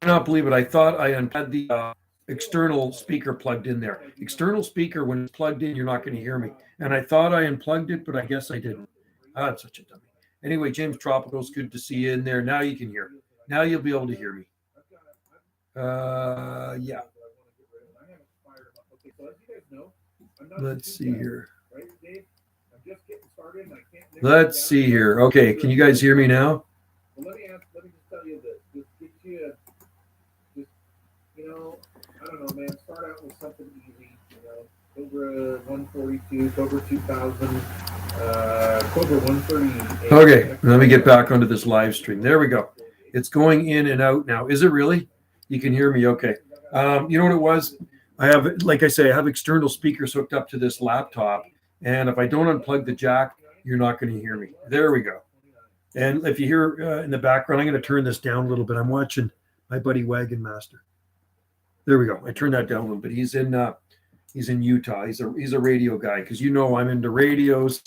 cannot believe it. I thought I had the external speaker plugged in there. External speaker, when it's plugged in, you're not going to hear me. And I thought I unplugged it, but I guess I didn't. Ah, it's such a dummy. Anyway, James Tropical's good to see you in there. Now you can hear. Now you'll be able to hear me. Yeah. Let's see here. Let's see here. Okay, can you guys hear me now? Well, let me just tell you this. Just get you, I don't know, man. Start out with something easy. Cobra 142, Cobra 2000, Cobra 138. Okay, let me get back onto this live stream. There we go. It's going in and out now. Is it really? You can hear me? Okay. You know what it was? I have, like I say, I have external speakers hooked up to this laptop. And if I don't unplug the jack, you're not going to hear me. There we go. And if you hear in the background, I'm going to turn this down a little bit. I'm watching my buddy Wagon Master. There we go. I turned that down a little bit. He's in Utah. He's a radio guy because I'm into radios.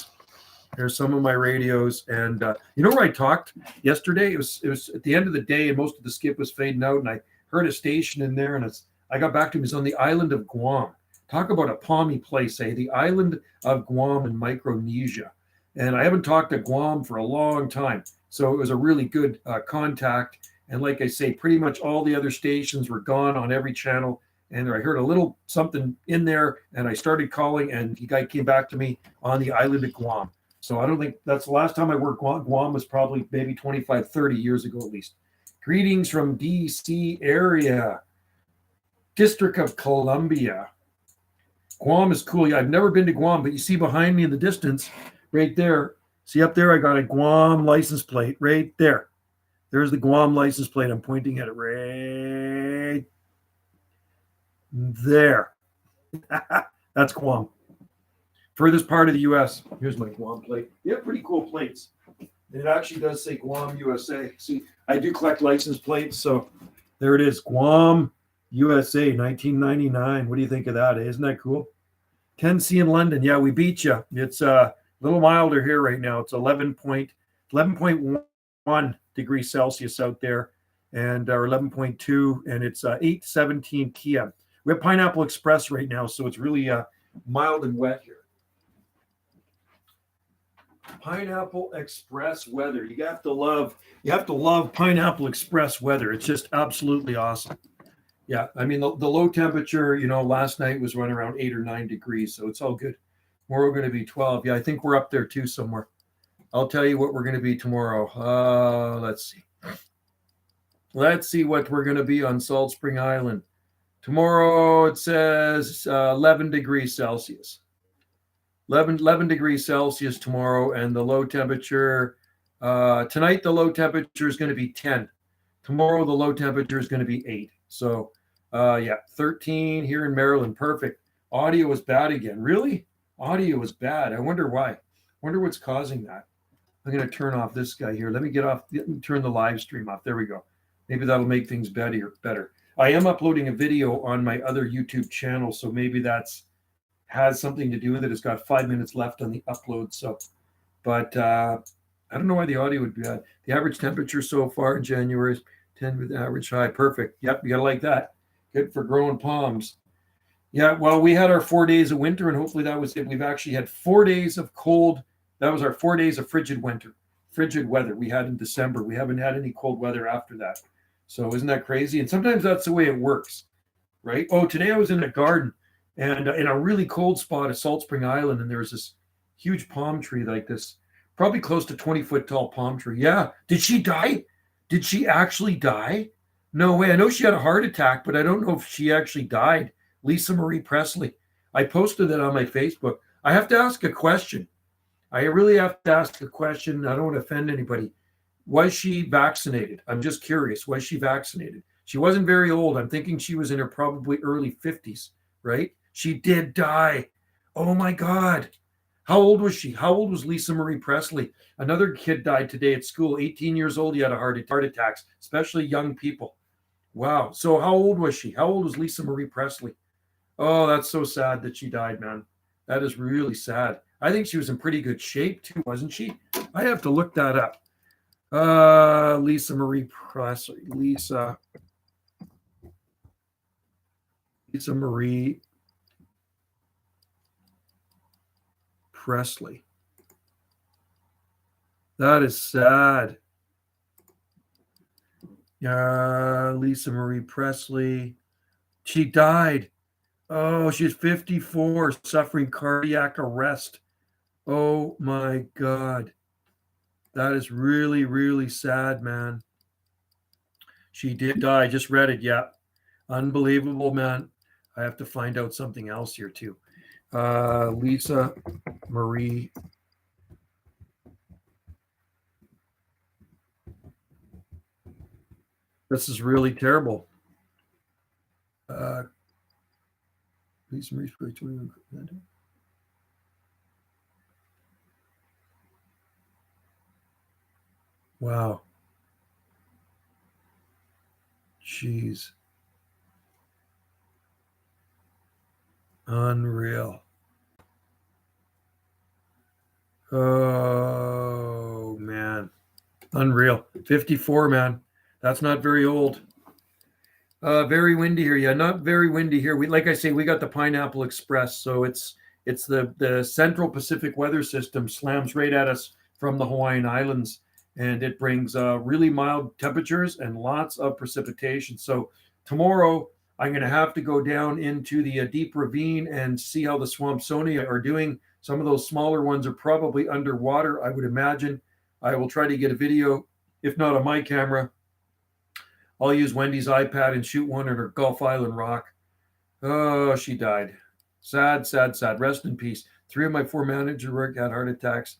There's some of my radios, and you know where I talked yesterday? It was at the end of the day, and most of the skip was fading out, and I heard a station in there, and I got back to him. It's on the island of Guam. Talk about a palmy place, eh? The island of Guam in Micronesia. And I haven't talked to Guam for a long time. So it was a really good contact. And like I say, pretty much all the other stations were gone on every channel. And I heard a little something in there, and I started calling, and the guy came back to me on the island of Guam. So I don't think that's the last time I worked Guam. Guam was probably maybe 25, 30 years ago at least. Greetings from D.C. area, District of Columbia. Guam is cool. Yeah, I've never been to Guam, but you see behind me in the distance, right there. See up there, I got a Guam license plate right there. There's the Guam license plate. I'm pointing at it right there. That's Guam. Furthest part of the U.S. Here's my Guam plate. Yeah, pretty cool plates. It actually does say Guam, USA. See, I do collect license plates, so there it is. Guam, USA, 1999. What do you think of that? Isn't that cool? 10C in London. Yeah, we beat you. It's a little milder here right now. It's 11.1 degrees Celsius out there, and or 11.2, and it's 8:17 p.m. We have Pineapple Express right now, so it's really mild and wet here. Pineapple Express weather. You have to love Pineapple Express weather. It's just absolutely awesome. Yeah, I mean the low temperature, last night was running around 8 or 9 degrees, so it's all good. Tomorrow we're going to be 12. Yeah, I think we're up there too somewhere. I'll tell you what we're going to be tomorrow. Let's see. Let's see what we're going to be on Salt Spring Island. Tomorrow it says 11 degrees Celsius. 11 degrees Celsius tomorrow, and the low temperature, tonight the low temperature is going to be 10. Tomorrow the low temperature is going to be 8. So, 13 here in Maryland. Perfect. Audio was bad again. Really? Audio was bad. I wonder why. Wonder what's causing that. I'm going to turn off this guy here. Let me turn the live stream off. There we go. Maybe that'll make things better. I am uploading a video on my other YouTube channel, so maybe has something to do with it. It's got 5 minutes left on the upload. So, but I don't know why the audio would be bad. The average temperature so far in January is 10 with average high. Perfect. Yep, you got to like that. Good for growing palms. Yeah, well, we had our 4 days of winter, and hopefully that was it. We've actually had 4 days of cold. That was our 4 days of frigid weather we had in December. We haven't had any cold weather after that. So isn't that crazy? And sometimes that's the way it works, right? Oh, today I was in a garden, and in a really cold spot at Salt Spring Island, and there was this huge palm tree like this, probably close to 20-foot tall palm tree. Yeah. Did she die? Did she actually die? No way. I know she had a heart attack, but I don't know if she actually died. Lisa Marie Presley. I posted that on my Facebook. I have to ask a question. I really have to ask a question. I don't want to offend anybody. Was she vaccinated? I'm just curious. Was she vaccinated? She wasn't very old. I'm thinking she was in her probably early 50s, right? She did die. Oh my God. How old was she? How old was Lisa Marie Presley? Another kid died today at school, 18 years old. He had a heart attacks, especially young people. Wow. So how old was she? How old was Lisa Marie Presley? Oh, that's so sad that she died, man. That is really sad. I think she was in pretty good shape too, wasn't she? I have to look that up. Lisa Marie Presley. Lisa Lisa Marie Presley. That is sad. Lisa Marie Presley. She died. Oh, she's 54, suffering cardiac arrest. Oh my God. That is really, really sad, man. She did die. I just read it. Yeah. Unbelievable, man. I have to find out something else here, too. Lisa Marie. This is really terrible. Lisa Marie Presley. Wow. Jeez. Unreal. Oh, man. Unreal. 54, man. That's not very old. Very windy here. Yeah, not very windy here. We, like I say, we got the Pineapple Express, so it's the Central Pacific weather system slams right at us from the Hawaiian Islands, and it brings really mild temperatures and lots of precipitation. So tomorrow I'm going to have to go down into the deep ravine and see how the Swampsonia are doing. Some of those smaller ones are probably underwater, I would imagine. I will try to get a video, if not on my camera. I'll use Wendy's iPad and shoot one at her Gulf Island rock. Oh, she died. Sad, sad, sad. Rest in peace. 3 of my 4 manager work had heart attacks,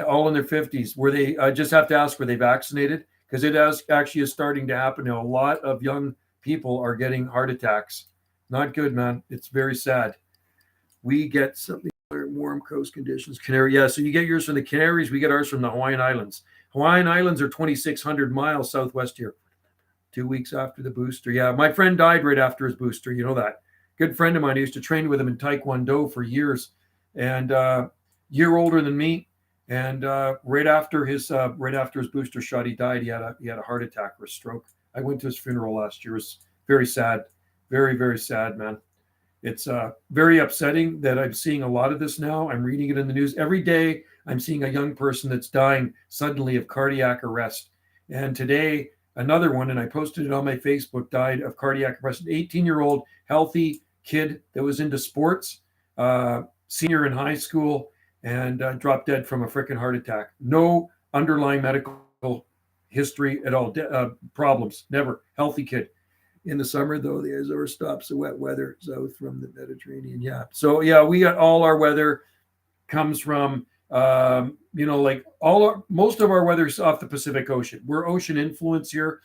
all in their 50s. Were they? I just have to ask, were they vaccinated? Because it actually is starting to happen now. A lot of young people are getting heart attacks. Not good, man. It's very sad. We get something warm coast conditions. Canary, yeah. So you get yours from the Canaries. We get ours from the Hawaiian Islands. Hawaiian Islands are 2,600 miles southwest here. 2 weeks after the booster. Yeah, my friend died right after his booster. You know that. Good friend of mine. I used to train with him in Taekwondo for years, and year older than me. And right after his booster shot, he died. He had a heart attack or a stroke. I went to his funeral last year. It was very sad, very, very sad, man. It's very upsetting that I'm seeing a lot of this now. I'm reading it in the news every day. I'm seeing a young person that's dying suddenly of cardiac arrest. And today, another one, and I posted it on my Facebook, died of cardiac arrest. An 18-year-old healthy kid that was into sports, senior in high school, and dropped dead from a freaking heart attack. No underlying medical history at all, problems, never. Healthy kid. In the summer, though, the Azores stops the wet weather south from the Mediterranean. Yeah. So, yeah, we got all our weather comes from like most of our weather's off the Pacific Ocean. We're ocean influence here.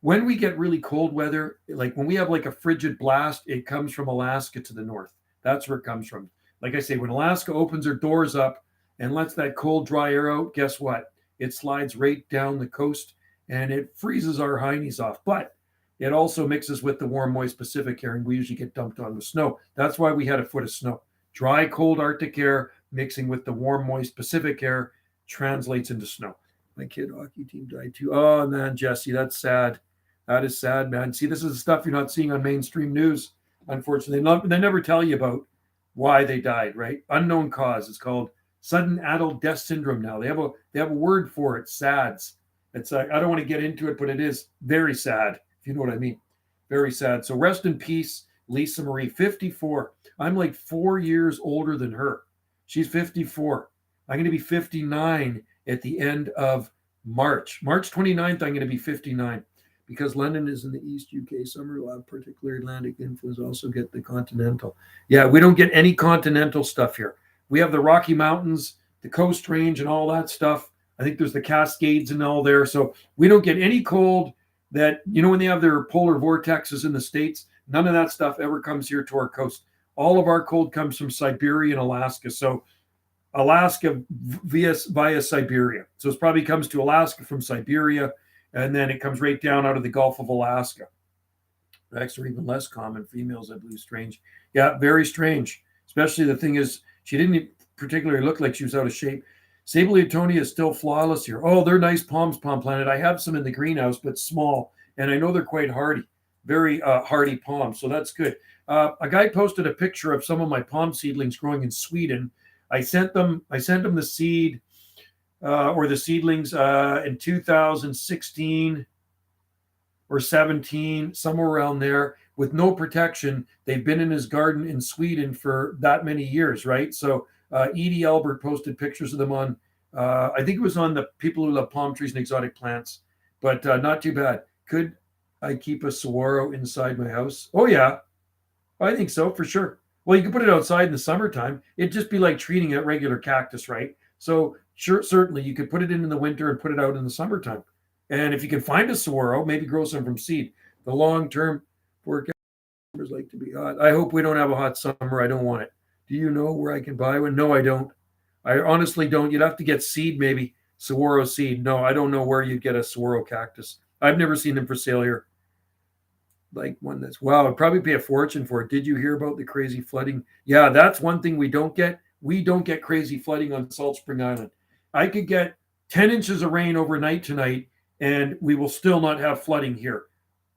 When we get really cold weather, like when we have like a frigid blast, it comes from Alaska to the north. That's where it comes from. Like I say, when Alaska opens her doors up and lets that cold, dry air out, guess what? It slides right down the coast and it freezes our heinies off. But it also mixes with the warm, moist Pacific air, and we usually get dumped on with snow. That's why we had a foot of snow. Dry, cold Arctic air mixing with the warm, moist Pacific air translates into snow. My kid hockey team died too. Oh, man, Jesse, that's sad. That is sad, man. See, this is the stuff you're not seeing on mainstream news, unfortunately. They never tell you about why they died, right? Unknown cause. It's called sudden adult death syndrome now. They have a word for it, SADS. It's I don't want to get into it, but it is very sad, if you know what I mean. Very sad. So rest in peace, Lisa Marie, 54. I'm like 4 years older than her. She's 54. I'm going to be 59 at the end of March. March 29th, I'm going to be 59. Because London is in the East UK, summer will have particular Atlantic influence, also get the continental. Yeah, we don't get any continental stuff here. We have the Rocky Mountains, the Coast Range, and all that stuff. I think there's the Cascades and all there. So we don't get any cold that, when they have their polar vortexes in the States, none of that stuff ever comes here to our coast. All of our cold comes from Siberia and Alaska. So Alaska via Siberia. So it probably comes to Alaska from Siberia, and then it comes right down out of the Gulf of Alaska. Blacks are even less common. Females, I believe, strange. Yeah, very strange. Especially the thing is, she didn't particularly look like she was out of shape. Sable Newtonia is still flawless here. Oh, they're nice palms, Palm Planet. I have some in the greenhouse, but small, and I know they're quite hardy. very hardy palm. So that's good. A guy posted a picture of some of my palm seedlings growing in Sweden. I sent them the seed or the seedlings in 2016 or 17, somewhere around there, with no protection. They've been in his garden in Sweden for that many years, right? So Edie Albert posted pictures of them on, I think it was on the People Who Love Palm Trees and Exotic Plants, but not too bad. Could I keep a saguaro inside my house? Oh, yeah, I think so, for sure. Well, you can put it outside in the summertime. It'd just be like treating a regular cactus, right? So, sure, certainly you could put it in the winter and put it out in the summertime. And if you can find a saguaro, maybe grow some from seed. The long term forecasters like to be hot. I hope we don't have a hot summer. I don't want it. Do you know where I can buy one? No, I don't. I honestly don't. You'd have to get seed, maybe saguaro seed. No, I don't know where you'd get a saguaro cactus. I've never seen them for sale here. Like one that's wow, I'd probably pay a fortune for it. Did you hear about the crazy flooding? Yeah, that's one thing we don't get. We don't get crazy flooding on Salt Spring Island. I could get 10 inches of rain overnight tonight, and we will still not have flooding here.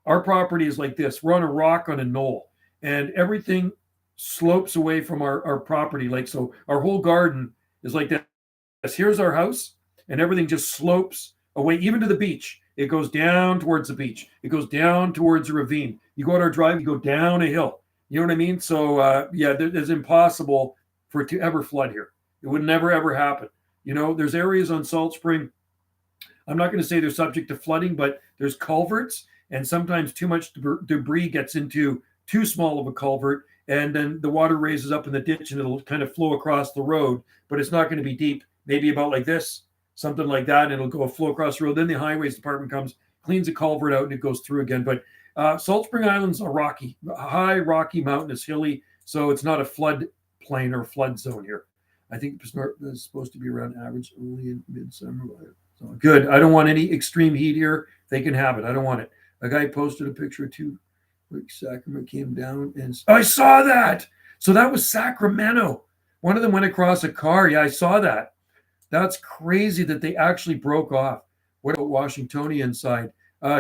Our property is like this. We're on a rock on a knoll, and everything slopes away from our property. Like so, our whole garden is like this. Here's our house, and everything just slopes away, even to the beach. It goes down towards the beach. It goes down towards a ravine. You go on our drive, you go down a hill. You know what I mean? So yeah, it's impossible for it to ever flood here. It would never ever happen. You know, there's areas on Salt Spring. I'm not going to say they're subject to flooding, but there's culverts, and sometimes too much debris gets into too small of a culvert, and then the water raises up in the ditch, and it'll kind of flow across the road, but it's not going to be deep. Maybe about like this, something like that, and it'll go flow across the road. Then the highways department comes, cleans the culvert out, and it goes through again. But Salt Spring Island's a high, rocky, mountainous, hilly, so it's not a flood plain or flood zone here. I think it's supposed to be around average early in midsummer. So good. I don't want any extreme heat here. They can have it. I don't want it. A guy posted a picture of 2 weeks. Sacramento came down, and I saw that. So that was Sacramento. One of them went across a car. Yeah, I saw that. That's crazy that they actually broke off. What about Washingtonia side?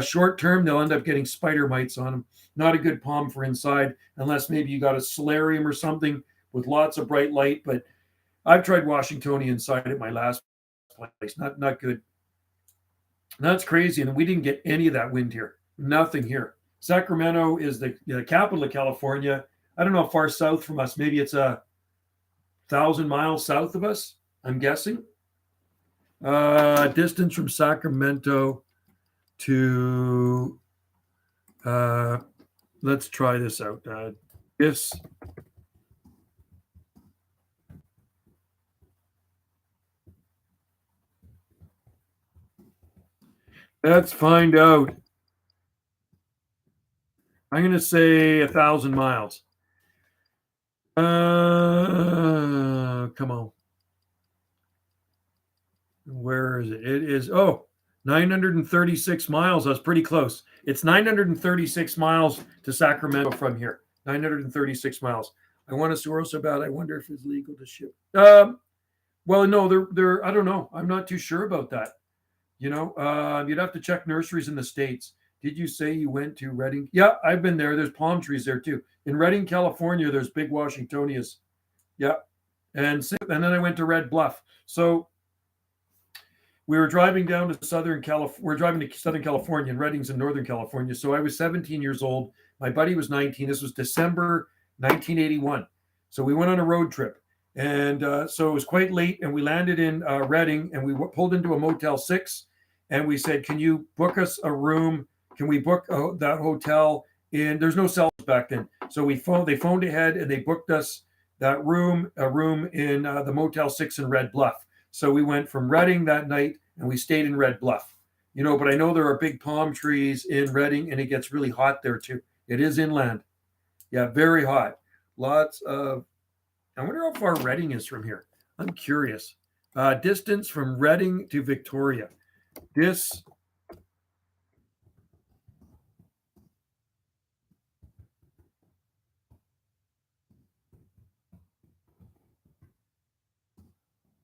Short term, they'll end up getting spider mites on them. Not a good palm for inside, unless maybe you got a solarium or something with lots of bright light. But I've tried Washingtonia side at my last place. Not good. That's crazy. And we didn't get any of that wind here. Nothing here. Sacramento is the capital of California. I don't know how far south from us. Maybe it's 1,000 miles south of us, I'm guessing. Distance from Sacramento to let's try this out. This let's find out. I'm going to say 1,000 miles. Come on. Where is it? It is 936 miles. That's pretty close. It's 936 miles to Sacramento from here. 936 miles. I want a saguaro so bad. I wonder if it's legal to ship. Well, no, they're. I don't know. I'm not too sure about that. You know, you'd have to check nurseries in the States. Did you say you went to Redding? Yeah, I've been there. There's palm trees there too. In Redding, California, there's big Washingtonias. Yeah, and then I went to Red Bluff. So we were driving down to Southern California. We're driving to Southern California, and Redding's in Northern California. So I was 17 years old. My buddy was 19. This was December 1981. So we went on a road trip, and so it was quite late. And we landed in Redding, and we pulled into a Motel 6, and we said, "Can you book us a room? Can we book that hotel?" And there's no cell back then, so they phoned ahead, and they booked us that room, a room in the Motel 6 in Red Bluff. So we went from Redding that night, and we stayed in Red Bluff. You know, but I know there are big palm trees in Redding, and it gets really hot there too. It is inland. Yeah, very hot. Lots of. I wonder how far Redding is from here. I'm curious. Distance from Redding to Victoria.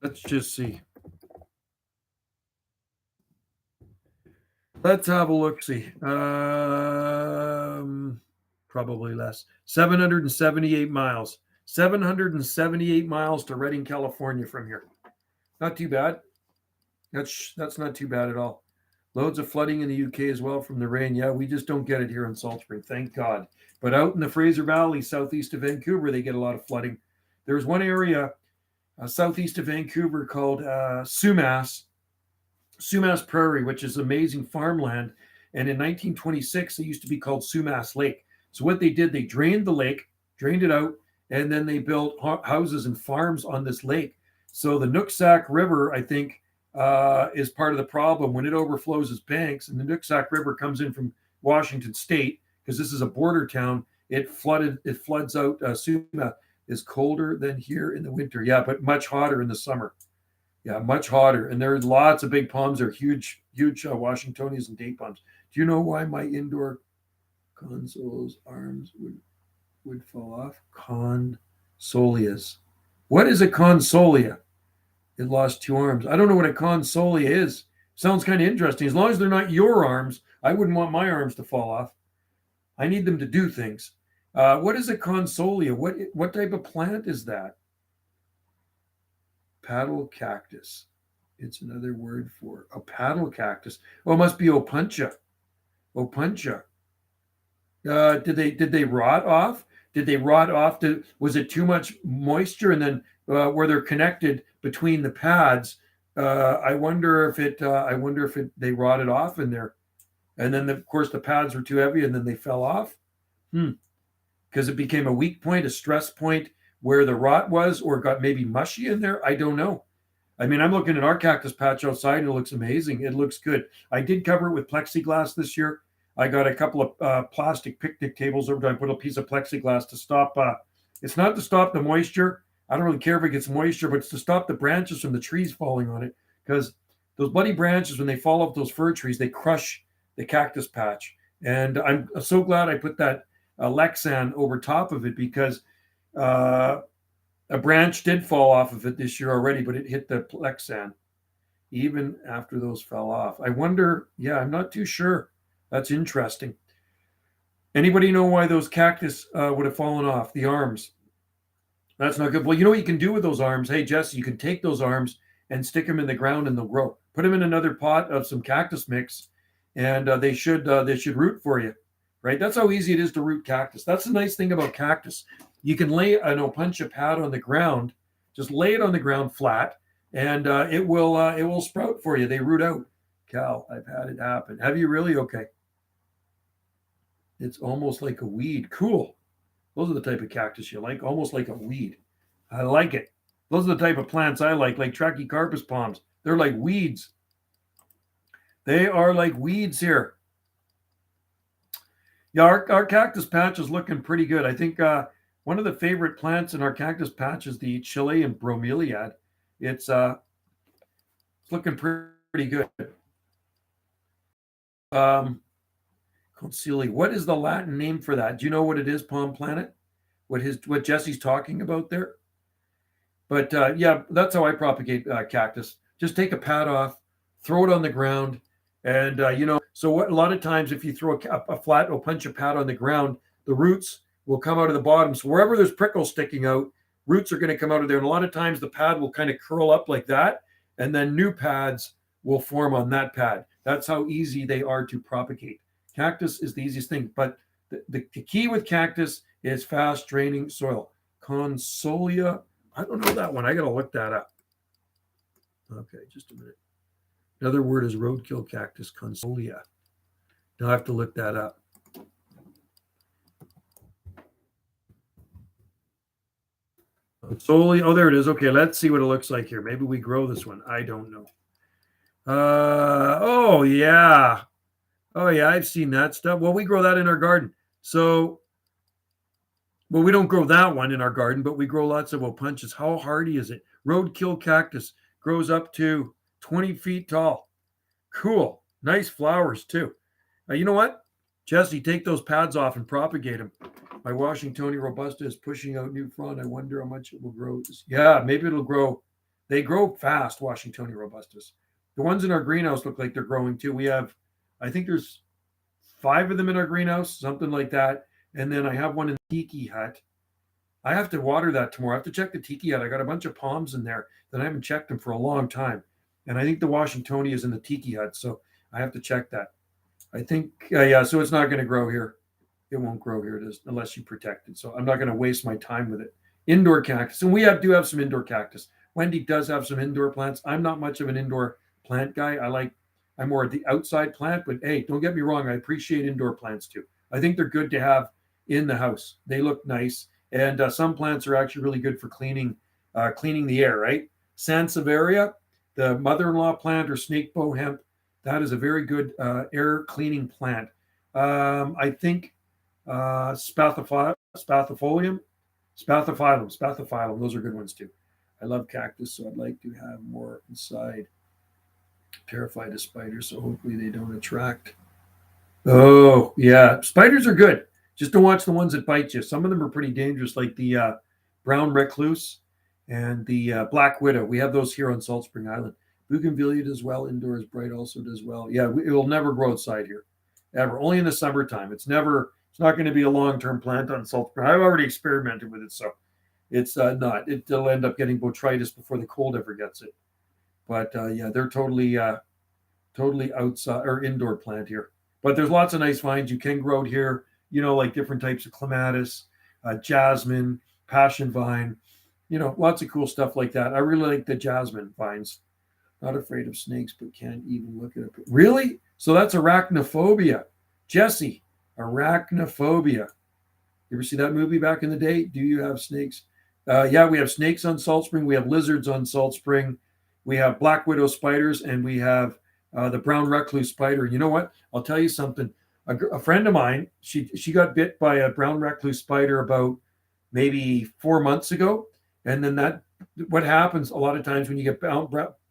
Let's just see. Let's have a look. See, probably less. 778 miles. 778 miles to Redding, California from here. Not too bad. That's not too bad at all. Loads of flooding in the UK as well from the rain. Yeah, we just don't get it here in Salt Spring, thank God. But out in the Fraser Valley, southeast of Vancouver, they get a lot of flooding. There's one area southeast of Vancouver called Sumas Prairie, which is amazing farmland. And in 1926, it used to be called Sumas Lake. So what they did, they drained the lake, drained it out, and then they built houses and farms on this lake. So the Nooksack River, I think, is part of the problem when it overflows its banks, and the Nooksack River comes in from Washington State because this is a border town. It floods out. Suma is colder than here in the winter, yeah, but much hotter in the summer. Yeah, much hotter, and there's lots of big palms. They're huge Washingtonias and date palms. Do you know why my indoor console's arms would fall off? Consolias. What is a consolia? It lost 2 arms. I don't know what a consolia is. Sounds kind of interesting. As long as they're not your arms, I wouldn't want my arms to fall off. I need them to do things. What is a consolia? What type of plant is that? Paddle cactus. It's another word for a paddle cactus. Oh, it must be opuntia. Opuntia. Did they rot off? Did they rot off? Was it too much moisture? And then where they're connected between the pads, I wonder if they rotted off in there, and then of course the pads were too heavy, and then they fell off. Because it became a weak point, a stress point where the rot was, or got maybe mushy in there. I don't know. I mean, I'm looking at our cactus patch outside, and it looks amazing. It looks good. I did cover it with plexiglass this year. I got a couple of plastic picnic tables over. I put a piece of plexiglass to stop. It's not to stop the moisture. I don't really care if it gets moisture, but it's to stop the branches from the trees falling on it. Because those bloody branches, when they fall off those fir trees, they crush the cactus patch. And I'm so glad I put that Lexan over top of it, because a branch did fall off of it this year already, but it hit the Lexan even after those fell off. I wonder, yeah, I'm not too sure. That's interesting. Anybody know why those cactus would have fallen off? The arms. That's not good. Well, you know what you can do with those arms? Hey, Jesse, you can take those arms and stick them in the ground and they'll grow. Put them in another pot of some cactus mix, and they should root for you, right? That's how easy it is to root cactus. That's the nice thing about cactus. You can lay an opuntia pad on the ground, just lay it on the ground flat, and it will sprout for you. They root out. Cal, I've had it happen. Have you really? Okay. It's almost like a weed. Cool. Those are the type of cactus you like, almost like a weed. I like it. Those are the type of plants I like Trachycarpus palms. They're like weeds. They are like weeds here. Yeah, our cactus patch is looking pretty good. I think one of the favorite plants in our cactus patch is the Chilean bromeliad. It's looking pretty good. Concili. What is the Latin name for that? Do you know what it is, Palm Planet? What Jesse's talking about there? But yeah, that's how I propagate cactus. Just take a pad off, throw it on the ground, and so what? A lot of times, if you throw a flat opuntia pad on the ground, the roots will come out of the bottom. So wherever there's prickles sticking out, roots are going to come out of there. And a lot of times, the pad will kind of curl up like that, and then new pads will form on that pad. That's how easy they are to propagate. Cactus is the easiest thing, but the key with cactus is fast draining soil. Consolia, I don't know that one. I got to look that up. Okay, just a minute. Another word is roadkill cactus, consolia. Now I have to look that up. Consolia, oh, there it is. Okay, let's see what it looks like here. Maybe we grow this one. I don't know. Oh, yeah. Oh, yeah, I've seen that stuff. Well, we grow that in our garden. So, well, we don't grow that one in our garden, but we grow lots of opuntias. How hardy is it? Roadkill cactus grows up to 20 feet tall. Cool. Nice flowers, too. You know what? Jesse, take those pads off and propagate them. My Washingtonia robusta is pushing out new frond. I wonder how much it will grow. Yeah, maybe it'll grow. They grow fast, Washingtonia robustas. The ones in our greenhouse look like they're growing, too. We have I think there's 5 of them in our greenhouse, something like that. And then I have one in the tiki hut. I have to water that tomorrow. I have to check the tiki hut. I got a bunch of palms in there that I haven't checked them for a long time. And I think the Washingtonia is in the tiki hut. So I have to check that. I think, yeah, so it's not going to grow here. It won't grow here unless you protect it. So I'm not going to waste my time with it. Indoor cactus. And we do have some indoor cactus. Wendy does have some indoor plants. I'm not much of an indoor plant guy. I'm more the outside plant, but hey, don't get me wrong. I appreciate indoor plants too. I think they're good to have in the house. They look nice. And some plants are actually really good for cleaning the air, right? Sansevieria, the mother-in-law plant, or snake bow hemp, that is a very good air cleaning plant. I think spathiphyllum, those are good ones too. I love cactus, so I'd like to have more inside. Terrified of spiders, so hopefully they don't attract. Oh, yeah. Spiders are good. Just don't watch the ones that bite you. Some of them are pretty dangerous, like the brown recluse and the black widow. We have those here on Salt Spring Island. Bougainvillea does well. Indoors, bright also does well. Yeah, it will never grow outside here, ever. Only in the summertime. It's not going to be a long-term plant on Salt Spring. I've already experimented with it, so it's not. It'll end up getting botrytis before the cold ever gets it. But yeah, they're totally outside or indoor plant here. But there's lots of nice vines you can grow out here, like different types of clematis, jasmine, passion vine, lots of cool stuff like that. I really like the jasmine vines. Not afraid of snakes, but can't even look at it. Really? So that's arachnophobia. Jesse, arachnophobia. You ever see that movie back in the day? Do you have snakes? Yeah, we have snakes on Salt Spring. We have lizards on Salt Spring. We have black widow spiders, and we have the brown recluse spider. You know what? I'll tell you something. A friend of mine, she got bit by a brown recluse spider about maybe 4 months ago. And then what happens a lot of times when you get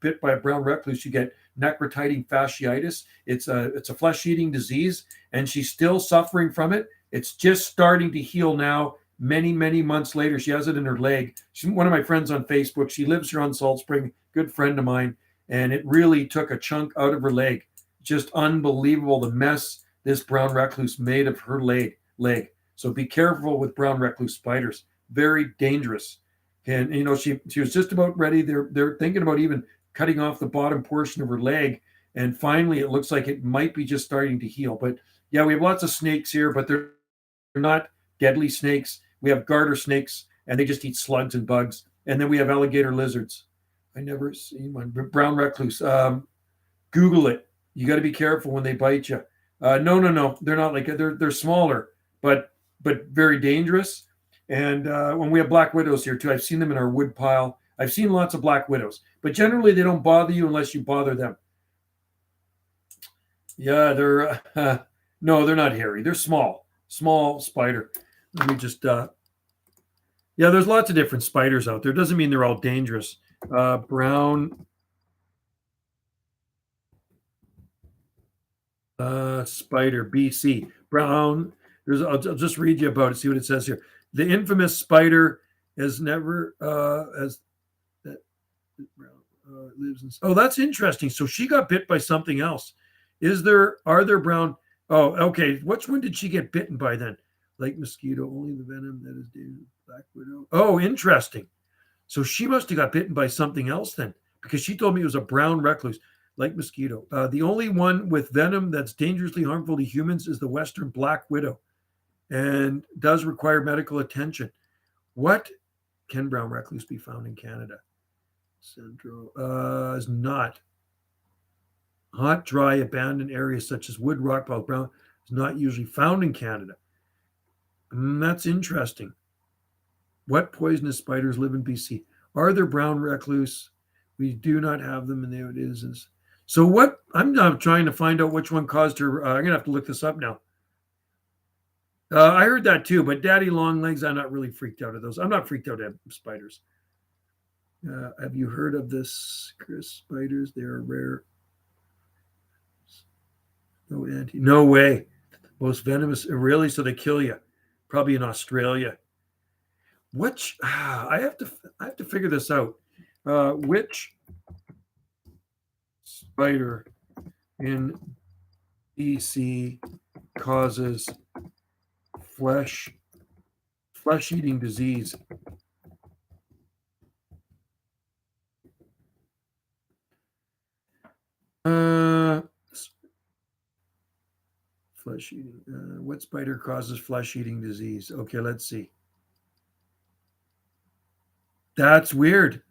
bit by a brown recluse, you get necrotizing fasciitis. It's a flesh-eating disease, and she's still suffering from it. It's just starting to heal now. Many, many months later, she has it in her leg. She's one of my friends on Facebook. She lives here on Salt Spring, good friend of mine, and it really took a chunk out of her leg. Just unbelievable, the mess this brown recluse made of her leg. So be careful with brown recluse spiders. Very dangerous. And she was just about ready. They're thinking about even cutting off the bottom portion of her leg. And finally, it looks like it might be just starting to heal. But yeah, we have lots of snakes here, but they're not deadly snakes. We have garter snakes, and they just eat slugs and bugs. And then we have alligator lizards. I never seen one. Brown recluse. Google it. You got to be careful when they bite you. No. They're not like they're smaller, but very dangerous. And when we have black widows here too, I've seen them in our wood pile. I've seen lots of black widows, but generally they don't bother you unless you bother them. Yeah, they're no, they're not hairy. They're small spider. Let me just yeah, there's lots of different spiders out there. Doesn't mean they're all dangerous. Brown spider, BC. Brown. I'll just read you about it. See what it says here. The infamous spider has never lives in. Oh, that's interesting. So she got bit by something else. Are there brown? Oh, okay. Which one did she get bitten by then? Lake mosquito, only the venom that is dangerous. Black widow. Oh, interesting. So she must have got bitten by something else then, because she told me it was a brown recluse, like mosquito. The only one with venom that's dangerously harmful to humans is the western black widow, and does require medical attention. What can brown recluse be found in Canada? Central is not. Hot, dry, abandoned areas such as wood, rock pile, brown is not usually found in Canada. That's interesting. What poisonous spiders live in BC? Are there brown recluse? We do not have them, and there it is. So what? I'm now trying to find out which one caused her. I'm gonna have to look this up now. I heard that too, but daddy long legs, I'm not really freaked out of those. I'm not freaked out at spiders. Have you heard of this, Chris? Spiders, they are rare. No way. Most venomous, really? So they kill you? Probably in Australia. I have to figure this out. Which spider in BC causes flesh-eating disease. Flesh-eating. What spider causes flesh-eating disease? Okay, let's see. That's weird.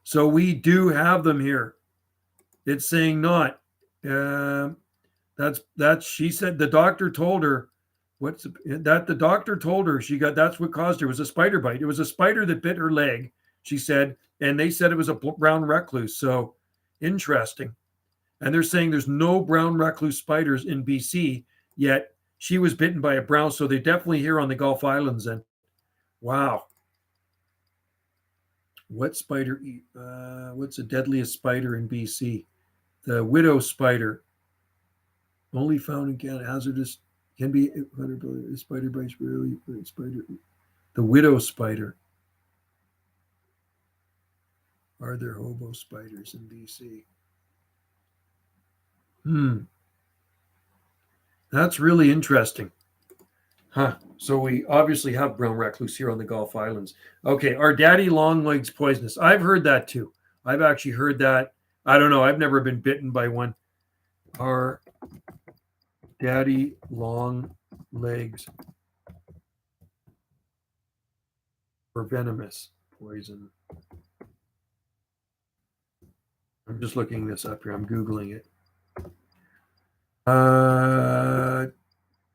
So we do have them here. It's saying not. That's she said the doctor told her the doctor told her she got that's what caused her. It was a spider bite. It was a spider that bit her leg, she said, and they said it was a brown recluse. So interesting. And they're saying there's no brown recluse spiders in BC, yet she was bitten by a brown. So they're definitely here on the Gulf Islands. And wow. What spider? What's the deadliest spider in BC? The widow spider, only found in Canada. Hazardous, can be spider bites rarely. Spider, the widow spider. Are there hobo spiders in BC? That's really interesting. Huh. So we obviously have brown recluse here on the Gulf Islands. Okay, are daddy longlegs poisonous? I've heard that too. I've actually heard that. I don't know. I've never been bitten by one. Are daddy long legs or venomous poison? I'm just looking this up here. I'm Googling it.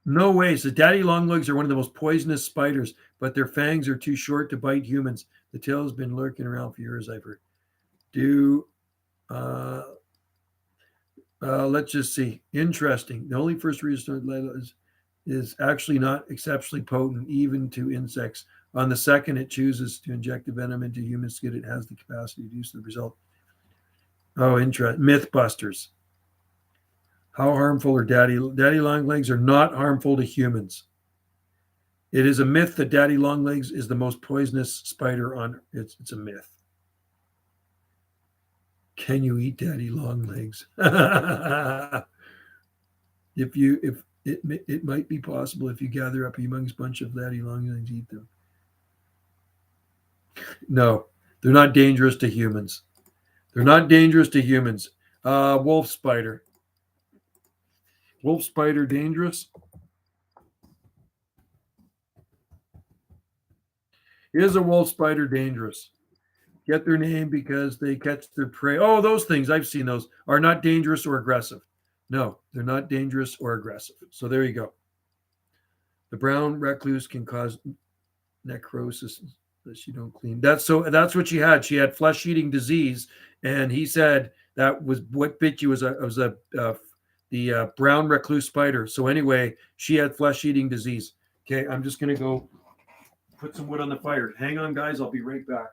No way. So daddy longlegs are one of the most poisonous spiders, but their fangs are too short to bite humans. The tail has been lurking around for years, I've heard. Let's just see. Interesting. The only first reason is actually not exceptionally potent, even to insects. On the second, it chooses to inject the venom into human skin. It has the capacity to use the result. Oh, interesting. Mythbusters. How harmful are daddy longlegs? Are not harmful to humans. It is a myth that daddy longlegs is the most poisonous spider on. It's a myth. Can you eat daddy longlegs? if it might be possible if you gather up a humongous bunch of daddy longlegs, eat them. No, they're not dangerous to humans. They're not dangerous to humans. Wolf spider. Wolf spider dangerous? Is a wolf spider dangerous? Get their name because they catch their prey. Oh, those things, I've seen those, are not dangerous or aggressive. No, they're not dangerous or aggressive. So there you go. The brown recluse can cause necrosis that you don't clean. That's what she had. She had flesh-eating disease, and he said that was what bit you was the brown recluse spider. So anyway, she had flesh-eating disease. Okay, I'm just gonna go put some wood on the fire. Hang on, guys. I'll be right back.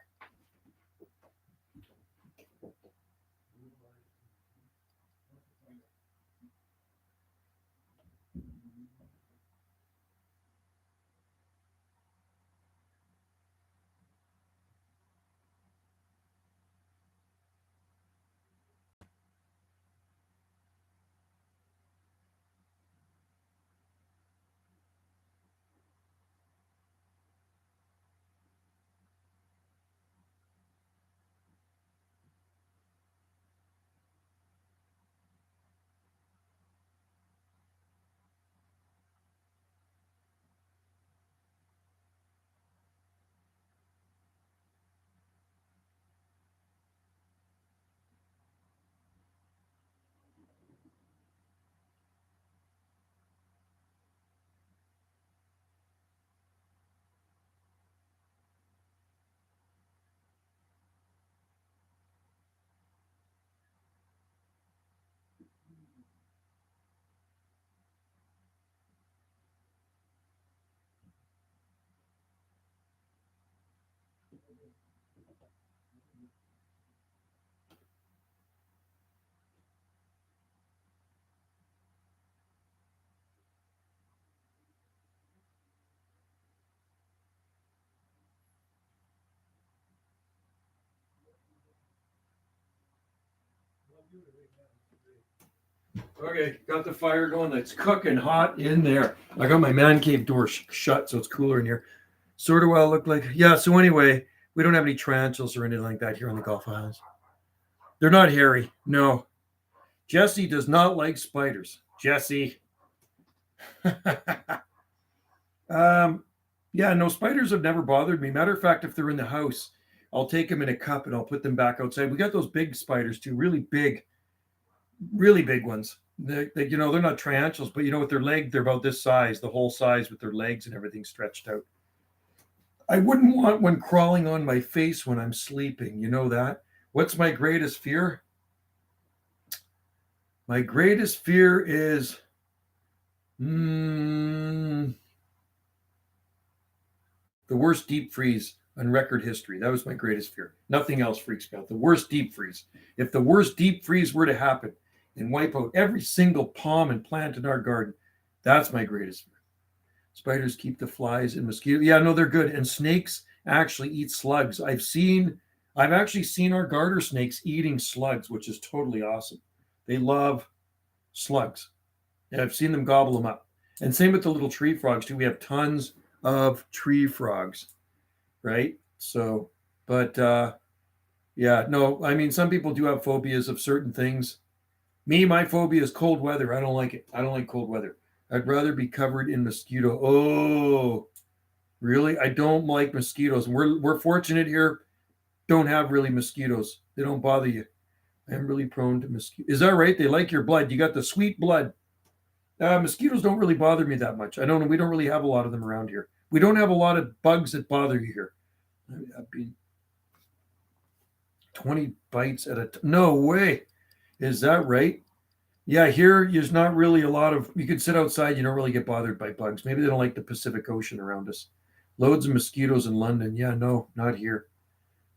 Okay, got the fire going. It's cooking hot in there. I got my man cave door shut, so it's cooler in here. Sort of what it looked like. Yeah, so anyway, we don't have any tarantulas or anything like that here on the Gulf Islands. They're not hairy. No. Jesse does not like spiders. Jesse. Yeah, no, spiders have never bothered me. Matter of fact, if they're in the house, I'll take them in a cup and I'll put them back outside. We got those big spiders too, really big ones. They're not tarantulas, but with their leg, they're about this size, the whole size with their legs and everything stretched out. I wouldn't want one crawling on my face when I'm sleeping. You know that? What's my greatest fear? My greatest fear is the worst deep freeze on record history. That was my greatest fear. Nothing else freaks me out. The worst deep freeze. If the worst deep freeze were to happen and wipe out every single palm and plant in our garden, that's my greatest fear. Spiders keep the flies and mosquitoes. Yeah, no, they're good. And snakes actually eat slugs. I've actually seen our garter snakes eating slugs, which is totally awesome. They love slugs. And I've seen them gobble them up. And same with the little tree frogs too. We have tons of tree frogs, right? So, but yeah, no, I mean, some people do have phobias of certain things. Me, my phobia is cold weather. I don't like it. I don't like cold weather. I'd rather be covered in mosquito. Oh, really? I don't like mosquitoes. We're fortunate here. Don't have really mosquitoes. They don't bother you. I'm really prone to mosquitoes. Is that right? They like your blood. You got the sweet blood. Mosquitoes don't really bother me that much. I don't know. We don't really have a lot of them around here. We don't have a lot of bugs that bother you here. I've been 20 bites at a no way. Is that right? Yeah, here there's not really a lot of. You can sit outside. You don't really get bothered by bugs. Maybe they don't like the Pacific Ocean around us. Loads of mosquitoes in London. Yeah, no, not here.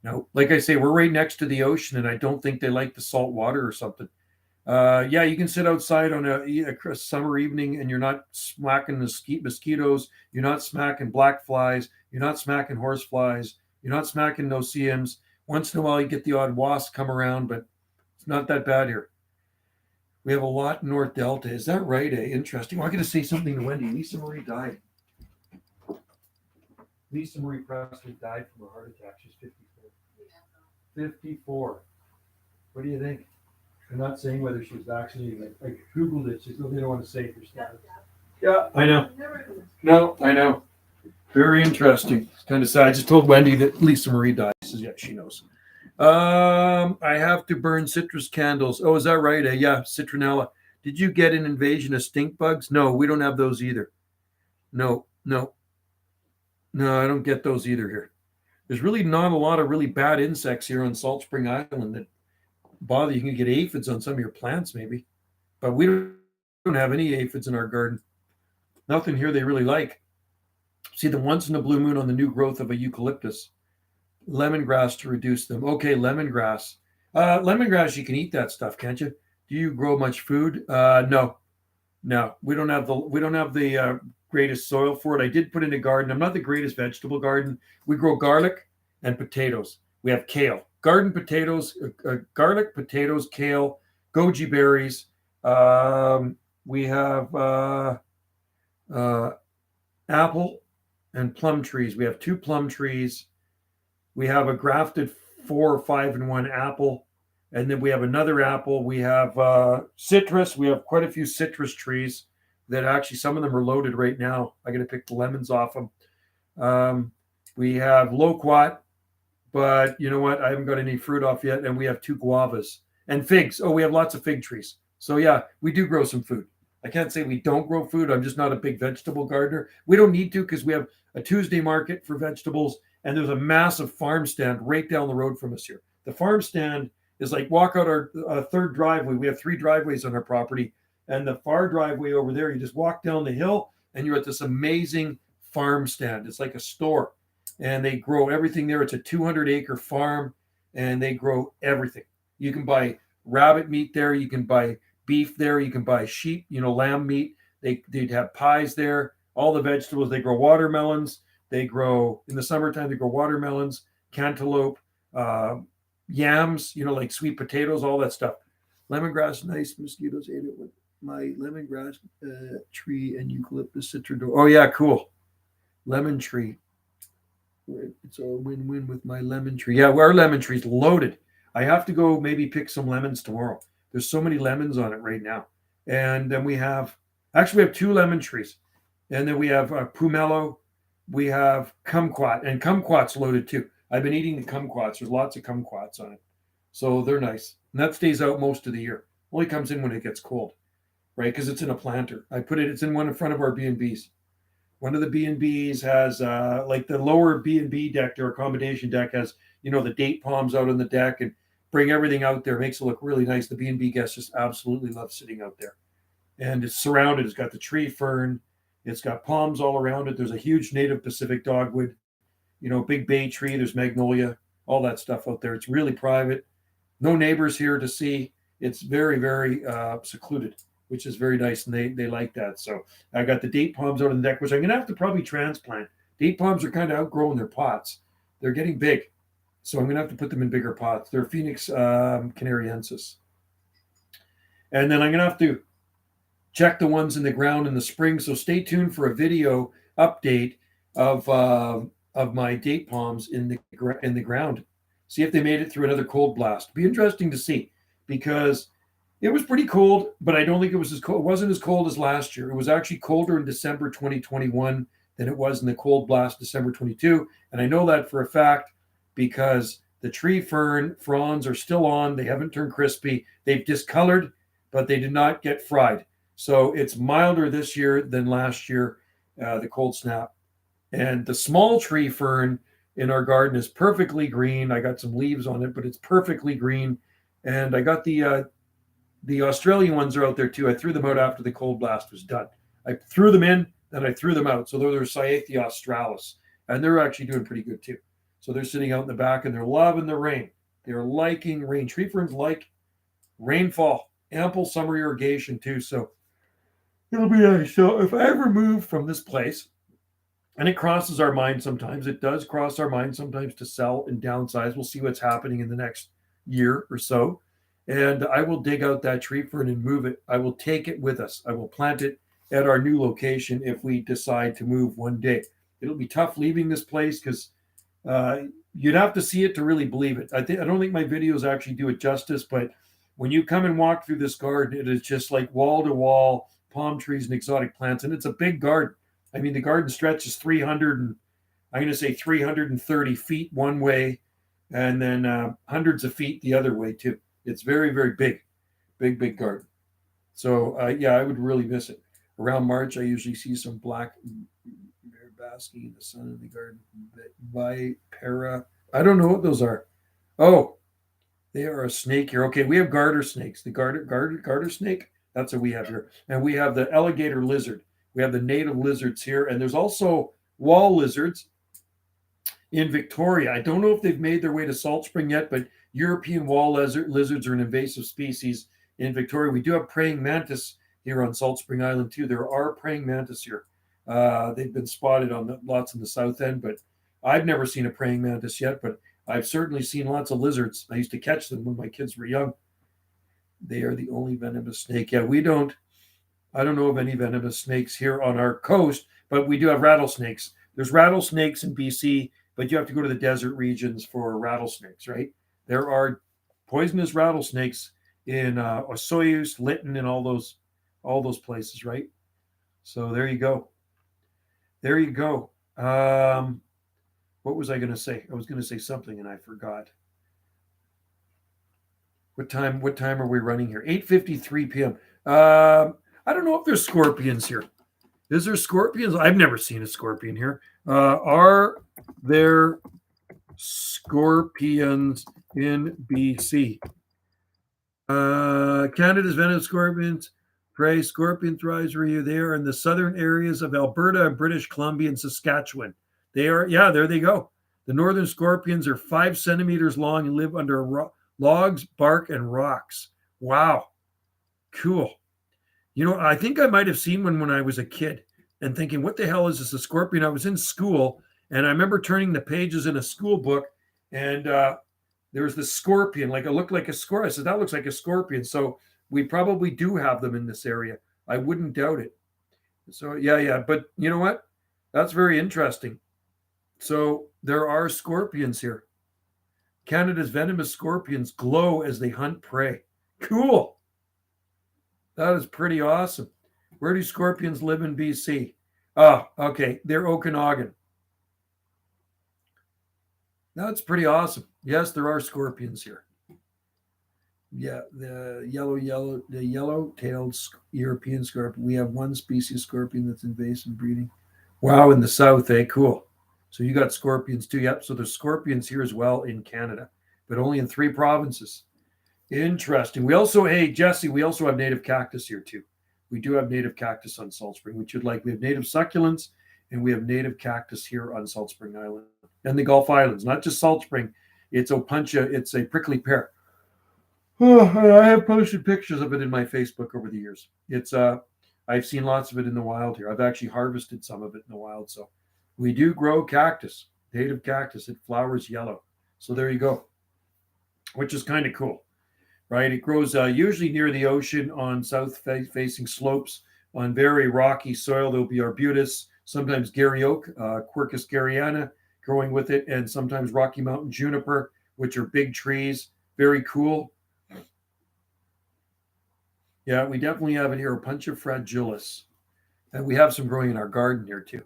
No, like I say, we're right next to the ocean, and I don't think they like the salt water or something. Yeah, you can sit outside on a summer evening, and you're not smacking mosquitoes. You're not smacking black flies. You're not smacking horse flies. You're not smacking no-see-ums. Once in a while, you get the odd wasp come around, but it's not that bad here. We have a lot in North Delta. Is that right? Interesting. Well, I'm going to say something to Wendy. Lisa Marie died. Lisa Marie Presley died from a heart attack. She's 54. 54. What do you think? I'm not saying whether she was vaccinated. I Googled it. She said they don't want to say for status. Yeah, I know. No, I know. Very interesting. It's kind of sad. I just told Wendy that Lisa Marie died. She says, yeah, she knows. I have to burn citrus candles. Oh, is that right? Yeah, citronella. Did you get an invasion of stink bugs? No, we don't have those either. No, I don't get those either here. There's really not a lot of really bad insects here on Salt Spring Island that bother. You can get aphids on some of your plants, maybe, but we don't have any aphids in our garden. Nothing here they really like. See the once in a blue moon on the new growth of a eucalyptus. Lemongrass to reduce them. Okay, lemongrass. Lemongrass, you can eat that stuff, can't you? Do you grow much food? No. We don't have the greatest soil for it. I did put in a garden. I'm not the greatest vegetable garden. We grow garlic and potatoes. We have kale, garden potatoes, garlic, potatoes, kale, goji berries. We have apple and plum trees. We have 2 plum trees. We have a grafted 4 or 5-in-1 apple, and then we have another apple. We have citrus. We have quite a few citrus trees that actually some of them are loaded right now. I got to pick the lemons off them. We have loquat, but you know what? I haven't got any fruit off yet. And we have 2 guavas and figs. Oh, we have lots of fig trees. So yeah, we do grow some food. I can't say we don't grow food. I'm just not a big vegetable gardener. We don't need to because we have a Tuesday market for vegetables, and there's a massive farm stand right down the road from us here. The farm stand is like walk out our third driveway. We have 3 driveways on our property, and the far driveway over there, you just walk down the hill, and you're at this amazing farm stand. It's like a store, and they grow everything there. It's a 200-acre farm, and they grow everything. You can buy rabbit meat there. You can buy beef there. You can buy sheep, lamb meat. They'd have pies there. All the vegetables. They grow watermelons. They grow in the summertime. They grow watermelons, cantaloupe, yams. Like sweet potatoes, all that stuff. Lemongrass, nice. Mosquitoes ate it. my lemongrass tree and eucalyptus citrador. Oh yeah, cool. Lemon tree. It's a win-win with my lemon tree. Yeah, our lemon tree's loaded. I have to go maybe pick some lemons tomorrow. There's so many lemons on it right now. And then we have two lemon trees. And then we have pomelo, we have kumquat, and kumquat's loaded too. I've been eating the kumquats. There's lots of kumquats on it. So they're nice. And that stays out most of the year. Only comes in when it gets cold, right? Because it's in a planter. It's in one in front of our B&Bs. One of the B&Bs has like the lower B&B deck, their accommodation deck has, the date palms out on the deck and bring everything out there. Makes it look really nice. The B&B guests just absolutely love sitting out there. And it's surrounded. It's got the tree fern. It's got palms all around it. There's a huge native Pacific dogwood, big bay tree. There's magnolia, all that stuff out there. It's really private. No neighbors here to see. It's very, very secluded, which is very nice, and they like that. So I got the date palms out on the deck, which I'm going to have to probably transplant. Date palms are kind of outgrowing their pots. They're getting big, so I'm going to have to put them in bigger pots. They're Phoenix canariensis. And then I'm going to have to check the ones in the ground in the spring. So stay tuned for a video update of my date palms in the ground. See if they made it through another cold blast. Be interesting to see, because it was pretty cold, but I don't think it was as cold. It wasn't as cold as last year. It was actually colder in December 2021 than it was in the cold blast December 22. And I know that for a fact because the tree fern fronds are still on. They haven't turned crispy. They've discolored, but they did not get fried. So it's milder this year than last year, the cold snap. And the small tree fern in our garden is perfectly green. I got some leaves on it, but it's perfectly green. And I got the Australian ones are out there too. I threw them out after the cold blast was done. I threw them in, then I threw them out. So they're Cyathea australis, and they're actually doing pretty good too. So they're sitting out in the back and they're loving the rain. They're liking rain. Tree ferns like rainfall, ample summer irrigation too. So it'll be nice. So if I ever move from this place, and it crosses our mind sometimes, it does cross our mind sometimes to sell and downsize. We'll see what's happening in the next year or so. And I will dig out that tree fern and move it. I will take it with us. I will plant it at our new location if we decide to move one day. It'll be tough leaving this place because you'd have to see it to really believe it. I don't think my videos actually do it justice, but when you come and walk through this garden, it is just like wall to wall palm trees and exotic plants, and it's a big garden. I mean, the garden stretches 330 feet one way, and then hundreds of feet the other way too. It's very, very big garden. So yeah, I would really miss it. Around March, I usually see some black bear basking in the sun in the garden. Vipera. I don't know what those are. Oh, they are a snake here. Okay, we have garter snakes. The garter snake. That's what we have here, and we have the alligator lizard. We have the native lizards here, and there's also wall lizards in Victoria. I don't know if they've made their way to Salt Spring yet, but European wall lizards are an invasive species in Victoria. We do have praying mantis here on Salt Spring Island too. There are praying mantis here. They've been spotted on lots in the south end, but I've never seen a praying mantis yet, but I've certainly seen lots of lizards. I used to catch them when my kids were young. They are the only venomous snake. Yeah, I don't know of any venomous snakes here on our coast, but we do have rattlesnakes. There's rattlesnakes in BC, but you have to go to the desert regions for rattlesnakes, right? There are poisonous rattlesnakes in Osoyoos, Lytton, and all those places, right? So there you go. There you go. What was I going to say? I was going to say something and I forgot. What time are we running here? 8:53 p.m. I don't know if there's scorpions here. Is there scorpions? I've never seen a scorpion here. Are there scorpions in BC? Canada's venomous scorpions prey. Scorpion thrives where they are in the southern areas of Alberta and British Columbia and Saskatchewan. They are, yeah, there they go. The northern scorpions are 5 centimeters long and live under logs, bark, and rocks. Wow. Cool. I think I might have seen one when I was a kid and thinking, what the hell is this, a scorpion? I was in school, and I remember turning the pages in a school book, and there was this scorpion, like it looked like a scorpion. I said, that looks like a scorpion. So We probably do have them in this area. I wouldn't doubt it. So yeah. But you know what? That's very interesting. So there are scorpions here. Canada's venomous scorpions glow as they hunt prey. Cool. That is pretty awesome. Where do scorpions live in BC? Oh, okay. They're Okanagan. That's pretty awesome. Yes, there are scorpions here. Yeah, the yellow-tailed European scorpion. We have one species scorpion that's invasive breeding. Wow, in the south, eh? Cool. So you got scorpions too. Yep. So there's scorpions here as well in Canada, but only in 3 provinces. Interesting. We also, hey Jesse, we also have native cactus here too. We do have native cactus on Salt Spring, which you'd like. We have native succulents and we have native cactus here on Salt Spring Island and the Gulf Islands. Not just Salt Spring. It's opuntia. It's a prickly pear. Oh, I have posted pictures of it in my Facebook over the years. It's I've seen lots of it in the wild here. I've actually harvested some of it in the wild. So we do grow cactus, native cactus. It flowers yellow. So there you go, which is kind of cool, right? It grows usually near the ocean on south-facing slopes on very rocky soil. There'll be arbutus, sometimes Gary oak, Quercus garryana growing with it, and sometimes Rocky Mountain juniper, which are big trees. Very cool. Yeah, we definitely have it here, Opuntia fragilis. And we have some growing in our garden here too.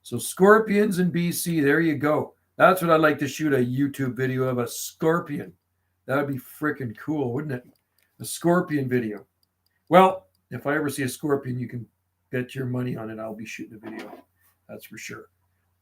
So scorpions in BC, there you go. That's what I'd like to shoot a YouTube video of, a scorpion. That would be freaking cool, wouldn't it? A scorpion video. Well, if I ever see a scorpion, you can bet your money on it. I'll be shooting a video. That's for sure.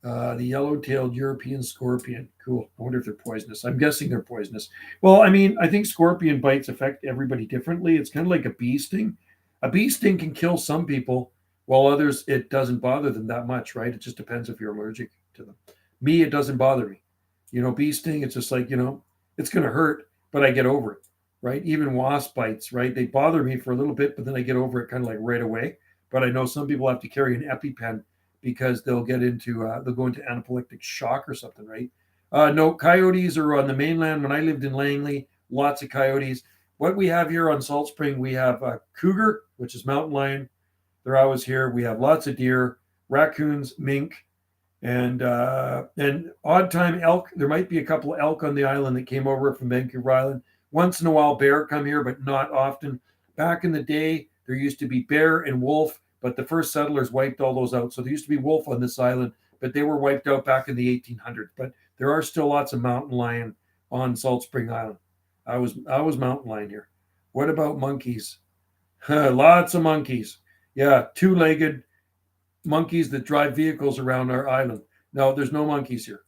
The yellow-tailed European scorpion. Cool. I wonder if they're poisonous. I'm guessing they're poisonous. Well, I mean, I think scorpion bites affect everybody differently. It's kind of like a bee sting. A bee sting can kill some people, while others, it doesn't bother them that much, right? It just depends if you're allergic to them. Me, it doesn't bother me. Bee sting, it's just like, it's going to hurt, but I get over it, right? Even wasp bites, right? They bother me for a little bit, but then I get over it kind of like right away. But I know some people have to carry an EpiPen because they'll go into anaphylactic shock or something, right? No, coyotes are on the mainland. When I lived in Langley, lots of coyotes. What we have here on Salt Spring, we have a cougar, which is mountain lion. They're always here. We have lots of deer, raccoons, mink, and odd time elk. There might be a couple of elk on the island that came over from Vancouver Island. Once in a while, bear come here, but not often. Back in the day, there used to be bear and wolf, but the first settlers wiped all those out. So there used to be wolf on this island, but they were wiped out back in the 1800s. But there are still lots of mountain lion on Salt Spring Island. I was mountain lion here. What about monkeys? Lots of monkeys. Yeah, 2-legged monkeys that drive vehicles around our island. No, there's no monkeys here.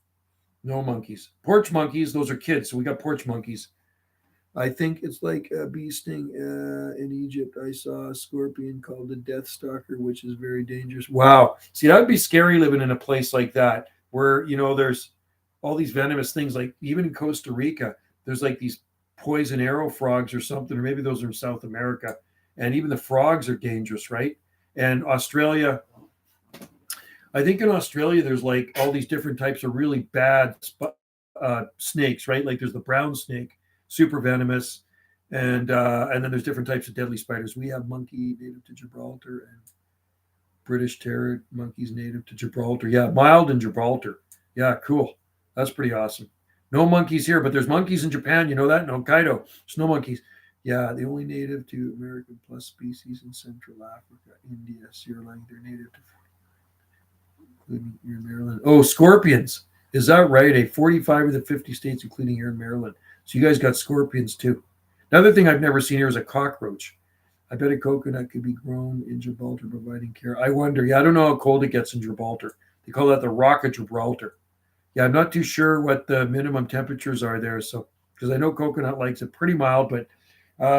No monkeys. Porch monkeys, those are kids. So we got porch monkeys. I think it's like a bee sting in Egypt. I saw a scorpion called the Death Stalker, which is very dangerous. Wow. See, that would be scary living in a place like that where, there's all these venomous things. Like even in Costa Rica, there's like these poison arrow frogs or something, or maybe those are in South America. And even the frogs are dangerous, right? And Australia, I think in Australia, there's like all these different types of really bad snakes, right? Like there's the brown snake, super venomous, and then there's different types of deadly spiders. We have monkey native to Gibraltar and British terror monkeys native to Gibraltar. Yeah, mild in Gibraltar. Yeah, cool. That's pretty awesome. No monkeys here, but there's monkeys in Japan. You know that? In Hokkaido, there's no monkeys. Yeah, the only native to American plus species in Central Africa, India, Sri Lanka. They're native to including here in Maryland. Oh, scorpions. Is that right? A 45 of the 50 states, including here in Maryland. So you guys got scorpions too. Another thing I've never seen here is a cockroach. I bet a coconut could be grown in Gibraltar providing care. I wonder. Yeah, I don't know how cold it gets in Gibraltar. They call that the Rock of Gibraltar. Yeah, I'm not too sure what the minimum temperatures are there. So, because I know coconut likes it pretty mild, but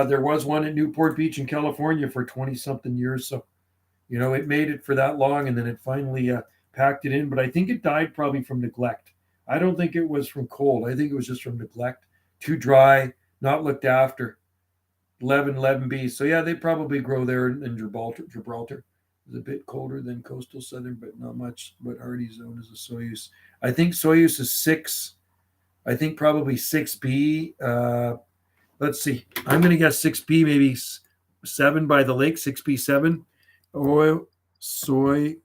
there was one at Newport Beach in California for 20-something years. So, it made it for that long, and then it finally packed it in. But I think it died probably from neglect. I don't think it was from cold. I think it was just from neglect. Too dry, not looked after. 11 bees. So, yeah, they probably grow there in Gibraltar. Gibraltar is a bit colder than coastal southern, but not much. But hardy zone is a Soyuz. I think Soyuz is 6. I think probably 6B. Let's see. I'm going to guess 6B, maybe 7 by the lake, 6B7. Oil, soy.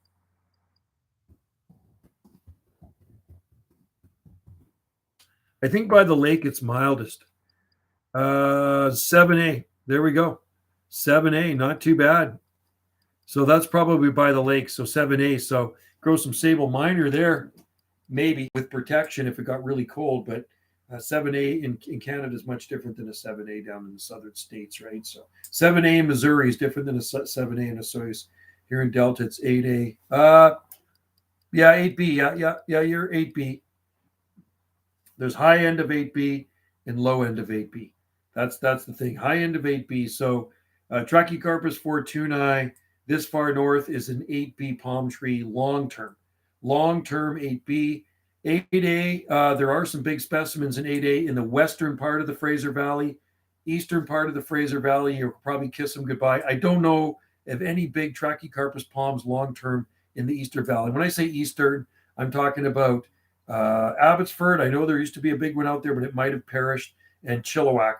I think by the lake it's mildest. 7A. There we go. 7A, not too bad. So that's probably by the lake. So 7A. So grow some sable minor there, maybe with protection if it got really cold. But 7A in Canada is much different than a 7A down in the southern states, right? So 7A in Missouri is different than a 7A in Osoyoos. Here in Delta, it's 8A. Yeah, 8B. Yeah, you're 8B. There's high end of 8B and low end of 8B. That's the thing. High end of 8B. So Trachycarpus fortunei, this far north, is an 8B palm tree long term. Long term 8B. 8A, there are some big specimens in 8A in the western part of the Fraser Valley. Eastern part of the Fraser Valley, you'll probably kiss them goodbye. I don't know of any big Trachycarpus palms long term in the Eastern Valley. When I say Eastern, I'm talking about Abbotsford. I know there used to be a big one out there, but it might have perished. And Chilliwack.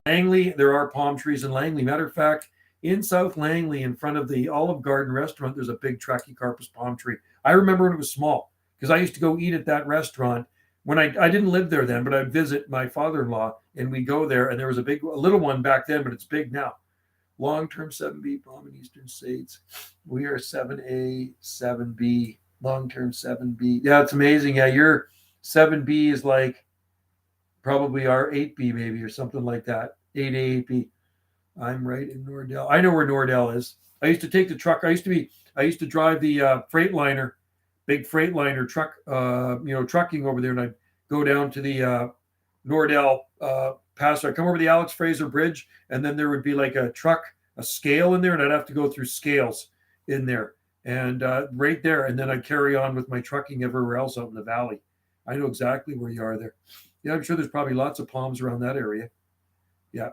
Langley, there are palm trees in Langley. Matter of fact, in South Langley, in front of the Olive Garden restaurant, there's a big Trachycarpus palm tree. I remember when it was small because I used to go eat at that restaurant when I didn't live there then, but I'd visit my father-in-law and we go there, and there was a little one back then, but it's big now. Long-term 7B palm in Eastern states. We are 7A, 7B, long-term 7B. Yeah, it's amazing. Yeah, your 7B is like probably our 8B maybe or something like that. 8A, 8B. I'm right in Nordell. I know where Nordell is. I used to take the truck. I used to drive the Freightliner, big Freightliner truck, trucking over there, and I'd go down to the Nordell pass. I'd come over the Alex Fraser Bridge, and then there would be like a scale in there, and I'd have to go through scales in there, and right there, and then I'd carry on with my trucking everywhere else out in the valley. I know exactly where you are there. Yeah, I'm sure there's probably lots of palms around that area. Yeah.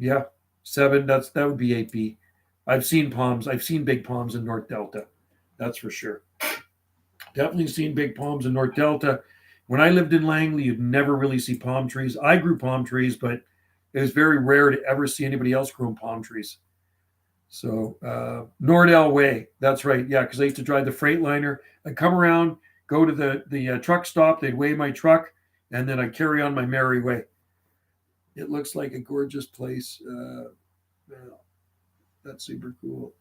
Yeah, 7. That would be 8B. I've seen palms. I've seen big palms in North Delta. That's for sure. Definitely seen big palms in North Delta. When I lived in Langley, you'd never really see palm trees. I grew palm trees, but it was very rare to ever see anybody else growing palm trees. So Nordell Way. That's right. Yeah, because I used to drive the Freightliner. I'd come around, go to the truck stop. They'd weigh my truck, and then I'd carry on my merry way. It looks like a gorgeous place. That's super cool.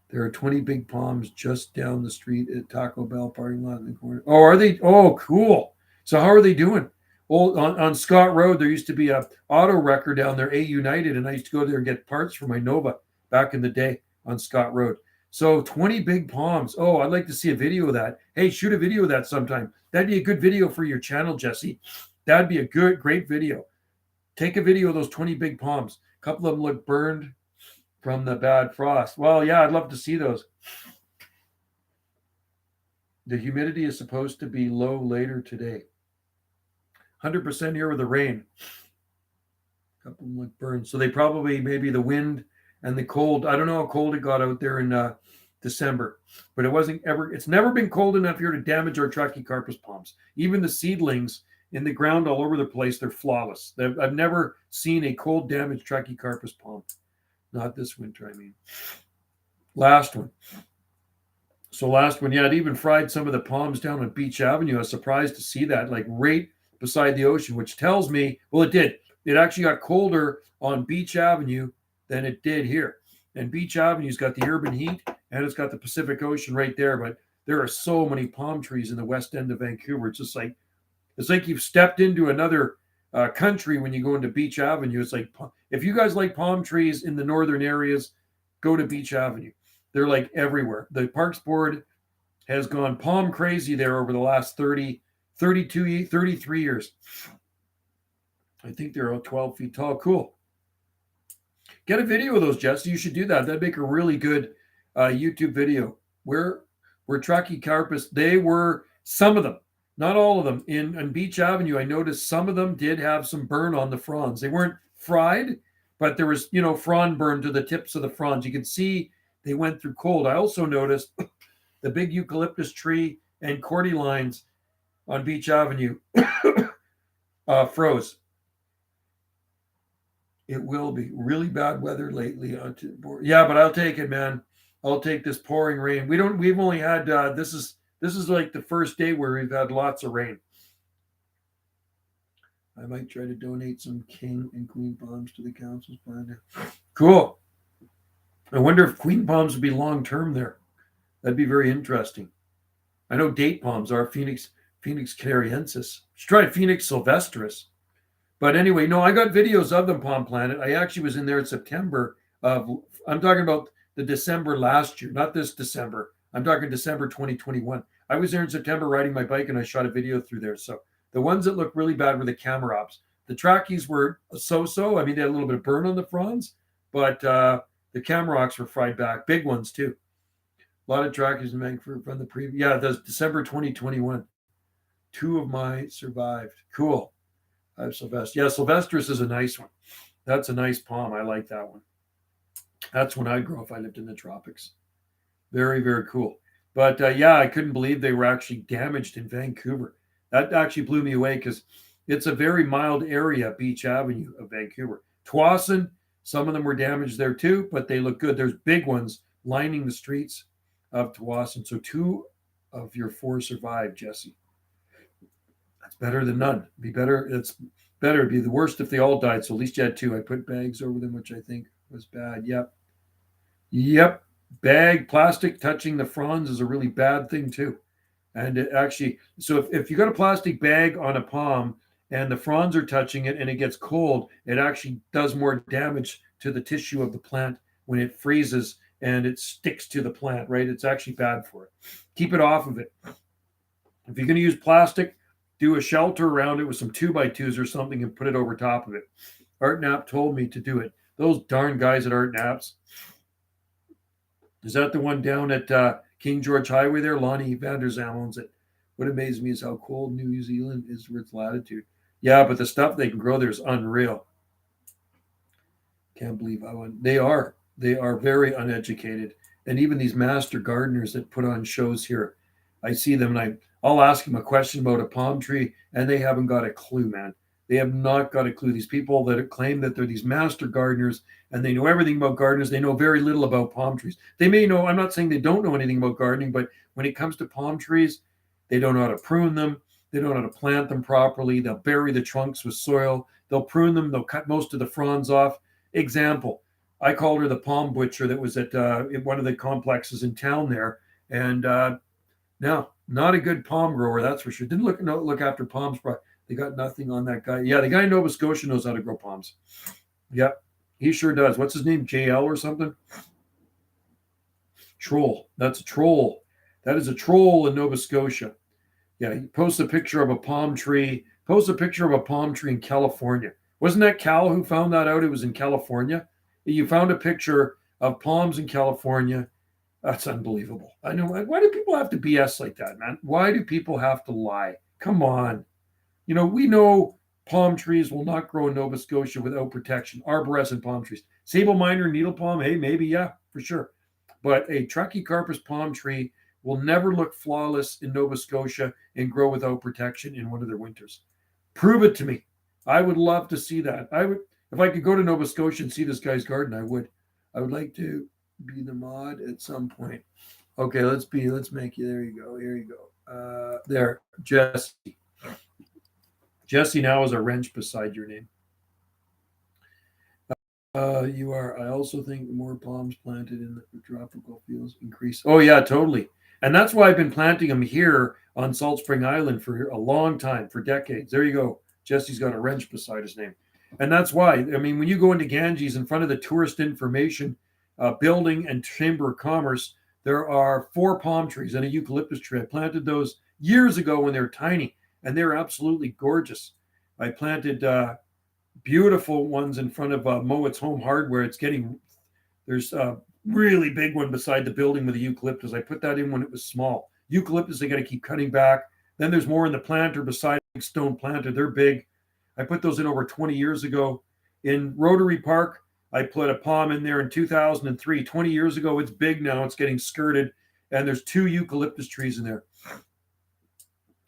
There are 20 big palms just down the street at Taco Bell parking lot in the corner. Oh, are they? Oh, cool. So how are they doing? Well, on Scott Road, there used to be a auto wrecker down there, A United, and I used to go there and get parts for my Nova back in the day on Scott Road. So 20 big palms. Oh, I'd like to see a video of that. Hey, shoot a video of that sometime. That'd be a good video for your channel, Jesse. That'd be a great video. Take a video of those 20 big palms. A couple of them look burned from the bad frost. Well, yeah, I'd love to see those. The humidity is supposed to be low later today. 100% here with the rain. A couple of them look burned. So they probably, maybe the wind and the cold. I don't know how cold it got out there in December, but it's never been cold enough here to damage our Trachycarpus palms. Even the seedlings in the ground all over the place, they're flawless. I've never seen a cold damaged Trachycarpus palm. Not this winter, I mean. Last one. So last one, yeah, it even fried some of the palms down on Beach Avenue. I was surprised to see that, like right beside the ocean, which tells me, well, it did. It actually got colder on Beach Avenue than it did here. And Beach Avenue's got the urban heat, and it's got the Pacific Ocean right there. But there are so many palm trees in the west end of Vancouver. It's like you've stepped into another country when you go into Beach Avenue. It's like, if you guys like palm trees in the northern areas, go to Beach Avenue. They're like everywhere. The Parks Board has gone palm crazy there over the last 33 years. I think they're all 12 feet tall. Cool. Get a video of those, Jesse. You should do that. That'd make a really good YouTube video. Where Trachycarpus, they were, some of them, not all of them. On Beach Avenue, I noticed some of them did have some burn on the fronds. They weren't fried, but there was, frond burn to the tips of the fronds. You could see they went through cold. I also noticed the big eucalyptus tree and cordylines on Beach Avenue froze. It will be really bad weather lately. Yeah, but I'll take it, man. I'll take this pouring rain. We've only had this is like the first day where we've had lots of rain. I might try to donate some king and queen palms to the council's plan. Cool. I wonder if queen palms would be long term there. That'd be very interesting. I know date palms are Phoenix canariensis. Should try Phoenix sylvestris. But anyway, no, I got videos of the Palm Planet. I actually was in there in September of. I'm talking about the December last year, not this December. I'm talking December 2021. I was there in September riding my bike and I shot a video through there. So the ones that looked really bad were the camera ops. The trackies were so-so. I mean, they had a little bit of burn on the fronds, but the camera ops were fried back. Big ones too. A lot of trackies in Vancouver from the previous. Yeah, that's December 2021. Two of my survived. Cool. I have Sylvester. Yeah, Sylvestris is a nice one. That's a nice palm. I like that one. That's one I'd grow if I lived in the tropics. Very, very cool. But yeah, I couldn't believe they were actually damaged in Vancouver. That actually blew me away because it's a very mild area, Beach Avenue of Vancouver. Tsawwassen, some of them were damaged there too, but they look good. There's big ones lining the streets of Tsawwassen. So 2 of your 4 survived, Jesse. That's better than none. Be better. It's better. It'd be the worst if they all died. So at least you had 2. I put bags over them, which I think was bad. Yep. Yep. Bag, plastic touching the fronds is a really bad thing too. And it actually, so if you got a plastic bag on a palm and the fronds are touching it and it gets cold, it actually does more damage to the tissue of the plant when it freezes and it sticks to the plant, right? It's actually bad for it. Keep it off of it. If you're going to use plastic, do a shelter around it with some 2x2s or something and put it over top of it. Art Knapp told me to do it. Those darn guys at Art Knapp's. Is that the one down at King George Highway there? Lonnie Vanderzam owns it. What amazes me is how cold New Zealand is for its latitude. Yeah, but the stuff they can grow there is unreal. Can't believe how they are. They are very uneducated. And even these master gardeners that put on shows here, I see them and I'll ask them a question about a palm tree and they haven't got a clue, man. They have not got a clue. These people that claim that they're these master gardeners and they know everything about gardeners, they know very little about palm trees. They may know, I'm not saying they don't know anything about gardening, but when it comes to palm trees, they don't know how to prune them. They don't know how to plant them properly. They'll bury the trunks with soil. They'll prune them. They'll cut most of the fronds off. Example, I called her the palm butcher that was at one of the complexes in town there. And no, not a good palm grower, that's for sure. Didn't look after palms. They got nothing on that guy. Yeah, the guy in Nova Scotia knows how to grow palms. Yep, he sure does. What's his name? JL or something? Troll. That's a troll. That is a troll in Nova Scotia. Yeah, he posts a picture of a palm tree. Posts a picture of a palm tree in California. Wasn't that Cal who found that out? It was in California. You found a picture of palms in California. That's unbelievable. I know. Why do people have to BS like that, man? Why do people have to lie? Come on. You know, we know palm trees will not grow in Nova Scotia without protection. Arborescent palm trees. Sable minor needle palm, hey, maybe, yeah, for sure. But a Trachycarpus palm tree will never look flawless in Nova Scotia and grow without protection in one of their winters. Prove it to me. I would love to see that. I would, if I could go to Nova Scotia and see this guy's garden, I would. I would like to be the mod at some point. Okay, let's make you. There you go. Here you go. There, Jesse. Jesse now is a wrench beside your name. You are. I also think more palms planted in the tropical fields increase. Oh yeah, totally. And that's why I've been planting them here on Salt Spring Island for a long time, for decades. There you go. Jesse's got a wrench beside his name. And that's why, I mean, when you go into Ganges in front of the tourist information building and Chamber of Commerce, there are 4 palm trees and a eucalyptus tree. I planted those years ago when they were tiny, and they're absolutely gorgeous. I planted beautiful ones in front of Mowat's Home Hardware. There's a really big one beside the building with the eucalyptus. I put that in when it was small. Eucalyptus, they got to keep cutting back. Then there's more in the planter beside stone planter. They're big. I put those in over 20 years ago. In Rotary Park, I put a palm in there in 2003. 20 years ago, it's big now. It's getting skirted. And there's 2 eucalyptus trees in there.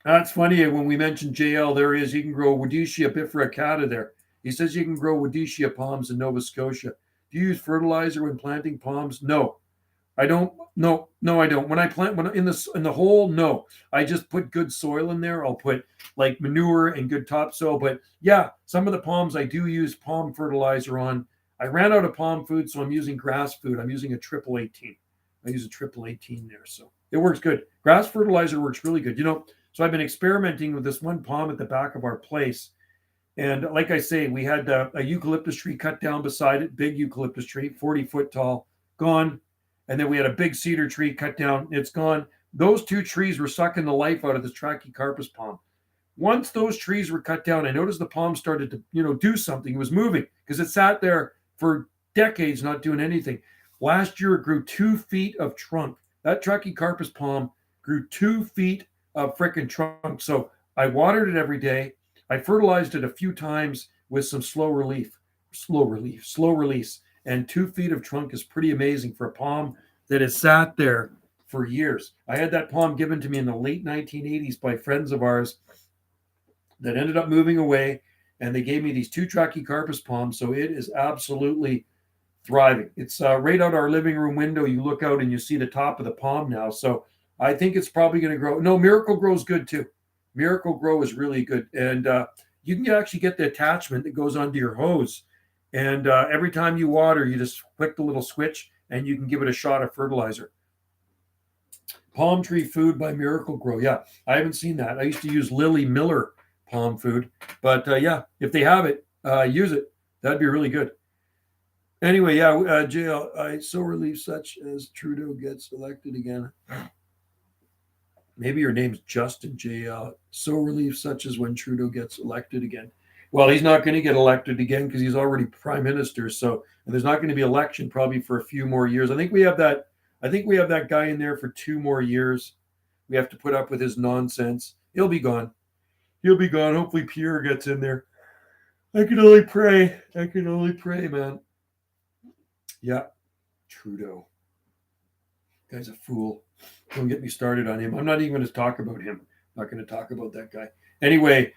That's funny. When we mentioned JL, there he is. You can grow Woodicea bifida cata there. He says you can grow Wadishia palms in Nova Scotia. Do you use fertilizer when planting palms? No, I don't. No, I don't. When I plant, when in the hole, no. I just put good soil in there. I'll put like manure and good topsoil. But yeah, some of the palms I do use palm fertilizer on. I ran out of palm food, so I'm using grass food. I'm using a triple 18. I use a triple 18 there, so it works good. Grass fertilizer works really good. So I've been experimenting with this one palm at the back of our place. And like I say, we had a eucalyptus tree cut down beside it, big eucalyptus tree, 40-foot tall, gone. And then we had a big cedar tree cut down, it's gone. Those two trees were sucking the life out of this Trachycarpus palm. Once those trees were cut down, I noticed the palm started to, do something. It was moving because it sat there for decades not doing anything. Last year, it grew 2 feet of trunk. That Trachycarpus palm grew 2 feet of freaking trunk. So I watered it every day. I fertilized it a few times with some slow release. And 2 feet of trunk is pretty amazing for a palm that has sat there for years. I had that palm given to me in the late 1980s by friends of ours that ended up moving away, and they gave me these 2 Trachycarpus palms. So it is absolutely thriving. It's right out our living room window. You look out and you see the top of the palm now. So I think it's probably going to grow. No, Miracle Grow is good too. Miracle Grow is really good. And you can actually get the attachment that goes onto your hose. And every time you water, you just click the little switch and you can give it a shot of fertilizer. Palm tree food by Miracle Grow. Yeah, I haven't seen that. I used to use Lily Miller palm food. But yeah, if they have it, use it. That'd be really good. Anyway, yeah, JL, I so relieved such as Trudeau gets elected again. Maybe your name's Justin, JL. So relieved such as when Trudeau gets elected again. Well, he's not going to get elected again because he's already prime minister. So and there's not going to be election probably for a few more years. I think we have that guy in there for 2 more years. We have to put up with his nonsense. He'll be gone. Hopefully Pierre gets in there. I can only pray, man. Yeah, Trudeau. Guy's a fool. Don't get me started on him. I'm not even going to talk about him. I'm not going to talk about that guy. Anyway,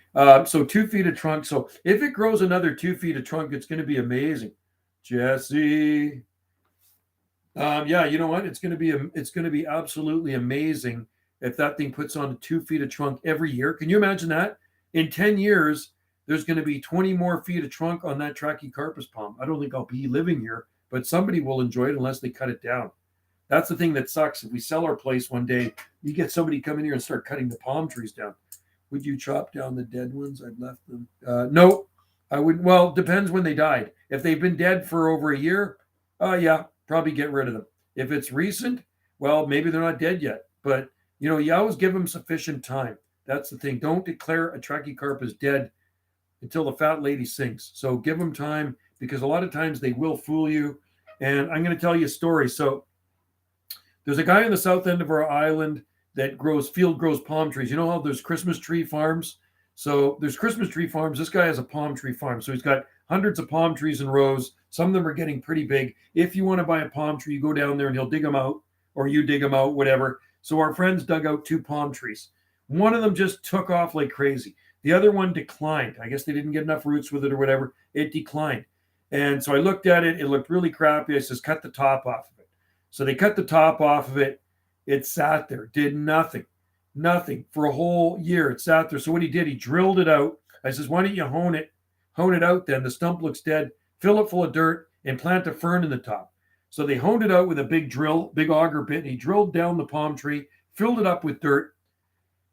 so 2 feet of trunk. So if it grows another 2 feet of trunk, it's going to be amazing. Jesse. Yeah, you know what? It's going to be absolutely amazing if that thing puts on 2 feet of trunk every year. Can you imagine that? In 10 years, there's going to be 20 more feet of trunk on that Trachycarpus palm. I don't think I'll be living here, but somebody will enjoy it unless they cut it down. That's the thing that sucks. If we sell our place one day, you get somebody come in here and start cutting the palm trees down. Would you chop down the dead ones? I've left them. No, I wouldn't. Well, depends when they died. If they've been dead for over a year, yeah, probably get rid of them. If it's recent, well, maybe they're not dead yet. But, you always give them sufficient time. That's the thing. Don't declare a Trachycarpus dead until the fat lady sings. So give them time because a lot of times they will fool you. And I'm going to tell you a story. So there's a guy on the south end of our island that field grows palm trees. You know how there's Christmas tree farms? So there's Christmas tree farms. This guy has a palm tree farm. So he's got hundreds of palm trees in rows. Some of them are getting pretty big. If you want to buy a palm tree, you go down there and he'll dig them out, or you dig them out, whatever. So our friends dug out 2 palm trees. One of them just took off like crazy. The other one declined. I guess they didn't get enough roots with it or whatever. It declined. And so I looked at it. It looked really crappy. I says, cut the top off of it. So they cut the top off of it. It sat there, did nothing for a whole year. It sat there. So what he did, he drilled it out. I says, why don't you hone it out then? The stump looks dead. Fill it full of dirt and plant a fern in the top. So they honed it out with a big auger bit. He drilled down the palm tree, filled it up with dirt,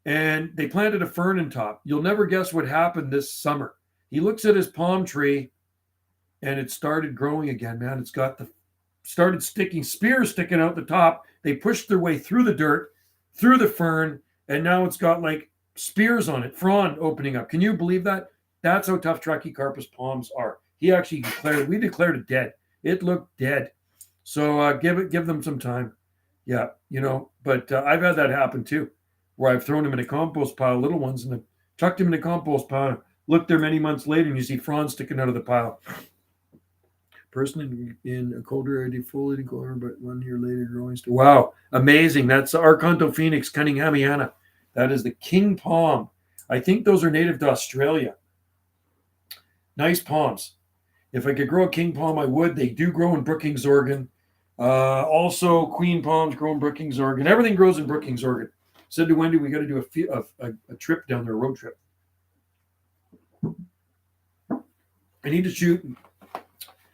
and they planted a fern in top. You'll never guess what happened this summer. He looks at his palm tree and it started growing again, man. It's got started sticking, spears sticking out the top. They pushed their way through the dirt, through the fern, and now it's got like spears on it, frond opening up. Can you believe that? That's how tough Trachycarpus palms are. We declared it dead. It looked dead. So give them some time. Yeah, but I've had that happen too, where I've thrown them in a compost pile, little ones, and chucked them in a compost pile, looked there many months later, and you see fronds sticking out of the pile. Person in a colder area defoliating color, but 1 year later growing still. Wow, amazing. That's Archonto. That is the king palm. I think those are native to Australia. Nice palms. If I could grow a king palm, I would. They do grow in Brookings, Oregon. Also, queen palms grow in Brookings, Oregon. Everything grows in Brookings, Oregon. Said to Wendy, we got to do a trip down there, a road trip. I need to shoot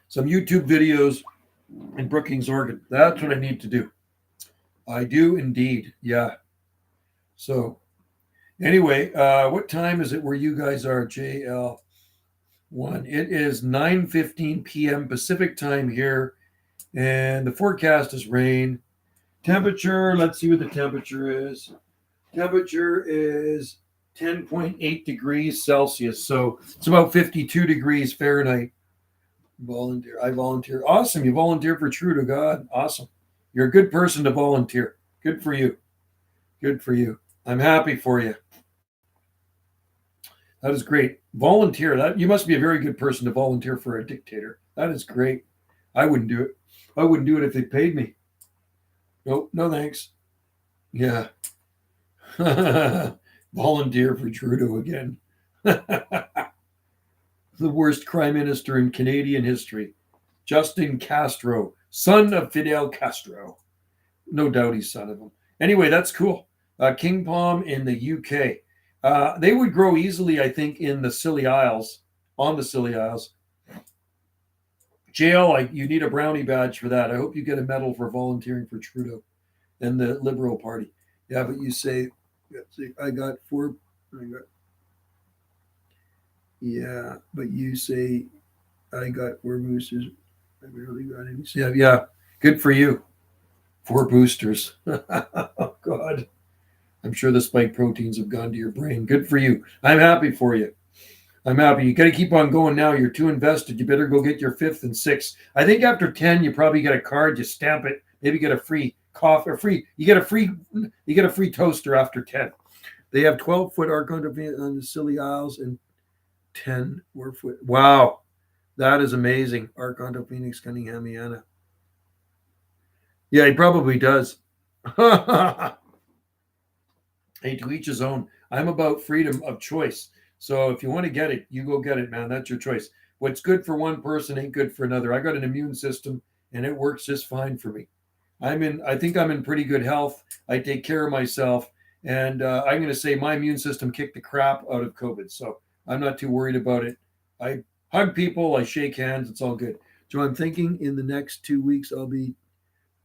some YouTube videos in Brookings, Oregon. That's what I need to do. I do indeed. Yeah. So, anyway, what time is it where you guys are, JL1? It is 9:15 p.m. Pacific time here, and the forecast is rain. Temperature, let's see what the temperature is. Temperature is 10.8 degrees Celsius, so it's about 52 degrees Fahrenheit. Volunteer. I volunteer. Awesome. You volunteer for True to God. Awesome. You're a good person to volunteer. Good for you. Good for you. I'm happy for you. That is great. Volunteer. That you must be a very good person to volunteer for a dictator. That is great. I wouldn't do it. I wouldn't do it if they paid me. Nope. No thanks. Yeah. Volunteer for Trudeau again. The worst prime minister in Canadian history, Justin Castro, son of Fidel Castro. No doubt he's son of him. Anyway, that's cool. King palm in the UK. They would grow easily, I think, in the Scilly Isles, on the Scilly Isles. JL, you need a brownie badge for that. I hope you get a medal for volunteering for Trudeau and the Liberal Party. Yeah, but you say, I got four. Yeah, but you say I got 4 boosters. I barely got any. Yeah, good for you. 4 boosters. Oh God, I'm sure the spike proteins have gone to your brain. Good for you. I'm happy for you. I'm happy. You got to keep on going now. You're too invested. You better go get your 5th and 6th. I think after 10, you probably get a card. You stamp it. Maybe get a free coffee or free. You get a free toaster after 10. They have 12-foot arc on the Scilly Isles and 10 foot. Wow, that is amazing. Archangel Phoenix, Cunninghamiana. Yeah, he probably does. Hey, to each his own. I'm about freedom of choice. So if you want to get it, you go get it, man. That's your choice. What's good for one person ain't good for another. I got an immune system and it works just fine for me. I think I'm in pretty good health. I take care of myself. And I'm going to say my immune system kicked the crap out of COVID. So I'm not too worried about it. I hug people. I shake hands. It's all good. So I'm thinking in the next 2 weeks, I'll be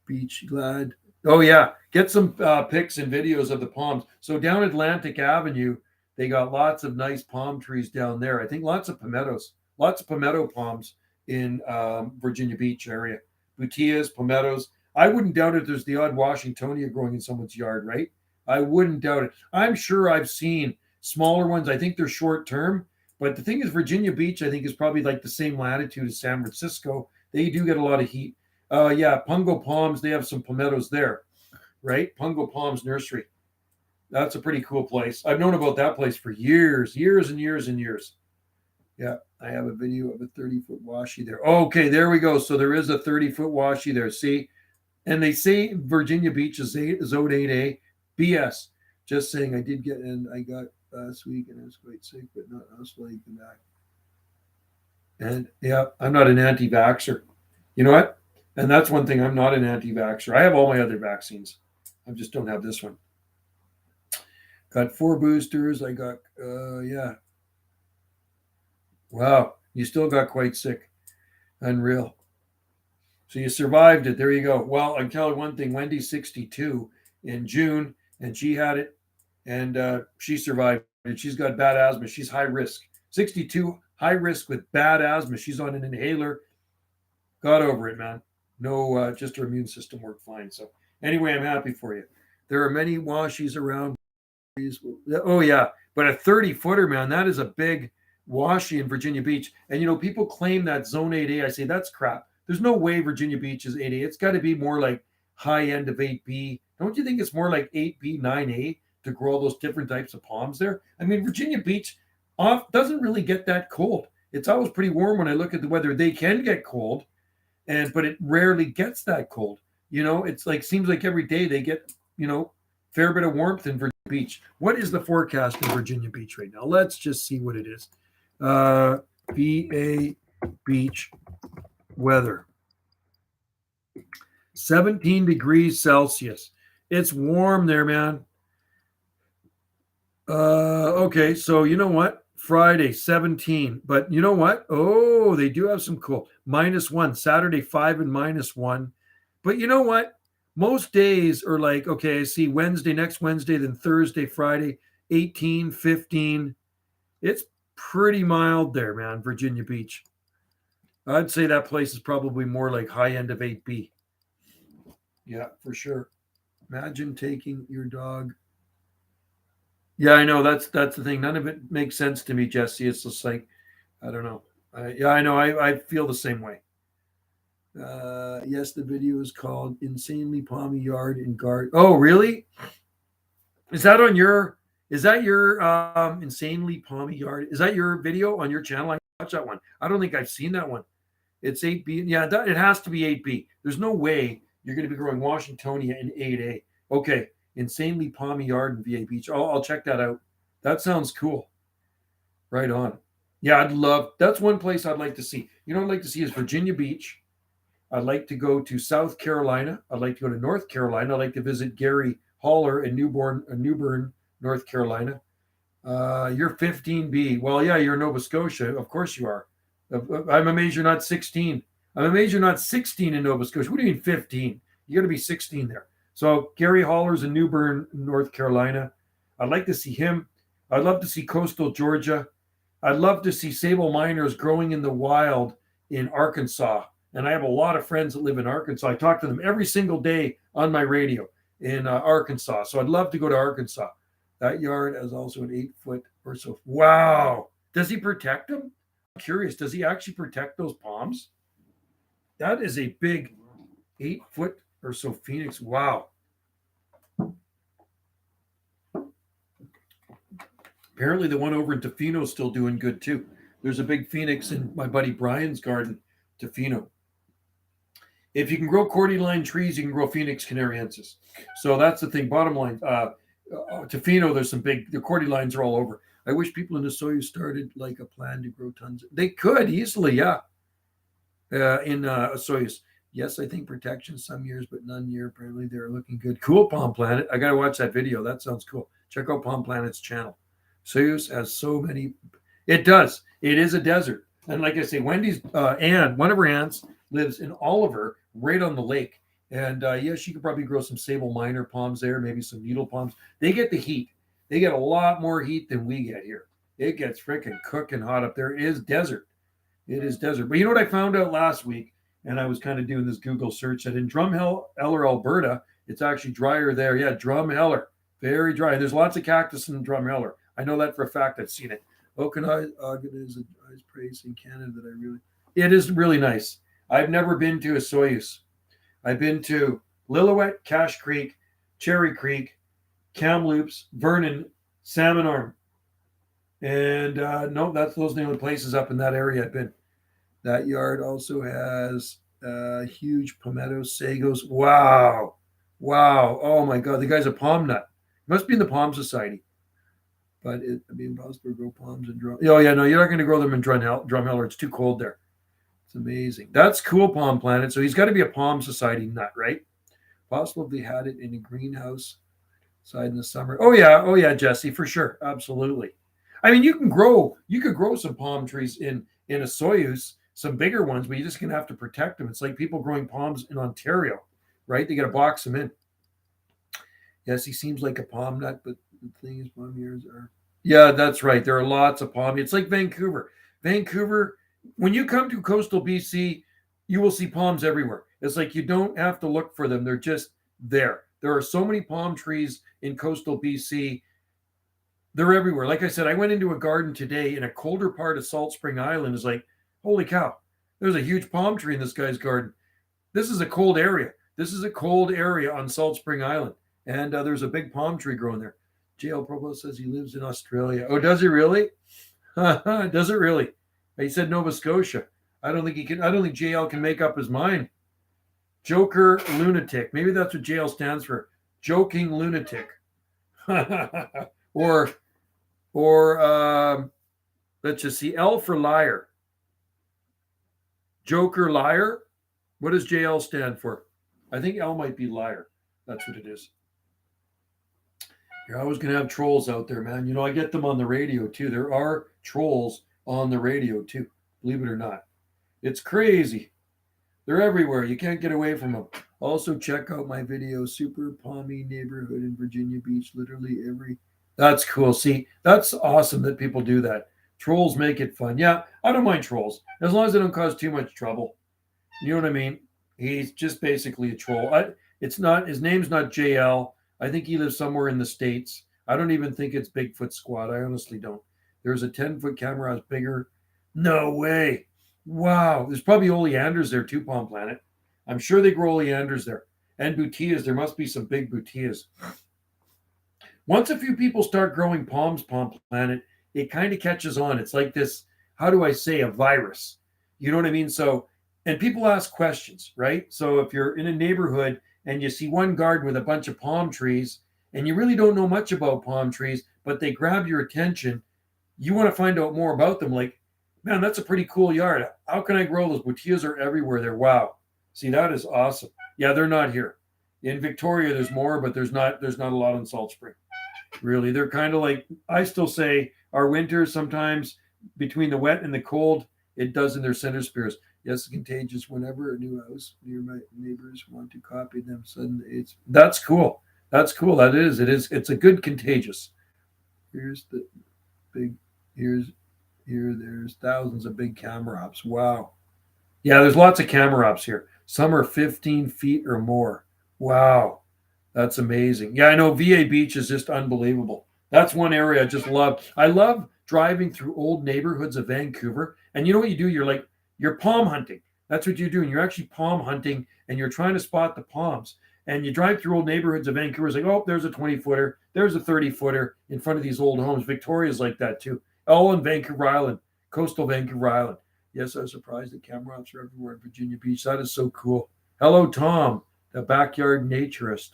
beach glad. Oh, yeah. Get some pics and videos of the palms. So down Atlantic Avenue, they got lots of nice palm trees down there. I think lots of palmettos, lots of palmetto palms in Virginia Beach area. Butillas, palmettos. I wouldn't doubt it. There's the odd Washingtonia growing in someone's yard, right? I wouldn't doubt it. I'm sure I've seen smaller ones. I think they're short term. But the thing is, Virginia Beach, I think, is probably like the same latitude as San Francisco. They do get a lot of heat. Yeah, Pungo Palms, they have some palmettos there, right? Pungo Palms Nursery. That's a pretty cool place. I've known about that place for years and years and years. Yeah, I have a video of a 30-foot washi there. Okay, there we go. So there is a 30-foot washi there. See? And they say Virginia Beach is Zone 8A. BS. Just saying, I did get, and I got last week, and I was quite sick, but not hospitalized back. And yeah, I'm not an anti-vaxxer. You know what? And that's one thing. I'm not an anti-vaxxer. I have all my other vaccines. I just don't have this one. Got 4 boosters. I got, yeah. Wow. You still got quite sick. Unreal. So you survived it. There you go. Well, I can tell you one thing. Wendy's 62 in June, and she had it, and she survived it. She's got bad asthma. She's high risk. 62, high risk with bad asthma. She's on an inhaler. Got over it, man. No, just her immune system worked fine. So anyway, I'm happy for you. There are many washies around. Oh, yeah. But a 30-footer, man, that is a big washi in Virginia Beach. And, you know, people claim that Zone 8A. I say that's crap. There's no way Virginia Beach is 8A. It's got to be more like high end of 8B. Don't you think it's more like 8B, 9A to grow all those different types of palms there? I mean, Virginia Beach doesn't really get that cold. It's always pretty warm when I look at the weather. They can get cold, but it rarely gets that cold. You know, it's like seems like every day they get, you know, fair bit of warmth in Virginia Beach. What is the forecast in Virginia Beach right now? Let's just see what it is. VA Beach weather. 17 degrees Celsius. It's warm there, man. Okay, so you know what? Friday 17, but you know what? Oh, they do have some cool -1. Saturday 5 and -1. But you know what? Most days are like, okay, I see Wednesday, next Wednesday, then Thursday, Friday, 18, 15. It's pretty mild there, man, Virginia Beach. I'd say that place is probably more like high end of 8B. Yeah, for sure. Imagine taking your dog. Yeah, I know that's the thing. None of it makes sense to me, Jesse. It's just like I don't know. Yeah, I know. I feel the same way. Yes, the video is called "Insanely Palmy Yard and Guard." Oh, really? Is that on your? Is that your insanely palmy yard? Is that your video on your channel? I watch that one. I don't think I've seen that one. It's 8B. Yeah, it has to be 8B. There's no way you're going to be growing Washingtonia in 8A. Okay, insanely palmy yard in VA Beach. I'll check that out. That sounds cool. Right on. Yeah, I'd love. That's one place I'd like to see. You know, what I'd like to see is Virginia Beach. I'd like to go to South Carolina. I'd like to go to North Carolina. I'd like to visit Gary Holler in Newbern, North Carolina. You're 15B. Well, yeah, you're Nova Scotia. Of course you are. I'm amazed you're not 16. I'm amazed you're not 16 in Nova Scotia. What do you mean 15? You got to be 16 there. So Gary Holler's in Newbern, North Carolina. I'd like to see him. I'd love to see coastal Georgia. I'd love to see sable miners growing in the wild in Arkansas. And I have a lot of friends that live in Arkansas. I talk to them every single day on my radio in Arkansas. So I'd love to go to Arkansas. That yard is also an 8 foot or so. Wow. Does he protect them? I'm curious. Does he actually protect those palms? That is a big 8 foot or so phoenix. Wow. Apparently the one over in Tofino is still doing good too. There's a big phoenix in my buddy Brian's garden, Tofino. If you can grow cordyline trees, you can grow Phoenix canariensis. So that's the thing. Bottom line, Tofino, there's some big. The cordylines are all over. I wish people in the Soyuz started like a plan to grow tons. They could easily, yeah. In Soyuz, yes, I think protection some years, but none year. Apparently, they're looking good. Cool, Palm Planet. I gotta watch that video. That sounds cool. Check out Palm Planet's channel. Soyuz has so many. It does. It is a desert, and like I say, Wendy's aunt, one of her aunts, lives in Oliver, right on the lake. And yeah, she could probably grow some sable minor palms there, maybe some needle palms. They get the heat. They get a lot more heat than we get here. It gets freaking cooking hot up there. It is desert. It is desert. But you know what I found out last week? And I was kind of doing this Google search that in Drumheller, Alberta, it's actually drier there. Yeah, Drumheller, very dry. There's lots of cactus in Drumheller. I know that for a fact. I've seen it. Okanagan is a nice place in Canada that I really. It is really nice. I've never been to a Soyuz. I've been to Lillooet, Cache Creek, Cherry Creek, Kamloops, Vernon, Salmon Arm. And no, those are the only places up in that area I've been. That yard also has huge palmettos, sagos. Wow. Wow. Oh my God. The guy's a palm nut. Must be in the Palm Society. But it'd be impossible to grow palms in drum. Oh, yeah. No, you're not going to grow them in Drumheller. It's too cold there. It's amazing. That's cool, Palm Planet. So he's got to be a Palm Society nut, right? Possible if they had it in a greenhouse side in the summer. Oh yeah, Jesse, for sure. Absolutely. I mean, you could grow some palm trees in a Soyuz, some bigger ones, but you're just gonna have to protect them. It's like people growing palms in Ontario, right? They gotta box them in. Yes, he seems like a palm nut, but the thing is, palm ears are. Yeah, that's right. There are lots of palm. It's like Vancouver. Vancouver, when you come to coastal BC, you will see palms everywhere. It's like you don't have to look for them. They're just there. There are so many palm trees in coastal BC. They're everywhere. Like I said, I went into a garden today in a colder part of Salt Spring Island. It's like, holy cow, there's a huge palm tree in this guy's garden. This is a cold area. This is a cold area on Salt Spring Island. And there's a big palm tree growing there. JL Provo says he lives in Australia. Oh, does he really? Does it really? He said Nova Scotia. I don't think JL can make up his mind. Joker lunatic. Maybe that's what JL stands for. Joking lunatic. or let's just see. L for liar. Joker liar. What does JL stand for? I think L might be liar. That's what it is. You're always going to have trolls out there, man. You know, I get them on the radio too. There are trolls on the radio too, believe it or not. It's crazy. They're everywhere. You can't get away from them. Also, check out my video, Super Palmy Neighborhood in Virginia Beach. Literally every. That's cool. See, that's awesome that people do that. Trolls make it fun. Yeah, I don't mind trolls as long as they don't cause too much trouble. You know what I mean? He's just basically a troll. It's not his name's not JL. I think he lives somewhere in the States. I don't even think it's Bigfoot Squad. I honestly don't. There's a 10-foot camera that's bigger. No way. Wow. There's probably oleanders there too, Palm Planet. I'm sure they grow oleanders there. And butias. There must be some big butias. Once a few people start growing palms, Palm Planet, it kind of catches on. It's like this, how do I say, a virus. You know what I mean? So, and people ask questions, right? So if you're in a neighborhood and you see one garden with a bunch of palm trees and you really don't know much about palm trees, but they grab your attention, you want to find out more about them. Like, man, that's a pretty cool yard. How can I grow those? Butias are everywhere there. Wow. See, that is awesome. Yeah, they're not here. In Victoria, there's more, but there's not a lot in Salt Spring. Really, they're kind of like, I still say our winters sometimes between the wet and the cold, it does in their center spears. Yes, contagious. Whenever a new house near my neighbors want to copy them, suddenly that's cool. That's cool. That is. It is. It's a good contagious. Here's the big. There's thousands of big camera ops. Wow. Yeah, there's lots of camera ops here. Some are 15 feet or more. Wow. That's amazing. Yeah, I know VA Beach is just unbelievable. That's one area I just love. I love driving through old neighborhoods of Vancouver. And you know what you do? You're palm hunting. That's what you're doing. You're actually palm hunting and you're trying to spot the palms. And you drive through old neighborhoods of Vancouver. It's like, oh, there's a 20-footer. There's a 30-footer in front of these old homes. Victoria's like that too. All in Vancouver Island, coastal Vancouver Island. Yes, I was surprised that camera ops are everywhere in Virginia Beach. That is so cool. Hello, Tom, the backyard naturist.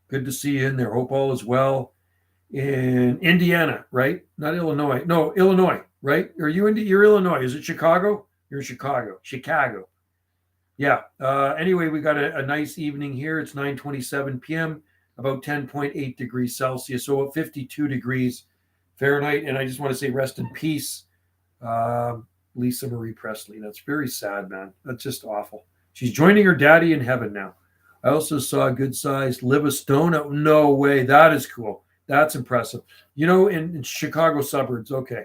Good to see you in there. Hope all is well in Indiana, right? Not Illinois. No, Illinois, right? Are you you're Illinois? Is it Chicago? You're in Chicago. Chicago. Yeah. Anyway, we got a nice evening here. It's 9:27 p.m., about 10.8 degrees Celsius, so about 52 degrees Fahrenheit. And I just want to say rest in peace, Lisa Marie Presley. That's very sad, man. That's just awful. She's joining her daddy in heaven now. I also saw a good-sized Livistone. No way. That is cool. That's impressive. You know, in Chicago suburbs, okay.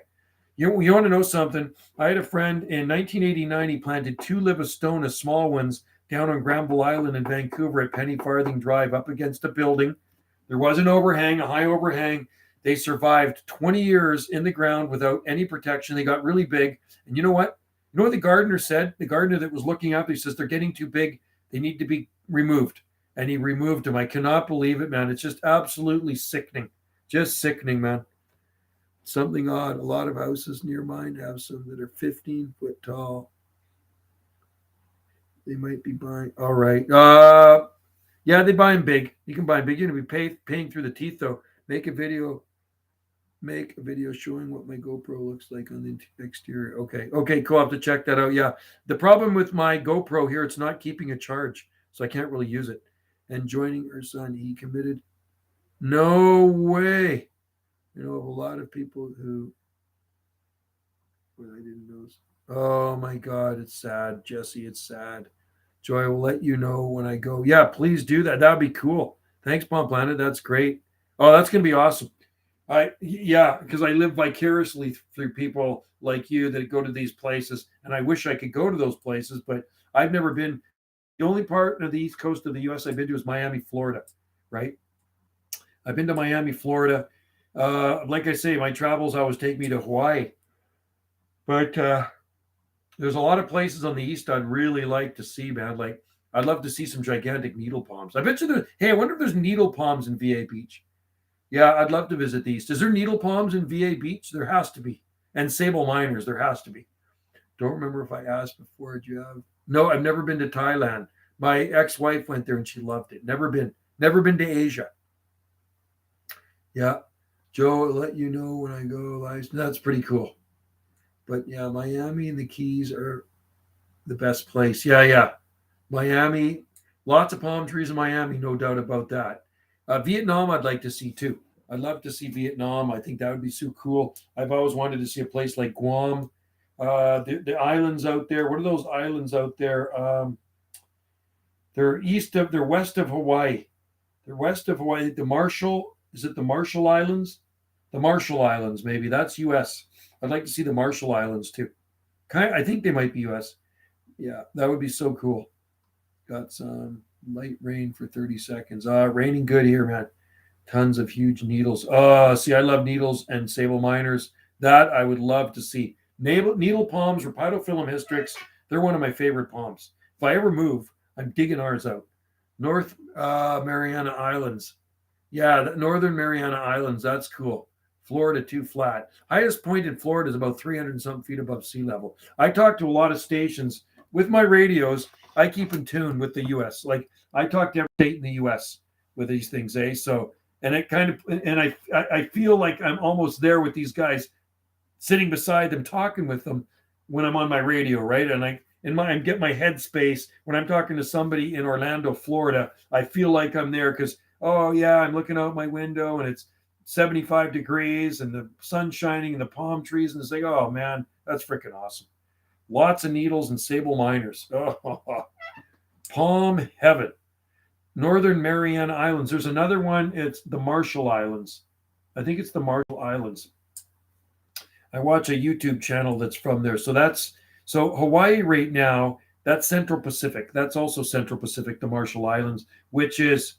You want to know something? I had a friend in 1989. He planted 2 Livistona, small ones, down on Granville Island in Vancouver at Penny Farthing Drive up against a building. There was an overhang, a high overhang. They survived 20 years in the ground without any protection. They got really big. And you know what? You know what the gardener said? The gardener that was looking after, he says, they're getting too big. They need to be removed. And he removed them. I cannot believe it, man. It's just absolutely sickening. Just sickening, man. Something odd. A lot of houses near mine have some that are 15 foot tall. They might be buying. All right. Yeah, they buy them big. You can buy them big. You're going to be paying through the teeth, though. Make a video showing what my GoPro looks like on the exterior. Okay, cool. I'll have to check that out. Yeah. The problem with my GoPro here, it's not keeping a charge, so I can't really use it. And joining her son, he committed. No way. You know, of a lot of people who, well, I didn't know. Oh my God, it's sad, Jesse. It's sad. Joy, I will let you know when I go. Yeah, please do that. That'd be cool. Thanks, Palm Planet. That's great. Oh, that's gonna be awesome. Because I live vicariously through people like you that go to these places, and I wish I could go to those places, but I've never been. The only part of the East Coast of the U.S. I've been to is Miami, Florida, right? I've been to Miami, Florida. Like I say, my travels always take me to Hawaii, but there's a lot of places on the East I'd really like to see, man. Like I'd love to see some gigantic needle palms. I bet you I wonder if there's needle palms in VA Beach. Yeah, I'd love to visit the East. Is there needle palms in VA Beach? There has to be. And sable miners, there has to be. Don't remember if I asked before. Do you have? No, I've never been to Thailand. My ex-wife went there and she loved it. Never been to Asia. Yeah. Joe, I'll let you know when I go live. That's pretty cool. But yeah, Miami and the Keys are the best place. Yeah, yeah. Miami, lots of palm trees in Miami, no doubt about that. Vietnam, I'd like to see too. I'd love to see Vietnam. I think that would be so cool. I've always wanted to see a place like Guam. The islands out there. What are those islands out there? They're west of Hawaii. They're west of Hawaii. The Marshall, is it the Marshall Islands? The Marshall Islands, maybe. That's US. I'd like to see the Marshall Islands too. I think they might be US. Yeah, that would be so cool. Got some light rain for 30 seconds. Raining good here, man. Tons of huge needles. See, I love needles and sable miners. That I would love to see. Needle palms, Rapidophyllum hystrix, they're one of my favorite palms. If I ever move, I'm digging ours out. North Mariana Islands. Yeah, the Northern Mariana Islands, that's cool. Florida, too flat. Highest point in Florida is about 300 and some feet above sea level. I talk to a lot of stations with my radios. I keep in tune with the U.S. Like I talk to every state in the U.S. with these things, So, and it kind of, and I feel like I'm almost there with these guys, sitting beside them, talking with them when I'm on my radio, right? And I get my headspace when I'm talking to somebody in Orlando, Florida. I feel like I'm there because, oh yeah, I'm looking out my window and it's 75 degrees and the sun's shining and the palm trees, and it's like, oh man, that's freaking awesome. Lots of needles and sable miners. Oh, palm heaven. Northern Mariana Islands. There's another one. It's the Marshall Islands. I think it's the Marshall Islands. I watch a YouTube channel that's from there. So Hawaii right now, that's Central Pacific. That's also Central Pacific, the Marshall Islands, which is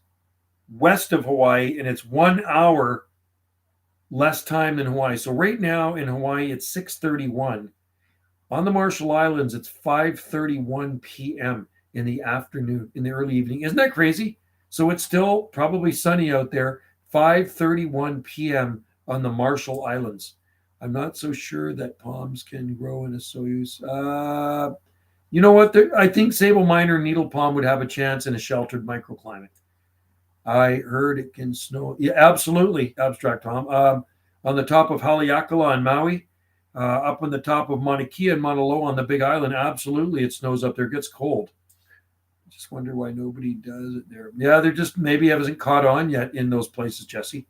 west of Hawaii, and it's 1 hour less time than Hawaii. So right now in Hawaii, it's 6:31. On the Marshall Islands, it's 5:31 p.m. in the afternoon, in the early evening. Isn't that crazy? So it's still probably sunny out there, 5:31 p.m. on the Marshall Islands. I'm not so sure that palms can grow in a Soyuz. You know what? I think sable miner needle palm would have a chance in a sheltered microclimate. I heard it can snow. Yeah, absolutely, Abstract Tom. On the top of Haleakala in Maui, up on the top of Mauna Kea and Mauna Loa on the Big Island, absolutely, it snows up there. It gets cold. Just wonder why nobody does it there. Yeah, they're just maybe hasn't caught on yet in those places, Jesse.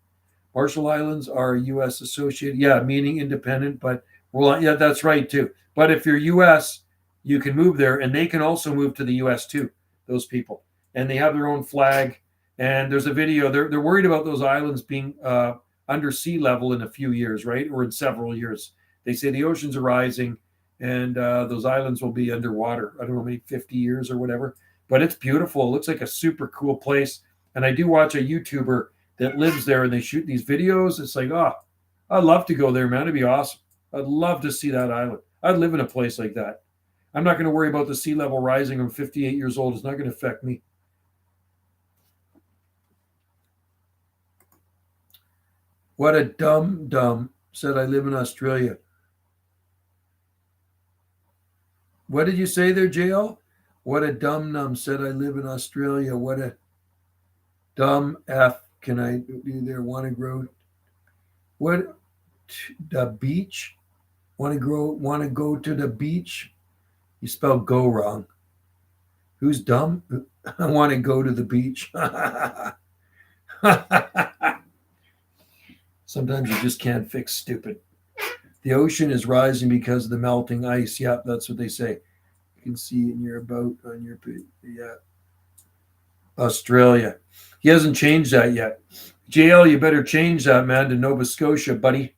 Marshall Islands are U.S. associated. Yeah, meaning independent, but well, yeah, that's right too. But if you're U.S., you can move there, and they can also move to the U.S. too. Those people, and they have their own flag. And there's a video. They're worried about those islands being under sea level in a few years, right, or in several years. They say the oceans are rising, and those islands will be underwater. I don't know, maybe 50 years or whatever. But it's beautiful. It looks like a super cool place. And I do watch a YouTuber that lives there, and they shoot these videos. It's like, oh, I'd love to go there, man. It'd be awesome. I'd love to see that island. I'd live in a place like that. I'm not going to worry about the sea level rising. I'm 58 years old. It's not going to affect me. What a dumb said I live in Australia. What did you say there, JL? What a dumb said I live in Australia. What a dumb F can I do there? Want to grow? What the beach? Want to go to the beach? You spelled go wrong. Who's dumb? I want to go to the beach. Sometimes you just can't fix stupid. The ocean is rising because of the melting ice. Yep, that's what they say. You can see in your boat on your Australia. He hasn't changed that yet. JL, you better change that, man, to Nova Scotia, buddy.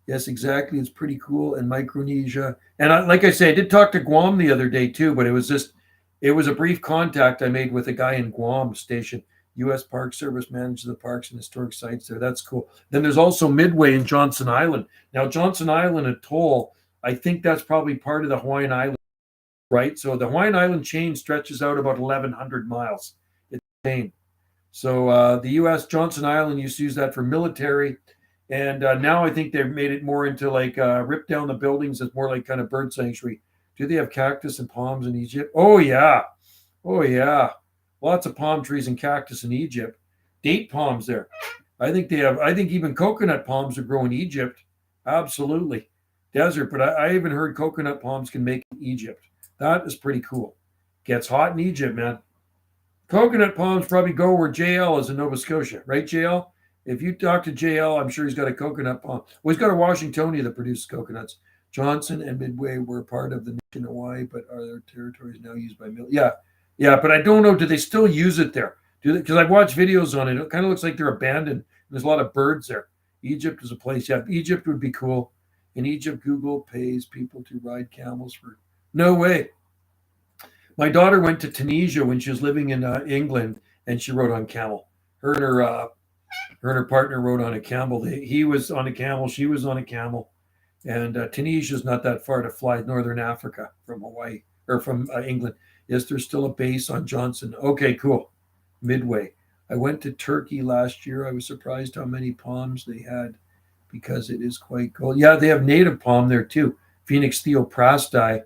Yes, exactly. It's pretty cool. And Micronesia. And like I say, I did talk to Guam the other day too, but it was a brief contact I made with a guy in Guam station. U.S. Park Service manages the parks and historic sites there. That's cool. Then there's also Midway in Johnson Island. Now, Johnson Island Atoll, I think that's probably part of the Hawaiian Island, right? So the Hawaiian Island chain stretches out about 1,100 miles. It's insane. So the U.S. Johnson Island used to use that for military. And now I think they've made it more into like rip down the buildings. It's more like kind of bird sanctuary. Do they have cactus and palms in Egypt? Oh, yeah. Oh, yeah. Lots of palm trees and cactus in Egypt. Date palms there. I think even coconut palms are grown in Egypt. Absolutely. desert, but I even heard coconut palms can make in Egypt. That is pretty cool. Gets hot in Egypt, man. Coconut palms probably go where JL is in Nova Scotia, right, JL? If you talk to JL, I'm sure he's got a coconut palm. Well, he's got a Washingtonia that produces coconuts. Johnson and Midway were part of the nation of Hawaii, but are their territories now used by Yeah, yeah, but I don't know. Do they still use it there? Do they? Because I've watched videos on it. It kind of looks like they're abandoned. There's a lot of birds there. Egypt is a place. Yeah, Egypt would be cool. In Egypt, Google pays people to ride camels for. No way. My daughter went to Tunisia when she was living in England, and she rode on camel. Her and her partner rode on a camel. He was on a camel. She was on a camel. And Tunisia is not that far to fly northern Africa from Hawaii or from England. Is there still a base on Johnson? Okay, cool. Midway. I went to Turkey last year. I was surprised how many palms they had because it is quite cold. Yeah, they have native palm there too. Phoenix theoprasti.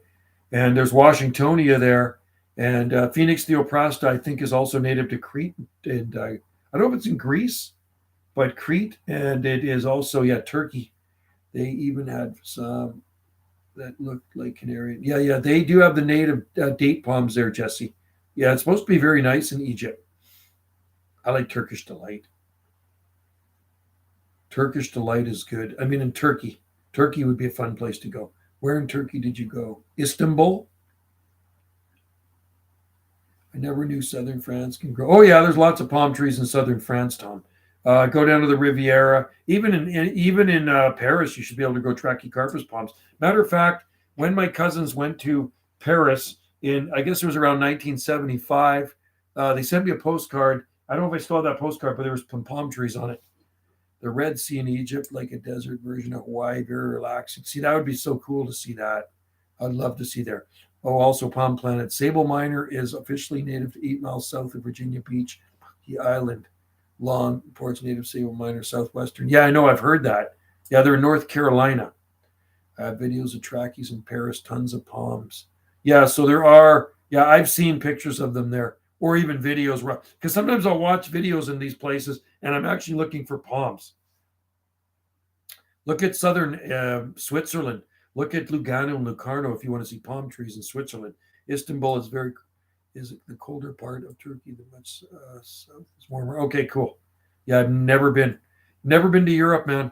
And there's Washingtonia there. And Phoenix theoprasta, I think, is also native to Crete. And I don't know if it's in Greece, but Crete. And it is also, yeah, Turkey. They even had some that looked like Canarian. Yeah, yeah, they do have the native date palms there, Jesse. Yeah, it's supposed to be very nice in Egypt. I like Turkish Delight. Turkish Delight is good. I mean, in Turkey. Turkey would be a fun place to go. Where in Turkey did you go? Istanbul? I never knew southern France can grow. Oh yeah, there's lots of palm trees in southern France, Tom. Go down to the Riviera. Even in Paris, you should be able to grow Trachycarpus palms. Matter of fact, when my cousins went to Paris in, I guess it was around 1975, they sent me a postcard. I don't know if I still have that postcard, but there was some palm trees on it. The Red Sea in Egypt, like a desert version of Hawaii, very relaxing. See, that would be so cool to see that. I'd love to see there. Oh, also Palm Planet. Sable Miner is officially native to 8 miles south of Virginia Beach, the island. Long ports native Sable Miner, southwestern. Yeah, I know. I've heard that. Yeah, they're in North Carolina. Videos of trackies in Paris, tons of palms. Yeah, so there are. Yeah, I've seen pictures of them there, or even videos. Because sometimes I'll watch videos in these places, and I'm actually looking for palms. Look at southern Switzerland. Look at Lugano and Locarno if you want to see palm trees in Switzerland. Istanbul is the colder part of Turkey. The much south is warmer. Okay, cool. Yeah, I've never been to Europe, man.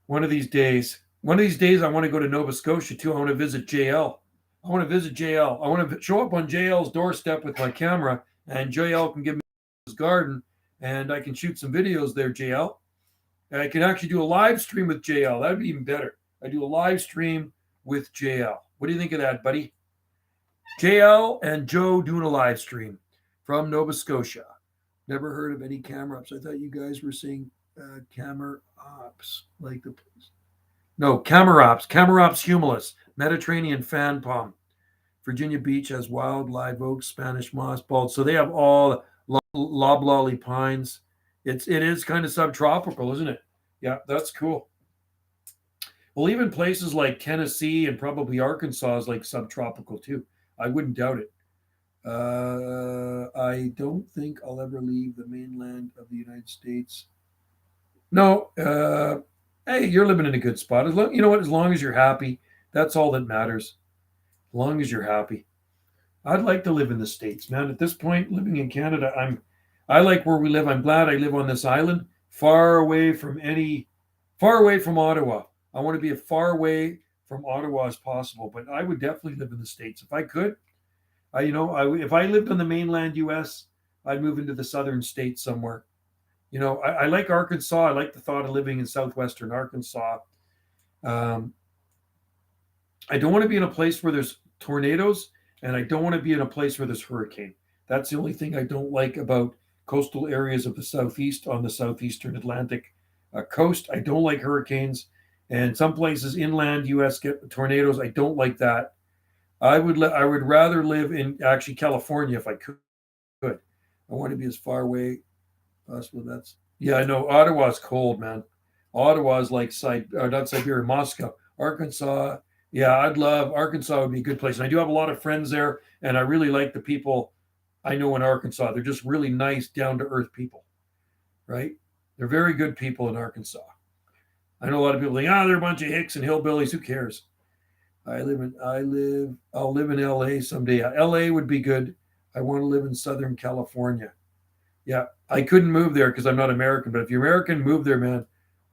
One of these days, I want to go to Nova Scotia too. I want to visit JL. I want to show up on JL's doorstep with my camera, and JL can give me his garden, and I can shoot some videos there, JL. And I can actually do a live stream with JL. That'd be even better. I do a live stream with JL. What do you think of that, buddy? JL and Joe doing a live stream from Nova Scotia. Never heard of any camera ops. I thought you guys were saying camera ops, like the. No, camera ops humilis, Mediterranean fan palm. Virginia Beach has wild live oaks, Spanish moss bald. So they have all loblolly pines. It is kind of subtropical, isn't it? Yeah, that's cool. Well, even places like Tennessee and probably Arkansas is like subtropical too. I wouldn't doubt it. I don't think I'll ever leave the mainland of the United States. No. Hey, you're living in a good spot. As long as you're happy, that's all that matters. As long as you're happy. I'd like to live in the States, man. At this point, living in Canada, I like where we live. I'm glad I live on this island, far away from Ottawa. I want to be as far away from Ottawa as possible, but I would definitely live in the States if I could. If I lived on the mainland U.S., I'd move into the southern states somewhere. I like Arkansas. I like the thought of living in southwestern Arkansas. I don't want to be in a place where there's tornadoes, and I don't want to be in a place where there's hurricane. That's the only thing I don't like about coastal areas of the southeast on the southeastern Atlantic coast. I don't like hurricanes, and some places inland U.S. get tornadoes. I don't like that. I would rather live in actually California if I could. I want to be as far away possible. I know Ottawa's cold, man. Ottawa's like not Siberia, Moscow, Arkansas. Yeah, Arkansas would be a good place. And I do have a lot of friends there, and I really like the people I know in Arkansas. They're just really nice, down to earth people, right? They're very good people in Arkansas. I know a lot of people think, they're a bunch of hicks and hillbillies. Who cares? I'll live in LA someday. LA would be good. I want to live in Southern California. Yeah, I couldn't move there because I'm not American. But if you're American, move there, man.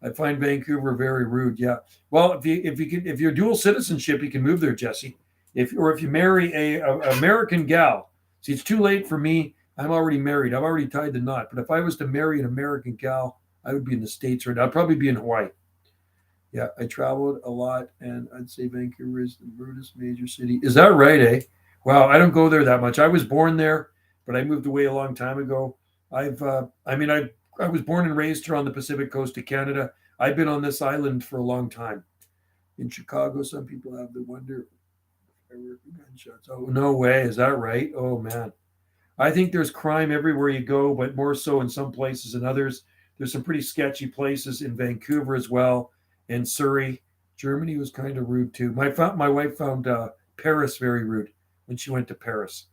I find Vancouver very rude. Yeah. Well, if you're dual citizenship, you can move there, Jesse. If you marry a American gal, see, it's too late for me. I'm already married. I've already tied the knot. But if I was to marry an American gal, I would be in the States right now. I'd probably be in Hawaii. Yeah, I traveled a lot, and I'd say Vancouver is the rudest major city. Is that right, eh? Wow, I don't go there that much. I was born there, but I moved away a long time ago. I was born and raised here on the Pacific coast of Canada. I've been on this island for a long time. In Chicago, some people have the wonder gunshots. Oh, no way. Is that right? Oh, man. I think there's crime everywhere you go, but more so in some places than others. There's some pretty sketchy places in Vancouver as well, and Surrey. Germany was kind of rude too. My wife found Paris very rude when she went to Paris.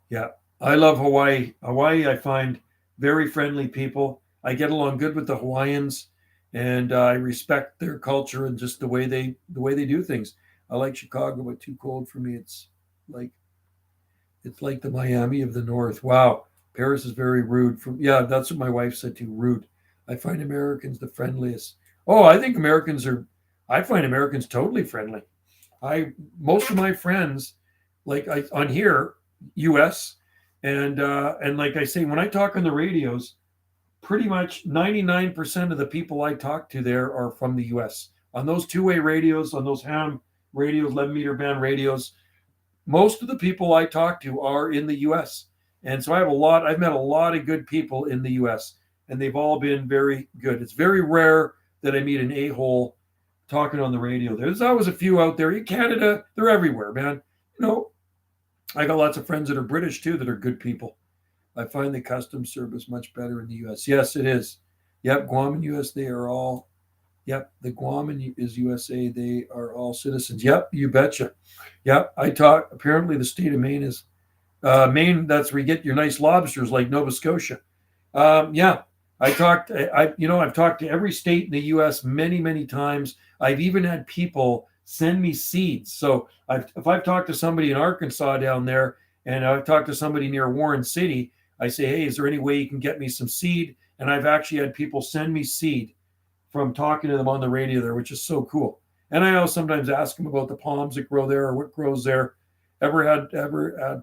Yeah, I love Hawaii. Hawaii, I find very friendly people. I get along good with the Hawaiians, and I respect their culture and just the way they do things. I like Chicago, but too cold for me. Like it's like the Miami of the North. Wow, Paris is very rude. Yeah, that's what my wife said too. Rude. I find Americans the friendliest. Oh, I think Americans are. I find Americans totally friendly. I Most of my friends, on here, U.S. and like I say, when I talk on the radios, pretty much 99% of the people I talk to there are from the U.S. On those two-way radios, on those ham radios, 11-meter band radios, most of the people I talk to are in the U.S. And so I've met a lot of good people in the U.S. and they've all been very good. It's very rare that I meet an a-hole talking on the radio. There's always a few out there. In Canada, they're everywhere, man. You know, I got lots of friends that are British too that are good people. I find the customs service much better in the U.S. Yes, it is. Yep, Guam and U.S. They are all. Yep, the Guam is USA. They are all citizens. Yep, you betcha. Yep, I talk. Apparently, the state of Maine is Maine. That's where you get your nice lobsters, like Nova Scotia. Yeah, I've talked to every state in the U.S. many, many times. I've even had people send me seeds. So if I've talked to somebody in Arkansas down there, and I've talked to somebody near Warren City, I say, hey, is there any way you can get me some seed? And I've actually had people send me seed from talking to them on the radio there, which is so cool. And I also sometimes ask them about the palms that grow there or what grows there. Ever had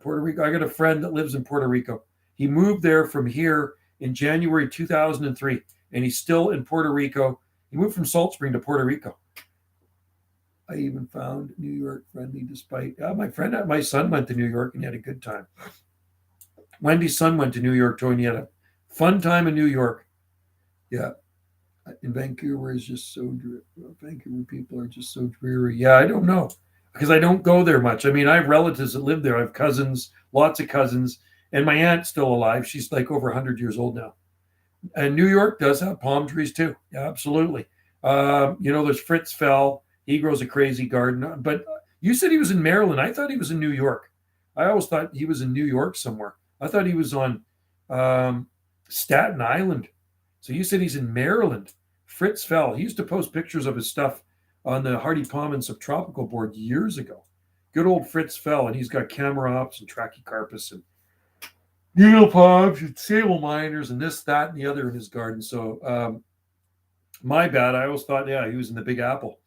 Puerto Rico? I got a friend that lives in Puerto Rico. He moved there from here in January 2003, and he's still in Puerto Rico. He moved from Salt Spring to Puerto Rico. I even found New York friendly despite my son went to New York and he had a good time. Wendy's son went to New York too, and he had a fun time in New York. Yeah. In Vancouver is just so Vancouver people are just so dreary. Yeah, I don't know because I don't go there much. I mean, I have relatives that live there. I have cousins, lots of cousins, and my aunt's still alive. She's like over 100 years old now. And New York does have palm trees too. Yeah, absolutely. There's Fritz Fell. He grows a crazy garden. But you said he was in Maryland. I thought he was in New York. I always thought he was in New York somewhere. I thought he was on Staten Island. So you said he's in Maryland. Fritz Fell. He used to post pictures of his stuff on the Hardy Palm and Subtropical board years ago. Good old Fritz Fell, and he's got camera ops and trachycarpus and needle palms and sable miners and this, that, and the other in his garden. So my bad. I always thought, yeah, he was in the Big Apple.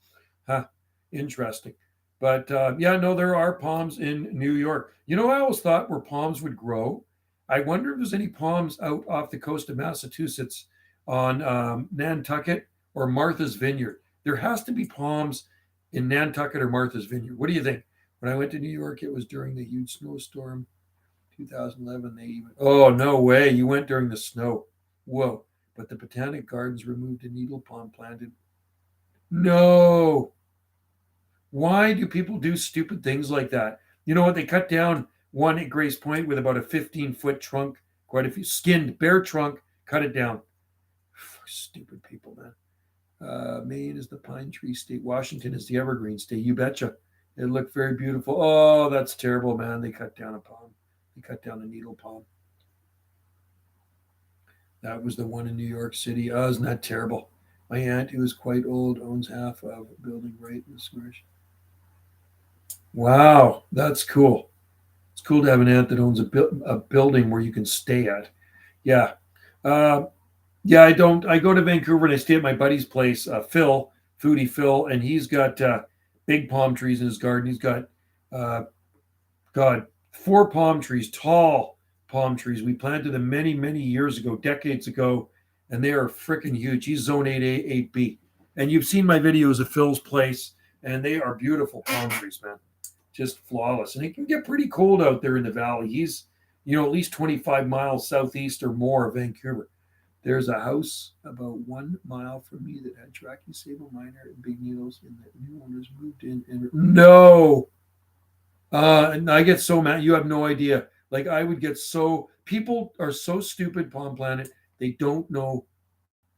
Huh. Interesting. But no, there are palms in New York. You know, I always thought where palms would grow. I wonder if there's any palms out off the coast of Massachusetts on Nantucket or Martha's Vineyard. There has to be palms in Nantucket or Martha's Vineyard. What do you think? When I went to New York, it was during the huge snowstorm, 2011. Oh, no way. You went during the snow. Whoa. But the Botanic Gardens removed a needle palm planted. No. Why do people do stupid things like that? You know what? They cut down one at Grace Point with about a 15-foot trunk, quite a few skinned bare trunk, cut it down. Stupid people, man. Maine is the pine tree state. Washington is the evergreen state. You betcha. It looked very beautiful. Oh, that's terrible, man. They cut down a palm. They cut down a needle palm. That was the one in New York City. Oh, isn't that terrible? My aunt, who is quite old, owns half of a building right in the square. Wow, that's cool. It's cool to have an aunt that owns a building where you can stay at. Yeah. Uh, yeah, I don't. I go to Vancouver and I stay at my buddy's place, Phil, Foodie Phil, and he's got big palm trees in his garden. He's got, uh, God, 4 palm trees, tall palm trees. We planted them many, many years ago, decades ago, and they are freaking huge. He's zone 8A, 8B. And you've seen my videos of Phil's place, and they are beautiful palm trees, man. Just flawless. And it can get pretty cold out there in the valley. He's, at least 25 miles southeast or more of Vancouver. There's a house about 1 mile from me that had tracking sable miner and big needles, and the new owners moved in. And no, and I get so mad. You have no idea. Like I would get so. People are so stupid, Palm Planet. They don't know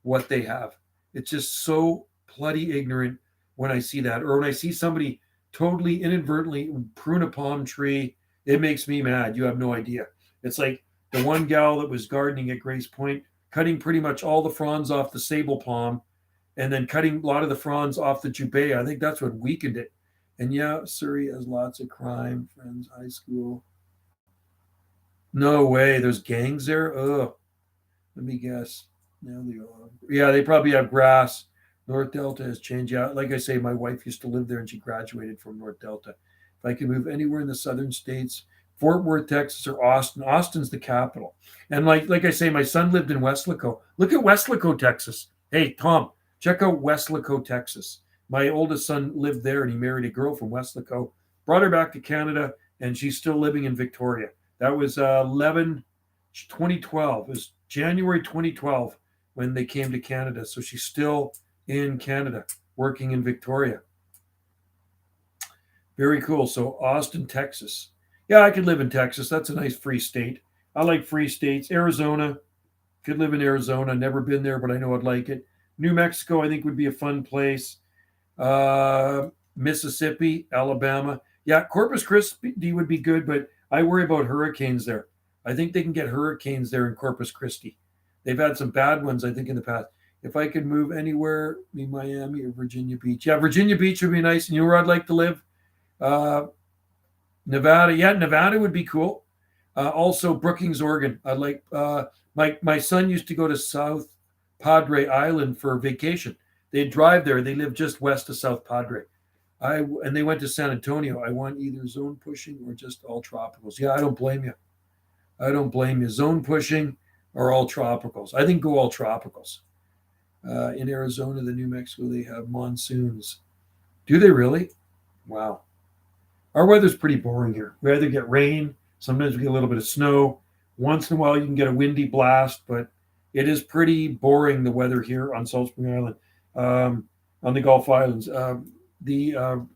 what they have. It's just so bloody ignorant when I see that, or when I see somebody totally inadvertently prune a palm tree. It makes me mad. You have no idea. It's like the one gal that was gardening at Grace Point, cutting pretty much all the fronds off the sable palm, and then cutting a lot of the fronds off the jubei. I think that's what weakened it. And yeah, Surrey has lots of crime. Friends, high school. No way. There's gangs there. Oh, let me guess. Now they are. Yeah, they probably have grass. North Delta has changed. Yeah, like I say, my wife used to live there and she graduated from North Delta. If I could move anywhere in the southern states, Fort Worth, Texas, or Austin. Austin's the capital. And like I say, my son lived in Weslaco. Look at Weslaco, Texas. Hey, Tom, check out Weslaco, Texas. My oldest son lived there and he married a girl from Weslaco, brought her back to Canada, and she's still living in Victoria. That was 2012. It was January 2012 when they came to Canada. So she's still in Canada, working in Victoria. Very cool. So Austin, Texas. Yeah, I could live in Texas. That's a nice free state. I like free states. Arizona, could live in Arizona. Never been there, but I know I'd like it. New Mexico, I think would be a fun place. Mississippi, Alabama. Yeah, Corpus Christi would be good, but I worry about hurricanes there. I think they can get hurricanes there in Corpus Christi. They've had some bad ones, I think, in the past. If I could move anywhere, be Miami or Virginia Beach. Yeah, Virginia Beach would be nice. And you know where I'd like to live? Nevada. Yeah, Nevada would be cool. Also, Brookings, Oregon. I'd like. My son used to go to South Padre Island for vacation. They'd drive there. They live just west of South Padre. And they went to San Antonio. I want either zone pushing or just all tropicals. Yeah, I don't blame you. I don't blame you. Zone pushing or all tropicals. I think go all tropicals. In Arizona, the New Mexico, they have monsoons. Do they really? Wow. Our weather's pretty boring here. We either get rain, sometimes we get a little bit of snow. Once in a while, you can get a windy blast, but it is pretty boring, the weather here on Salt Spring Island, on the Gulf Islands. The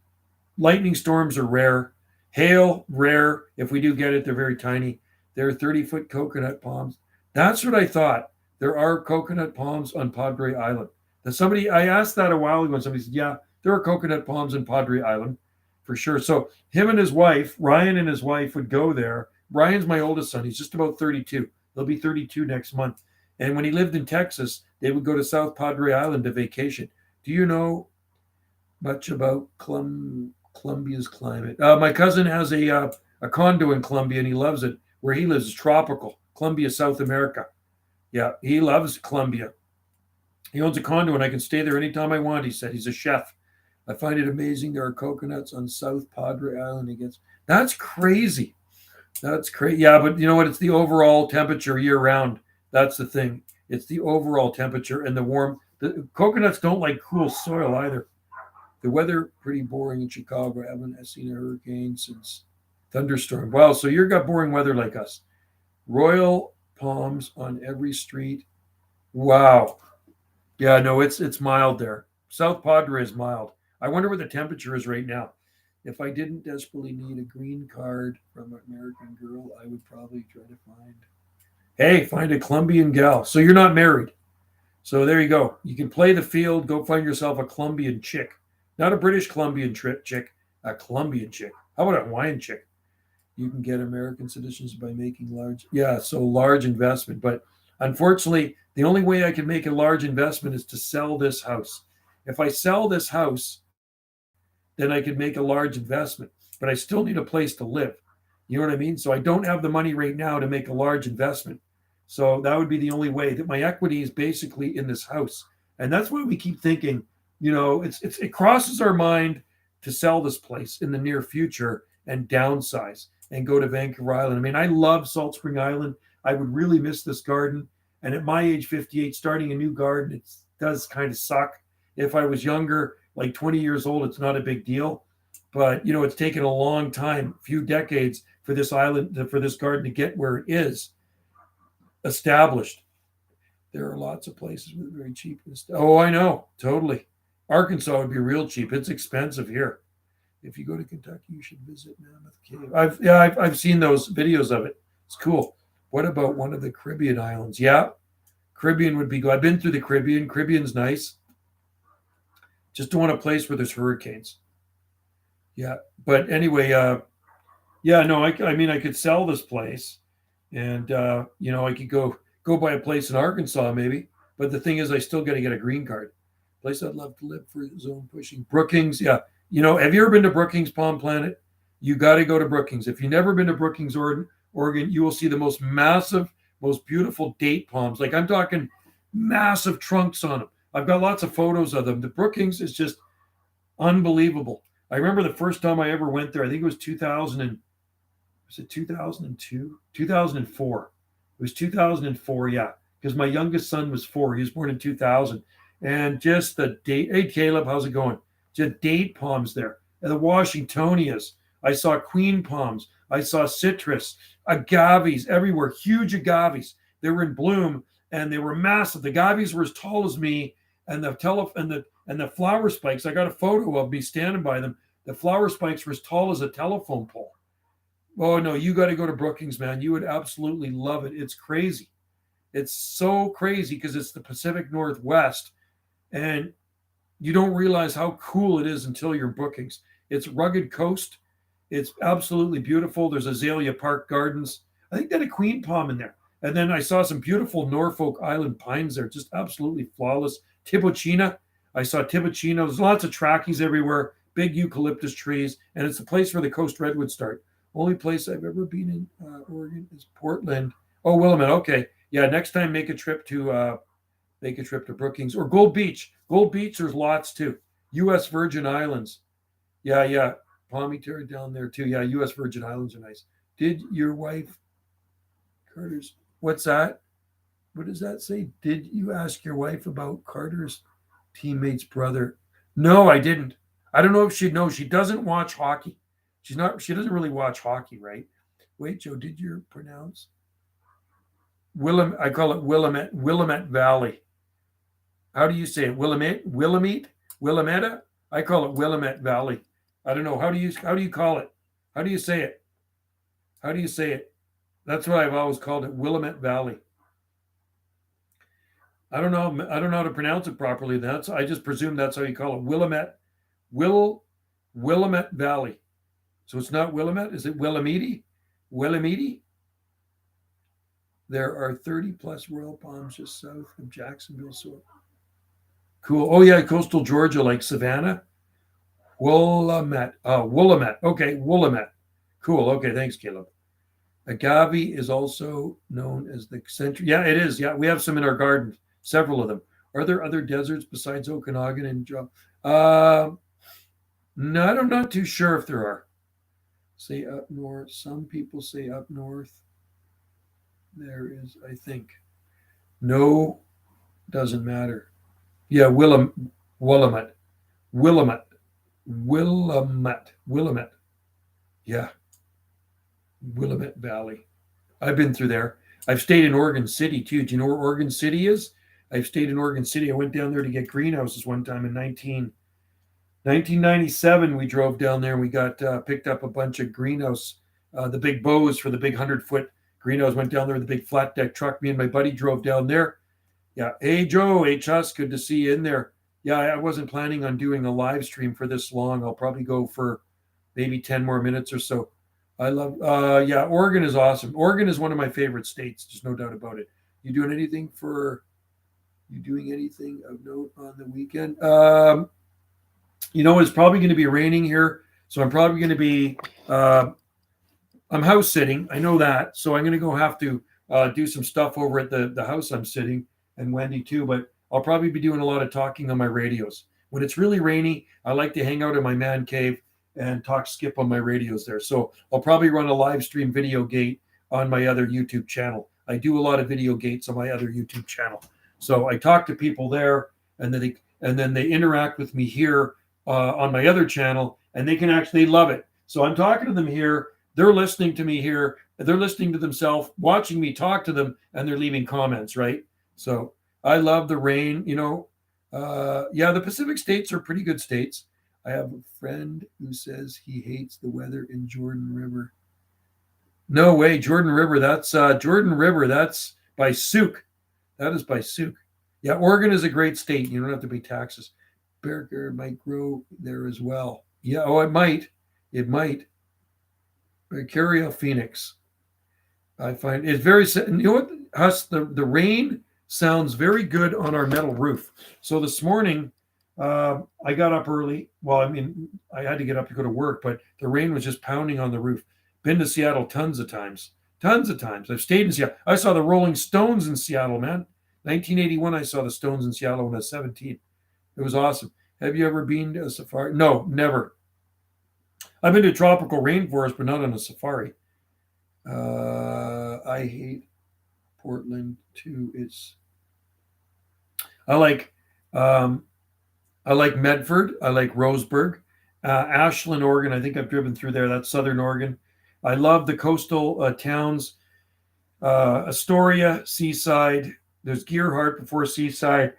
lightning storms are rare. Hail, rare. If we do get it, they're very tiny. There are 30-foot coconut palms. That's what I thought. There are coconut palms on Padre Island. I asked that a while ago, and somebody said, yeah, there are coconut palms in Padre Island for sure. So him and his wife, Ryan and his wife, would go there. Ryan's my oldest son. He's just about 32. He'll be 32 next month. And when he lived in Texas, they would go to South Padre Island to vacation. Do you know much about Colombia's climate? My cousin has a condo in Colombia, and he loves it. Where he lives is tropical. Colombia, South America. Yeah, he loves Colombia. He owns a condo, and I can stay there anytime I want, he said. He's a chef. I find it amazing there are coconuts on South Padre Island. That's crazy. That's crazy. Yeah, but you know what? It's the overall temperature year-round. That's the thing. It's the overall temperature and the warm. The coconuts don't like cool soil either. The weather pretty boring in Chicago. I haven't seen a hurricane since thunderstorm. Wow, so you've got boring weather like us. Royal palms on every street. Wow. Yeah, no, it's mild there. South Padre is mild. I wonder what the temperature is right now. If I didn't desperately need a green card from an American girl, I would probably try to find a Colombian gal. So you're not married. So there you go. You can play the field. Go find yourself a Colombian chick. Not a British Colombian chick, a Colombian chick. How about a Hawaiian chick? You can get American citizens by making large investment. But Unfortunately, the only way I can make a large investment is to sell this house. If I sell this house, then I could make a large investment, but I still need a place to live. You know what I mean? So I don't have the money right now to make a large investment. So that would be the only way. That my equity is basically in this house. And that's why we keep thinking, it crosses our mind to sell this place in the near future and downsize and go to Vancouver Island. I mean, I love Salt Spring Island. I would really miss this garden. And at my age, 58, starting a new garden, it does kind of suck. If I was younger, like 20 years old, it's not a big deal. But, it's taken a long time, a few decades for this island, for this garden to get where it is established. There are lots of places with very cheap. Oh, I know. Totally. Arkansas would be real cheap. It's expensive here. If you go to Kentucky, you should visit Mammoth Cave. I've seen those videos of it. It's cool. What about one of the Caribbean islands? Yeah, Caribbean would be good. I've been through the Caribbean. Caribbean's nice. Just don't want a place where there's hurricanes. Yeah, but anyway, I mean, I could sell this place, and I could go buy a place in Arkansas maybe. But the thing is, I still got to get a green card. Place I'd love to live for zone pushing. Brookings, yeah. Have you ever been to Brookings, Palm Planet? You got to go to Brookings. If you've never been to Brookings, Oregon, you will see the most massive, most beautiful date palms. Like I'm talking massive trunks on them. I've got lots of photos of them. The Brookings is just unbelievable. I remember the first time I ever went there, I think it was 2002? 2004. It was 2004, yeah. Because my youngest son was 4. He was born in 2000. And just the date. Hey, Caleb, how's it going? Just date palms there. And the Washingtonias. I saw queen palms. I saw citrus, agaves everywhere, huge agaves. They were in bloom and they were massive. The agaves were as tall as me, and the flower spikes. I got a photo of me standing by them. The flower spikes were as tall as a telephone pole. Oh no, you got to go to Brookings, man. You would absolutely love it. It's crazy. It's so crazy because it's the Pacific Northwest, and you don't realize how cool it is until you're in Brookings. It's rugged coast. It's absolutely beautiful. There's Azalea Park Gardens. I think they had a queen palm in there. And then I saw some beautiful Norfolk Island pines there, just absolutely flawless. Tibuchina. I saw Tibuchina. There's lots of trackies everywhere, big eucalyptus trees, and it's the place where the coast redwoods start. Only place I've ever been in Oregon is Portland. Oh, Willamette. Okay, yeah. Next time, make a trip to Brookings or Gold Beach. Gold Beach, there's lots too. U.S. Virgin Islands. Yeah. Palmy Terre down there too. Yeah, U.S. Virgin Islands are nice. Did your wife, Carter's? What's that? What does that say? Did you ask your wife about Carter's teammate's brother? No, I didn't. I don't know if she'd know. She doesn't watch hockey. She doesn't really watch hockey, right? Wait, Joe, did you pronounce I call it Willamette Valley. How do you say it? Willamette? I call it Willamette Valley. I don't know. How do you call it? How do you say it? How do you say it? That's what I've always called it, Willamette Valley. I don't know how to pronounce it properly. I just presume that's how you call it. Willamette Valley. So it's not Willamette. Is it Willamette? Willamette? There are 30 plus royal palms just south of Jacksonville. So cool. Oh yeah, coastal Georgia, like Savannah. Willamette. Okay, Willamette. Cool. Okay, thanks, Caleb. Agave is also known as the century. Yeah, it is. Yeah, we have some in our garden, several of them. Are there other deserts besides Okanagan and no, I'm not too sure if there are. Say up north. Some people say up north. There is, I think. No, doesn't matter. Yeah, Willamette. Yeah. Willamette Valley. I've been through there. I've stayed in Oregon City too. Do you know where Oregon City is? I've stayed in Oregon City. I went down there to get greenhouses one time in 1997. We drove down there and we got picked up a bunch of greenhouse, the big bows for the big 100-foot greenhouse. Went down there with a big flat deck truck. Me and my buddy drove down there. Yeah. Hey, Joe. Hey, Chus. Good to see you in there. Yeah, I wasn't planning on doing a live stream for this long. I'll probably go for maybe 10 more minutes or so. I love, Oregon is awesome. Oregon is one of my favorite states. There's no doubt about it. You doing anything of note on the weekend? It's probably going to be raining here, so I'm probably going to be. I'm house sitting. I know that, so I'm going to go have to do some stuff over at the house I'm sitting, and Wendy too. But I'll probably be doing a lot of talking on my radios. When it's really rainy, I like to hang out in my man cave and talk skip on my radios there. So I'll probably run a live stream video gate on my other YouTube channel. I do a lot of video gates on my other YouTube channel. So I talk to people there, and then they interact with me here on my other channel, and they can actually love it. So I'm talking to them here. They're listening to me here. They're listening to themselves, watching me talk to them, and they're leaving comments, right? So I love the rain. The Pacific states are pretty good states. I have a friend who says he hates the weather in Jordan River. No way, Jordan River. That's Jordan River. That's by Souk. That is by Souk. Yeah, Oregon is a great state. You don't have to pay taxes. Bear might grow there as well. Yeah, it might. It might. Carrier Phoenix. I find it's very. You know what, Huss? The rain sounds very good on our metal roof. So this morning, I got up early. Well, I mean, I had to get up to go to work, but the rain was just pounding on the roof. Been to Seattle tons of times. I've stayed in Seattle. I saw the Rolling Stones in Seattle, man. 1981, I saw the Stones in Seattle when I was 17. It was awesome. Have you ever been to a safari? No, never. I've been to a tropical rainforest, but not on a safari. I hate Portland too. I like Medford. I like Roseburg, Ashland, Oregon. I think I've driven through there. That's Southern Oregon. I love the coastal towns. Astoria, Seaside. There's Gearhart before Seaside.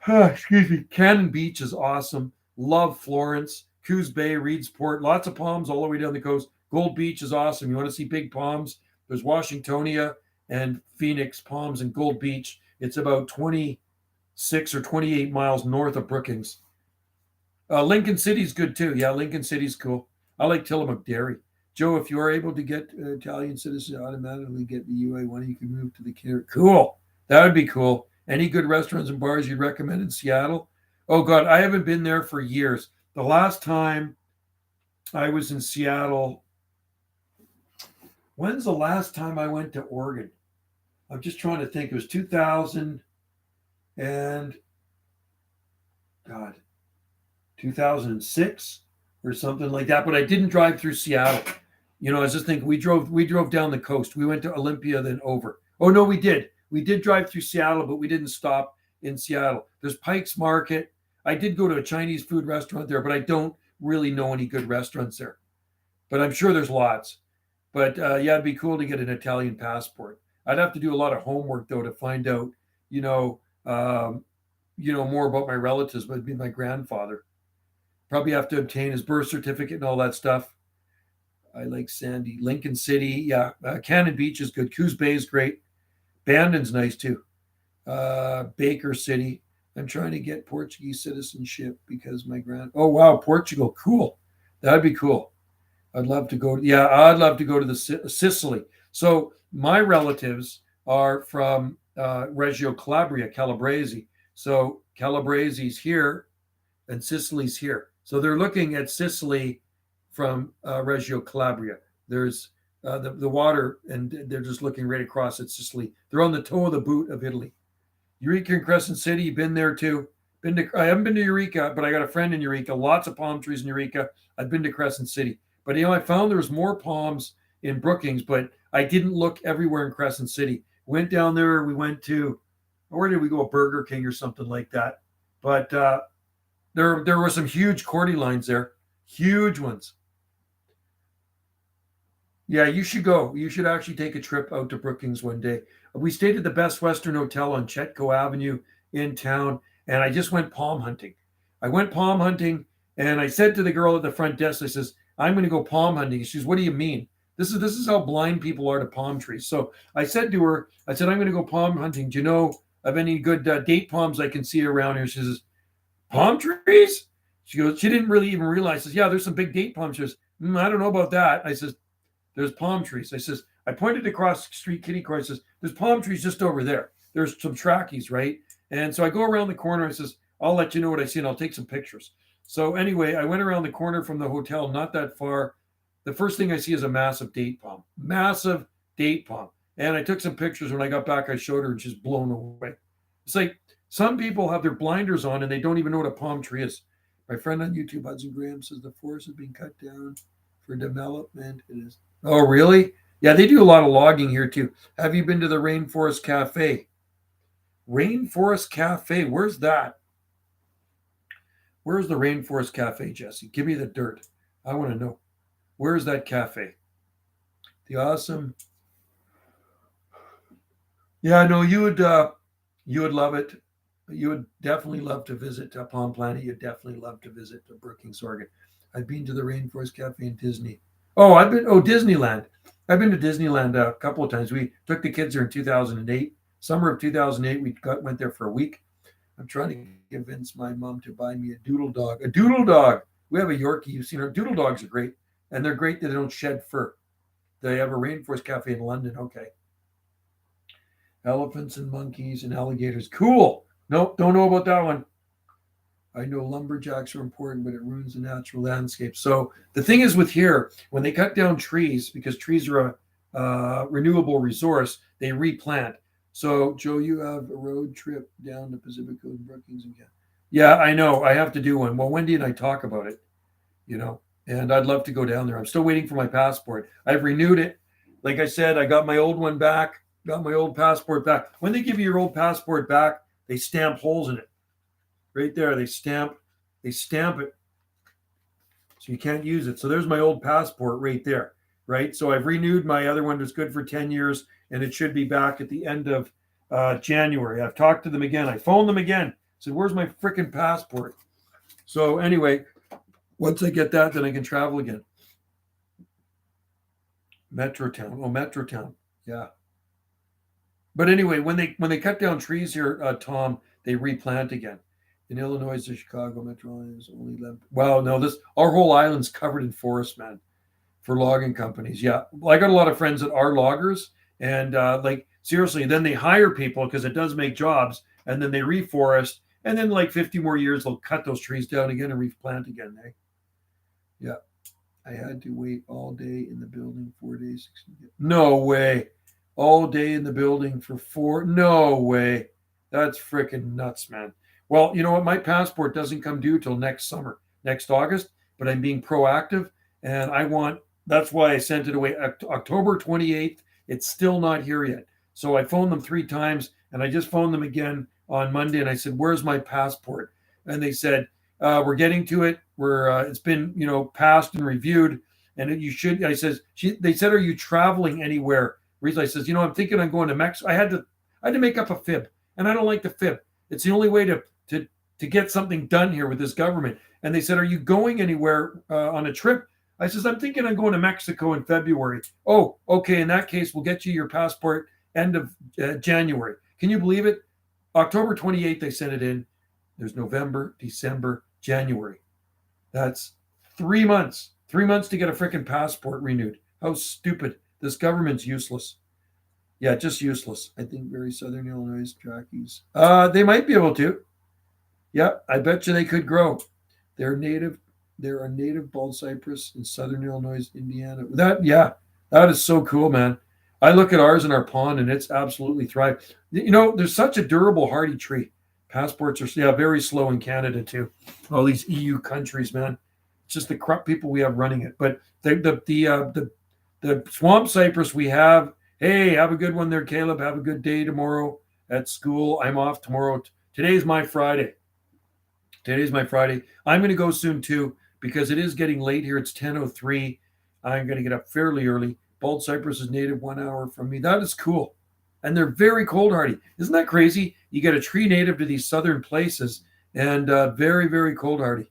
Excuse me. Cannon Beach is awesome. Love Florence. Coos Bay, Reedsport. Lots of palms all the way down the coast. Gold Beach is awesome. You want to see big palms? There's Washingtonia and Phoenix palms and Gold Beach. It's about 26 or 28 miles north of Brookings. Lincoln City's good too. Yeah, Lincoln City's cool. I like Tillamook Dairy. Joe, if you are able to get Italian citizen automatically get the UA1, you can move to the care. Cool. That would be cool. Any good restaurants and bars you'd recommend in Seattle? Oh, God, I haven't been there for years. The last time I was in Seattle, when's the last time I went to Oregon? I'm just trying to think. It was 2000 and, God, 2006 or something like that. But I didn't drive through Seattle. I was just thinking we drove down the coast. We went to Olympia, then over. Oh, no, we did. We did drive through Seattle, but we didn't stop in Seattle. There's Pike's Market. I did go to a Chinese food restaurant there, but I don't really know any good restaurants there. But I'm sure there's lots. But it'd be cool to get an Italian passport. I'd have to do a lot of homework though to find out, more about my relatives. But it'd be my grandfather. Probably have to obtain his birth certificate and all that stuff. I like Sandy. Lincoln City, yeah. Cannon Beach is good. Coos Bay is great. Bandon's nice too. Baker City. I'm trying to get Portuguese citizenship because oh wow, Portugal, cool. That'd be cool. I'd love to go. I'd love to go to the Sicily. So my relatives are from Reggio Calabria, Calabrese. So Calabrese's here, and Sicily's here. So they're looking at Sicily from Reggio Calabria. There's the water, and they're just looking right across at Sicily. They're on the toe of the boot of Italy. Eureka and Crescent City, you've been there too. I haven't been to Eureka, but I got a friend in Eureka. Lots of palm trees in Eureka. I've been to Crescent City. But, I found there was more palms in Brookings, but I didn't look everywhere in Crescent City. Went down there. We went to, where did we go? Burger King or something like that. But there were some huge Cordy lines there. Huge ones. Yeah, you should go. You should actually take a trip out to Brookings one day. We stayed at the Best Western Hotel on Chetco Avenue in town, and I just went palm hunting. And I said to the girl at the front desk, I says, I'm going to go palm hunting. She says, what do you mean? This is how blind people are to palm trees. So I said to her, I'm going to go palm hunting. Do you know of any good date palms I can see around here? She says, palm trees? She goes, she didn't really even realize. Says, yeah, there's some big date palms. She says, I don't know about that. I says, there's palm trees. I says, I pointed across the street, kitty corner. I says, there's palm trees just over there. There's some trackies, right? And so I go around the corner. I says, I'll let you know what I see and I'll take some pictures. So anyway, I went around the corner from the hotel, not that far. The first thing I see is a massive date palm. Massive date palm. And I took some pictures. When I got back, I showed her and she's blown away. It's like some people have their blinders on and they don't even know what a palm tree is. My friend on YouTube, Hudson Graham, says the forest is being cut down for development. It is. Oh, really? Yeah, they do a lot of logging here too. Have you been to the Rainforest Cafe? Rainforest Cafe, where's that? Where's the Rainforest Cafe, Jesse? Give me the dirt. I want to know. Where's that cafe? The awesome. Yeah, no, you would love it. You would definitely love to visit Palm Planet. You'd definitely love to visit Brookings, Oregon. I've been to the Rainforest Cafe in Disney. Oh, Disneyland. I've been to Disneyland a couple of times. We took the kids there in 2008. Summer of 2008, we went there for a week. I'm trying to convince my mom to buy me a doodle dog. A doodle dog. We have a Yorkie. You've seen her. Doodle dogs are great. And they're great that they don't shed fur. They have a Rainforest Cafe in London. Okay. Elephants and monkeys and alligators. Cool. Nope, don't know about that one. I know lumberjacks are important, but it ruins the natural landscape. So the thing is with here, when they cut down trees, because trees are a renewable resource, they replant. So, Joe, you have a road trip down to Pacific Coast, Brookings, and yeah, I know. I have to do one. Well, Wendy and I talk about it, and I'd love to go down there. I'm still waiting for my passport. I've renewed it. Like I said, I got my old one back, got my old passport back. When they give you your old passport back, they stamp holes in it. Right there, they stamp it. So you can't use it. So there's my old passport right there, right? So I've renewed my other one that's good for 10 years, and it should be back at the end of January. I've talked to them again. I phoned them again. Said, where's my freaking passport? So anyway, once I get that, then I can travel again. Metrotown. Oh, Metrotown. Yeah. But anyway, when they cut down trees here, Tom, they replant again. In Illinois, the Chicago Metro line is only 11. Well, no, our whole island's covered in forest, man, for logging companies. Yeah, I got a lot of friends that are loggers, and seriously, then they hire people because it does make jobs, and then they reforest, and then 50 more years they'll cut those trees down again and replant again. Eh? Yeah, I had to wait all day in the building 4 days. No way, all day in the building for 4. No way, that's freaking nuts, man. Well, you know what? My passport doesn't come due till next summer, next August, but I'm being proactive and that's why I sent it away October 28th. It's still not here yet. So I phoned them 3 times and I just phoned them again on Monday and I said, where's my passport? And they said, we're getting to it. It's been, passed and reviewed and you should, they said, are you traveling anywhere? I says, I'm thinking I'm going to Mexico. I had to make up a fib and I don't like the fib. It's the only way to get something done here with this government. And they said, are you going anywhere on a trip? I says, I'm thinking I'm going to Mexico in February. Oh, okay. In that case, we'll get you your passport end of January. Can you believe it? October 28th, they sent it in. There's November, December, January. That's 3 months. 3 months to get a freaking passport renewed. How stupid. This government's useless. Yeah, just useless. I think very Southern Illinois trackies. They might be able to. Yeah, I bet you they could grow. There are native bald cypress in Southern Illinois, Indiana. That is so cool, man. I look at ours in our pond and it's absolutely thrived. There's such a durable, hardy tree. Passports are very slow in Canada too. All these EU countries, man. It's just the corrupt people we have running it. But the swamp cypress we have. Hey, have a good one there, Caleb. Have a good day tomorrow at school. I'm off tomorrow. Today's my Friday. I'm going to go soon too because it is getting late here. It's 10:03. I'm going to get up fairly early. Bald cypress is native 1 hour from me. That is cool. And they're very cold hardy. Isn't that crazy? You get a tree native to these southern places and very, very cold hardy.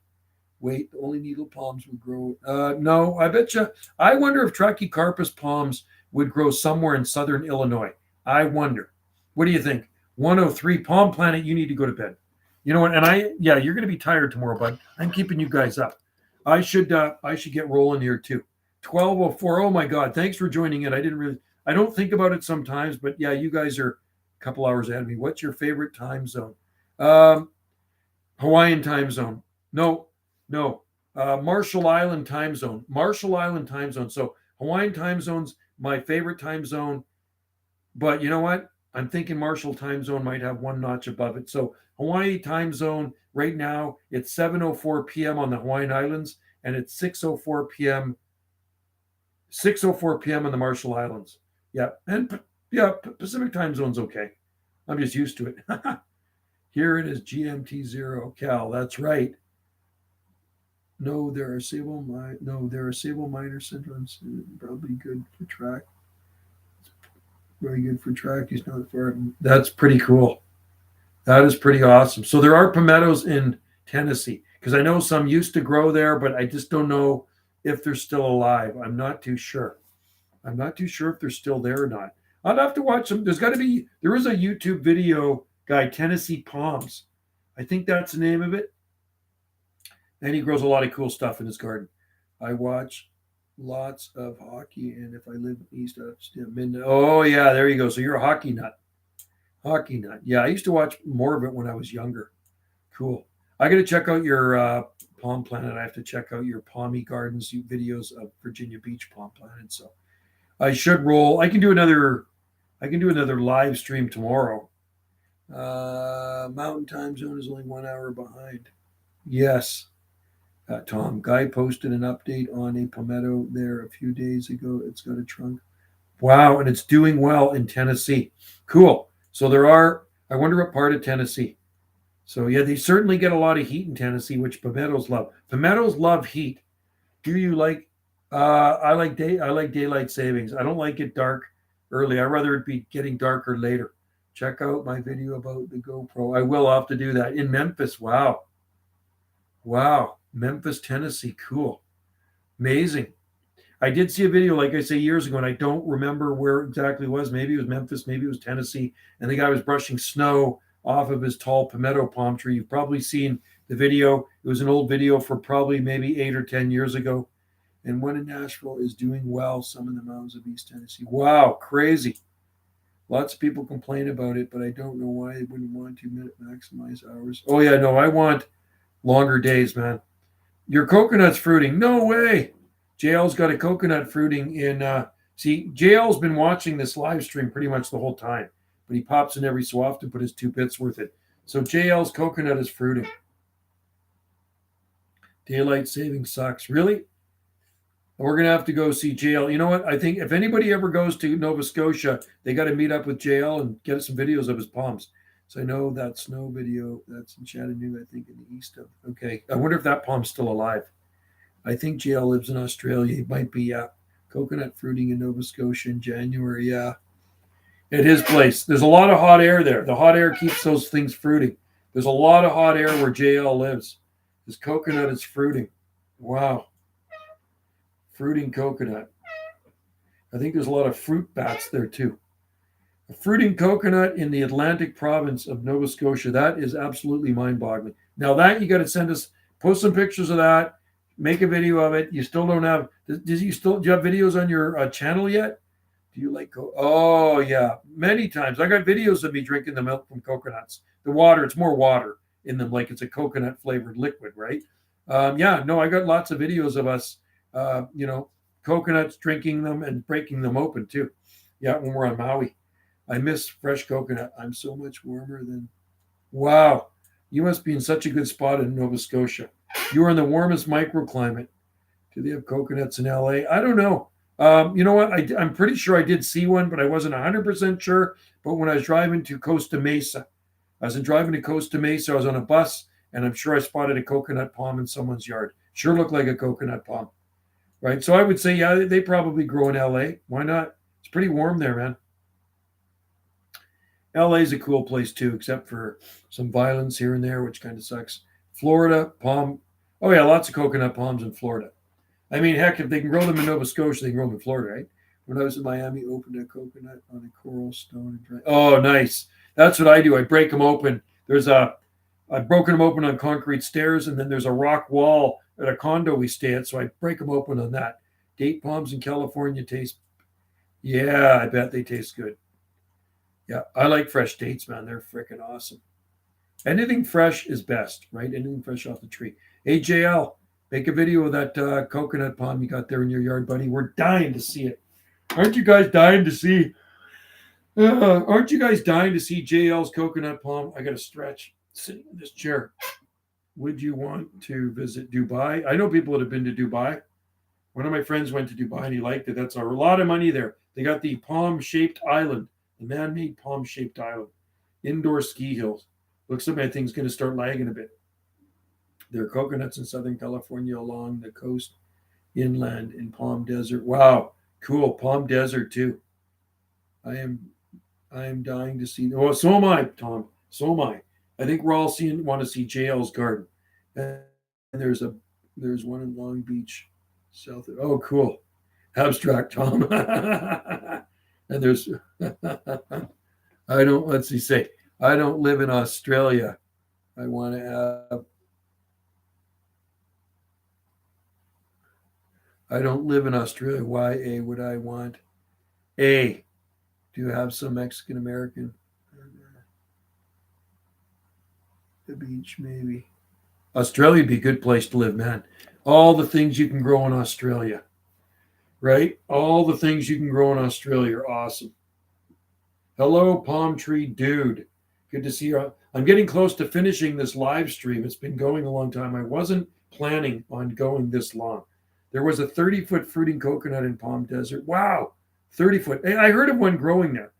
Wait, only needle palms would grow. No, I bet you. I wonder if Trachycarpus palms would grow somewhere in southern Illinois. I wonder. What do you think? 103 Palm Planet, you need to go to bed. You know what? And you're going to be tired tomorrow, bud. I'm keeping you guys up. I should get rolling here too. 12:04. Oh my God. Thanks for joining in. I don't think about it sometimes, but yeah, you guys are a couple hours ahead of me. What's your favorite time zone? Um, Hawaiian time zone. No, no. Marshall Island time zone. Marshall Island time zone. So Hawaiian time zone's my favorite time zone. But you know what? I'm thinking Marshall time zone might have one notch above it. So Hawaii time zone right now, it's 7:04 p.m. on the Hawaiian Islands, and it's 6:04 p.m. 6:04 p.m. on the Marshall Islands. Yeah, and yeah, Pacific time zone's okay. I'm just used to it. Here it is, GMT 0 Cal. That's right. No, there are Sable minor syndromes. Probably good for track. Very good for track. He's not far. That's pretty cool. That is pretty awesome. So there are palmettos in Tennessee because I know some used to grow there, but I just don't know if they're still alive. I'm not too sure. I'm not too sure if they're still there or not. I'd have to watch them. There is a YouTube video guy, Tennessee Palms. I think that's the name of it. And he grows a lot of cool stuff in his garden. I watch lots of hockey, and if I live east of midnight, oh yeah, there you go. So you're a hockey nut. Hockey nut. Yeah, I used to watch more of it when I was younger. Cool. I got to check out your Palm Planet. I have to check out your Palmy Gardens videos of Virginia Beach Palm Planet. So I should roll. I can do another. I can do another live stream tomorrow. Mountain time zone is only 1 hour behind. Yes. Tom, Guy posted an update on a palmetto there a few days ago. It's got a trunk. Wow, and it's doing well in Tennessee. Cool. So I wonder what part of Tennessee. So yeah, they certainly get a lot of heat in Tennessee, which palmettos love. Palmettos love heat. Do you like? I like daylight savings. I don't like it dark early. I'd rather it be getting darker later. Check out my video about the GoPro. I will have to do that in Memphis. Wow, wow, Memphis, Tennessee. Cool, amazing. I did see a video, like I say, years ago, and I don't remember where exactly it was. Maybe it was Memphis, maybe it was Tennessee, and the guy was brushing snow off of his tall palmetto palm tree. You've probably seen the video. It was an old video for probably maybe 8 or 10 years ago. And one in Nashville is doing well, some in the mountains of East Tennessee. Wow, crazy. Lots of people complain about it, but I don't know why they wouldn't want to maximize hours. Oh, yeah, no, I want longer days, man. Your coconut's fruiting. No way. JL's got a coconut fruiting in. See, JL's been watching this live stream pretty much the whole time, but he pops in every so often to put his 2 bits worth it. So JL's coconut is fruiting. Daylight saving sucks. Really? We're going to have to go see JL. You know what? I think if anybody ever goes to Nova Scotia, they got to meet up with JL and get some videos of his palms. So I know that snow video, that's in Chattanooga, I think in the east of. Okay. I wonder if that palm's still alive. I think JL lives in Australia. He might be coconut fruiting in Nova Scotia in January. Yeah. At his place. There's a lot of hot air there. The hot air keeps those things fruiting. There's a lot of hot air where JL lives. His coconut is fruiting. Wow. Fruiting coconut. I think there's a lot of fruit bats there too. A fruiting coconut in the Atlantic province of Nova Scotia. That is absolutely mind-boggling. Now that you got to send us, post some pictures of that, make a video of it. You still don't have. Do you have videos on your channel yet? Do you like? Oh yeah, many times. I got videos of me drinking the milk from coconuts. The water, it's more water in them, like it's a coconut flavored liquid, right? Yeah, no, I got lots of videos of us. Coconuts, drinking them and breaking them open too. Yeah, when we're on Maui. I miss fresh coconut. I'm so much warmer than. Wow, you must be in such a good spot in Nova Scotia. You are in the warmest microclimate. Do they have coconuts in LA? I don't know. You know what? I'm pretty sure I did see one, but I wasn't 100% sure. But when I was driving to Costa Mesa, I was on a bus, and I'm sure I spotted a coconut palm in someone's yard. Sure looked like a coconut palm. Right? So I would say, yeah, they probably grow in LA. Why not? It's pretty warm there, man. LA is a cool place too, except for some violence here and there, which kind of sucks. Florida, palm. Oh, yeah, lots of coconut palms in Florida. I mean, heck, if they can grow them in Nova Scotia, they can grow them in Florida, right? When I was in Miami, opened a coconut on a coral stone and drank. Oh, nice. That's what I do. I break them open. I've broken them open on concrete stairs, and then there's a rock wall at a condo we stay at, so I break them open on that. Date palms in California taste Yeah, I bet they taste good. Yeah, I like fresh dates, man. They're freaking awesome. Anything fresh is best, right? Anything fresh off the tree. Hey, JL, make a video of that coconut palm you got there in your yard, buddy. We're dying to see it. Aren't you guys dying to see? Aren't you guys dying to see JL's coconut palm? I got to stretch sitting in this chair. Would you want to visit Dubai? I know people that have been to Dubai. One of my friends went to Dubai and he liked it. That's a lot of money there. They got the palm-shaped island, the man-made palm-shaped island, indoor ski hills. Looks like my thing's going to start lagging a bit. There are coconuts in Southern California along the coast, inland in Palm Desert. Wow, cool. Palm Desert too. I am I am dying to see. Oh, so am I, Tom. So am I. I think we're all want to see JL's garden. And there's one in Long Beach, south. Oh, cool. Abstract, Tom. And there's I don't. Let's see. Say I don't live in Australia. I want to have. I don't live in Australia. Why A would I want? A. Do you have some Mexican American? The beach, maybe. Australia would be a good place to live, man. All the things you can grow in Australia, right? All the things you can grow in Australia are awesome. Hello, palm tree dude. Good to see you. I'm getting close to finishing this live stream. It's been going a long time. I wasn't planning on going this long. There was a 30-foot fruiting coconut in Palm Desert. Wow, 30-foot. I heard of one growing there,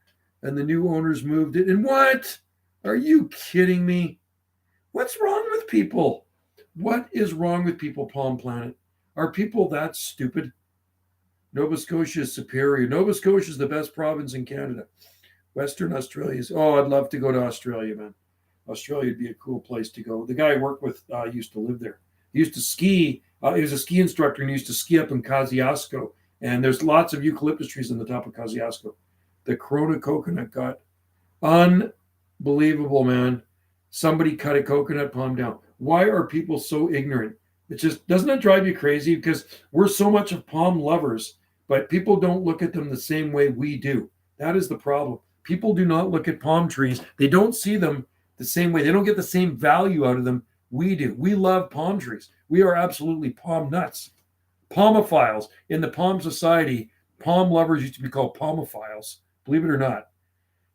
and the new owners moved it. And what? Are you kidding me? What's wrong with people? What is wrong with people, Palm Planet? Are people that stupid? Nova Scotia is superior. Nova Scotia is the best province in Canada. Western Australia is, oh, I'd love to go to Australia, man. Australia would be a cool place to go. The guy I work with used to live there. He used to ski. He was a ski instructor and he used to ski up in Kosciuszko. And there's lots of eucalyptus trees on the top of Kosciuszko. The Corona coconut got unbelievable, man. Somebody cut a coconut palm down. Why are people so ignorant? It just doesn't that drive you crazy? Because we're so much of palm lovers, but people don't look at them the same way we do. That is the problem. People do not look at palm trees. They don't see them the same way. They don't get the same value out of them we do. We love palm trees. We are absolutely palm nuts. Palmophiles. In the Palm Society, palm lovers used to be called palmophiles. Believe it or not.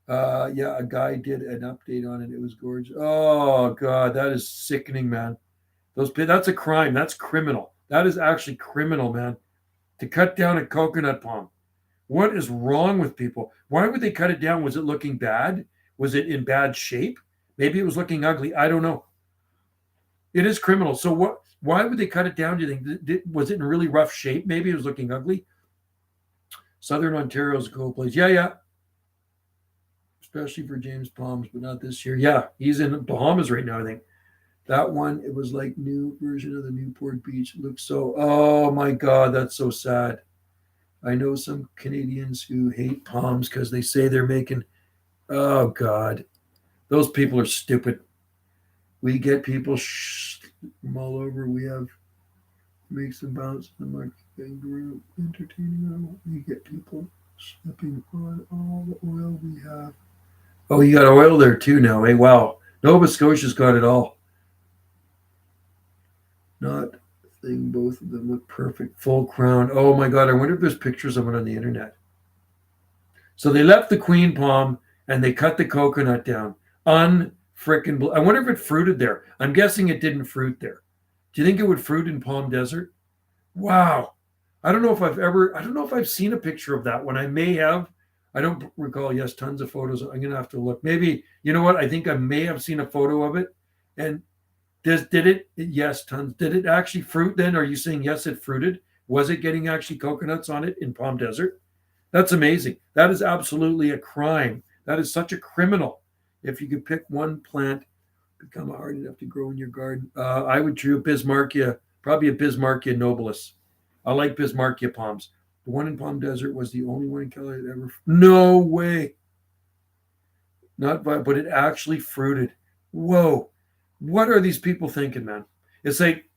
Yeah, a guy did an update on it. It was gorgeous. Oh God, that is sickening, man. That's a crime. That's criminal. That is actually criminal, man. To cut down a coconut palm. What is wrong with people? Why would they cut it down? Was it looking bad? Was it in bad shape? Maybe it was looking ugly. I don't know. It is criminal. So what? Why would they cut it down? Do you think? Was it in really rough shape? Maybe it was looking ugly. Southern Ontario is a cool place. Yeah. Especially for James Palms, but not this year. Yeah, he's in Bahamas right now, I think. That one, it was like new version of the Newport Beach. It looks so, oh my God, that's so sad. I know some Canadians who hate palms because they say they're making, oh God, those people are stupid. We get people from all over. We have, makes them bounce in the kangaroo, entertaining. We get people slipping on all the oil we have. Oh, you got oil there too now. Hey, wow. Nova Scotia's got it all. Not a thing. Both of them look perfect. Full crown. Oh my God. I wonder if there's pictures of it on the internet. So they left the queen palm and they cut the coconut down. Unfrickin' I wonder if it fruited there. I'm guessing it didn't fruit there. Do you think it would fruit in Palm Desert? Wow. I don't know if I've seen a picture of that one. I may have. I don't recall. Yes, tons of photos. I'm gonna have to look. Maybe you know what? I think I may have seen a photo of it. And did it? Yes, tons. Did it actually fruit? Then are you saying yes? It fruited. Was it getting actually coconuts on it in Palm Desert? That's amazing. That is absolutely a crime. That is such a criminal. If you could pick one plant, become hard enough to grow in your garden, I would choose Bismarckia. Probably a Bismarckia nobilis. I like Bismarckia palms. The one in Palm Desert was the only one in California ever. No way. Not by, but it actually fruited. Whoa. What are these people thinking, man? It's like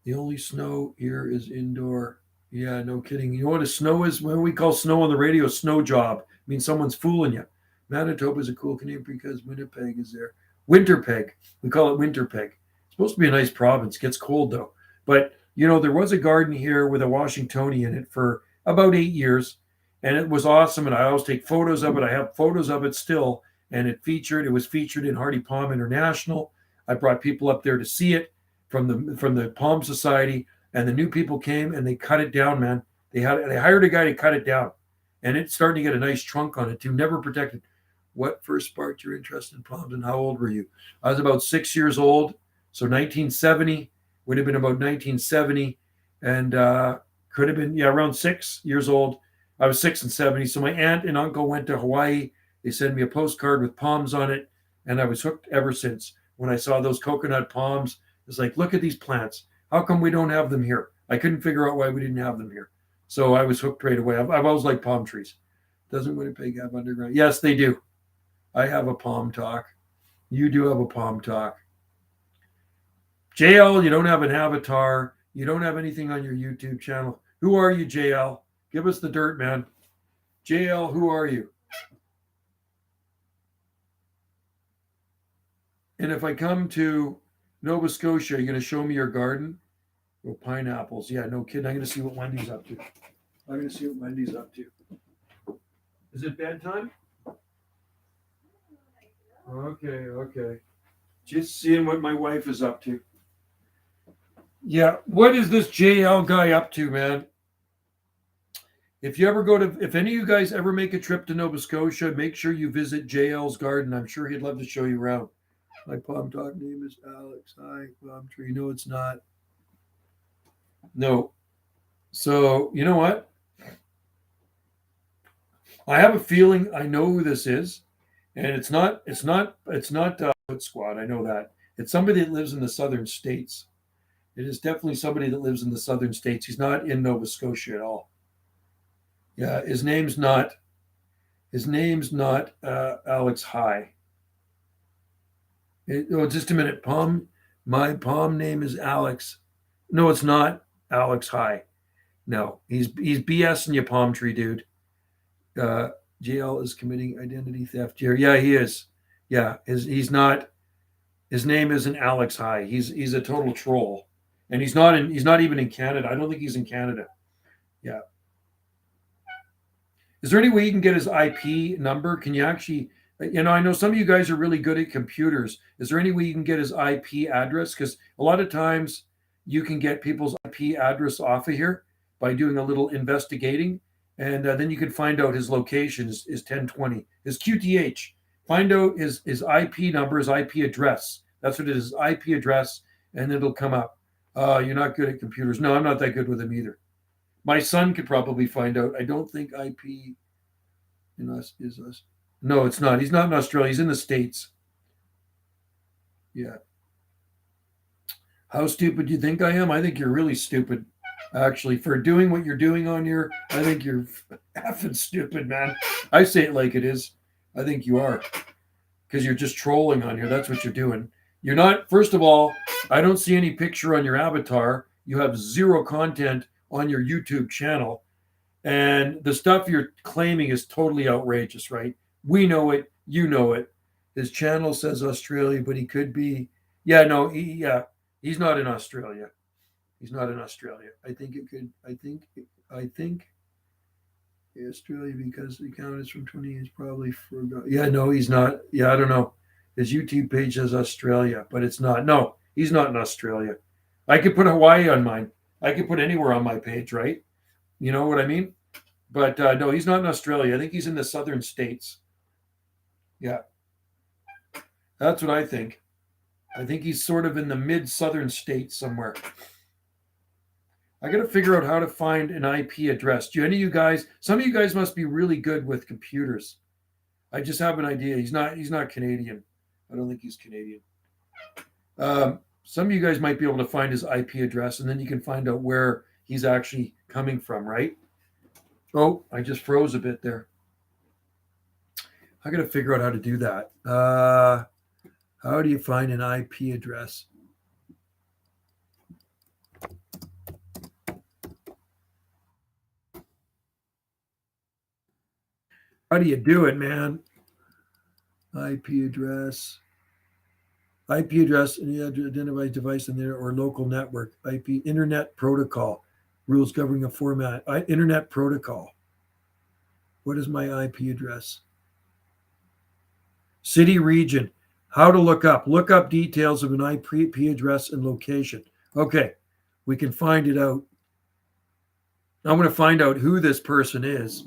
the only snow here is indoor. Yeah, no kidding. You know what a snow is? When we call snow on the radio, snow job. I mean, someone's fooling you. Manitoba is a cool Canadian because Winnipeg is there. Winterpeg. We call it Winterpeg. It's supposed to be a nice province. Gets cold though. But there was a garden here with a Washingtonia in it for about 8 years, and it was awesome. And I always take photos of it. I have photos of it still, and it was featured in Hardy Palm International. I brought people up there to see it from the Palm Society, and the new people came and they cut it down, man. They hired a guy to cut it down, and it's starting to get a nice trunk on it too. Never protected. What first sparked your interest in palms, and how old were you? I was about 6 years old, so 1970 would have been about 1970, and could have been around 6 years old. I was 6 and 70. So my aunt and uncle went to Hawaii. They sent me a postcard with palms on it, and I was hooked ever since. When I saw those coconut palms, it's like, look at these plants. How come we don't have them here? I couldn't figure out why we didn't have them here. So I was hooked right away. I've always liked palm trees. Doesn't Winnipeg have underground? Yes, they do. I have a palm talk. You do have a palm talk. JL, you don't have an avatar. You don't have anything on your YouTube channel. Who are you, JL? Give us the dirt, man. JL, who are you? And if I come to Nova Scotia, are you going to show me your garden? Oh, pineapples. Yeah, no kidding. I'm going to see what Wendy's up to. Is it bedtime? Okay. Just seeing what my wife is up to. Yeah, what is this JL guy up to, man? If any of you guys ever make a trip to Nova Scotia, make sure you visit JL's garden. I'm sure he'd love to show you around. My palm talk name is Alex. Hi, palm tree. No, it's not. No. So, you know what? I have a feeling I know who this is, and it's not Foot Squad. I know that. It's somebody that lives in the southern states. It is definitely somebody that lives in the southern states. He's not in Nova Scotia at all. Yeah, his name's not Alex High. Just a minute. My palm name is Alex. No, it's not Alex High. No, he's BSing you, palm tree dude. JL is committing identity theft here. Yeah, he is. Yeah, he's not. His name isn't Alex High. He's a total troll, and he's not even in Canada. I don't think he's in Canada. Yeah. Is there any way you can get his IP number? Can you actually? I know some of you guys are really good at computers. Is there any way you can get his IP address? Because a lot of times you can get people's IP address off of here by doing a little investigating, and then you can find out his location is 1020. His QTH. Find out his IP number, his IP address. That's what it is, IP address, and it'll come up. You're not good at computers. No, I'm not that good with them either. My son could probably find out. I don't think IP in us is us. No, it's not. He's not in Australia. He's in the States. Yeah. How stupid do you think I am? I think you're really stupid. Actually, for doing what you're doing on here, I think you're effing stupid, man. I say it like it is. I think you are. Because you're just trolling on here. That's what you're doing. You're not, first of all, I don't see any picture on your avatar. You have zero content on your YouTube channel. And the stuff you're claiming is totally outrageous, right? We know it. You know it. His channel says Australia, but he could be. Yeah, no, he's not in Australia. He's not in Australia. I think Australia, because the account is from 20 years, probably forgot. Yeah, no, he's not. Yeah, I don't know. His YouTube page says Australia, but it's not. No, he's not in Australia. I could put Hawaii on mine. I could put anywhere on my page, right? You know what I mean? But no, he's not in Australia. I think he's in the southern states. Yeah. That's what I think. I think he's sort of in the mid-southern states somewhere. I got to figure out how to find an IP address. Do any of you guys? Some of you guys must be really good with computers. I just have an idea. He's not Canadian. I don't think he's Canadian. Some of you guys might be able to find his IP address, and then you can find out where he's actually coming from, right? Oh, I just froze a bit there. I got to figure out how to do that. How do you find an IP address? How do you do it, man? IP address. IP address, and you have to identify device in there or local network. IP, Internet Protocol, rules governing a format. Internet Protocol. What is my IP address? City, region. How to look up. Look up details of an IP address and location. Okay, we can find it out. I want to find out who this person is.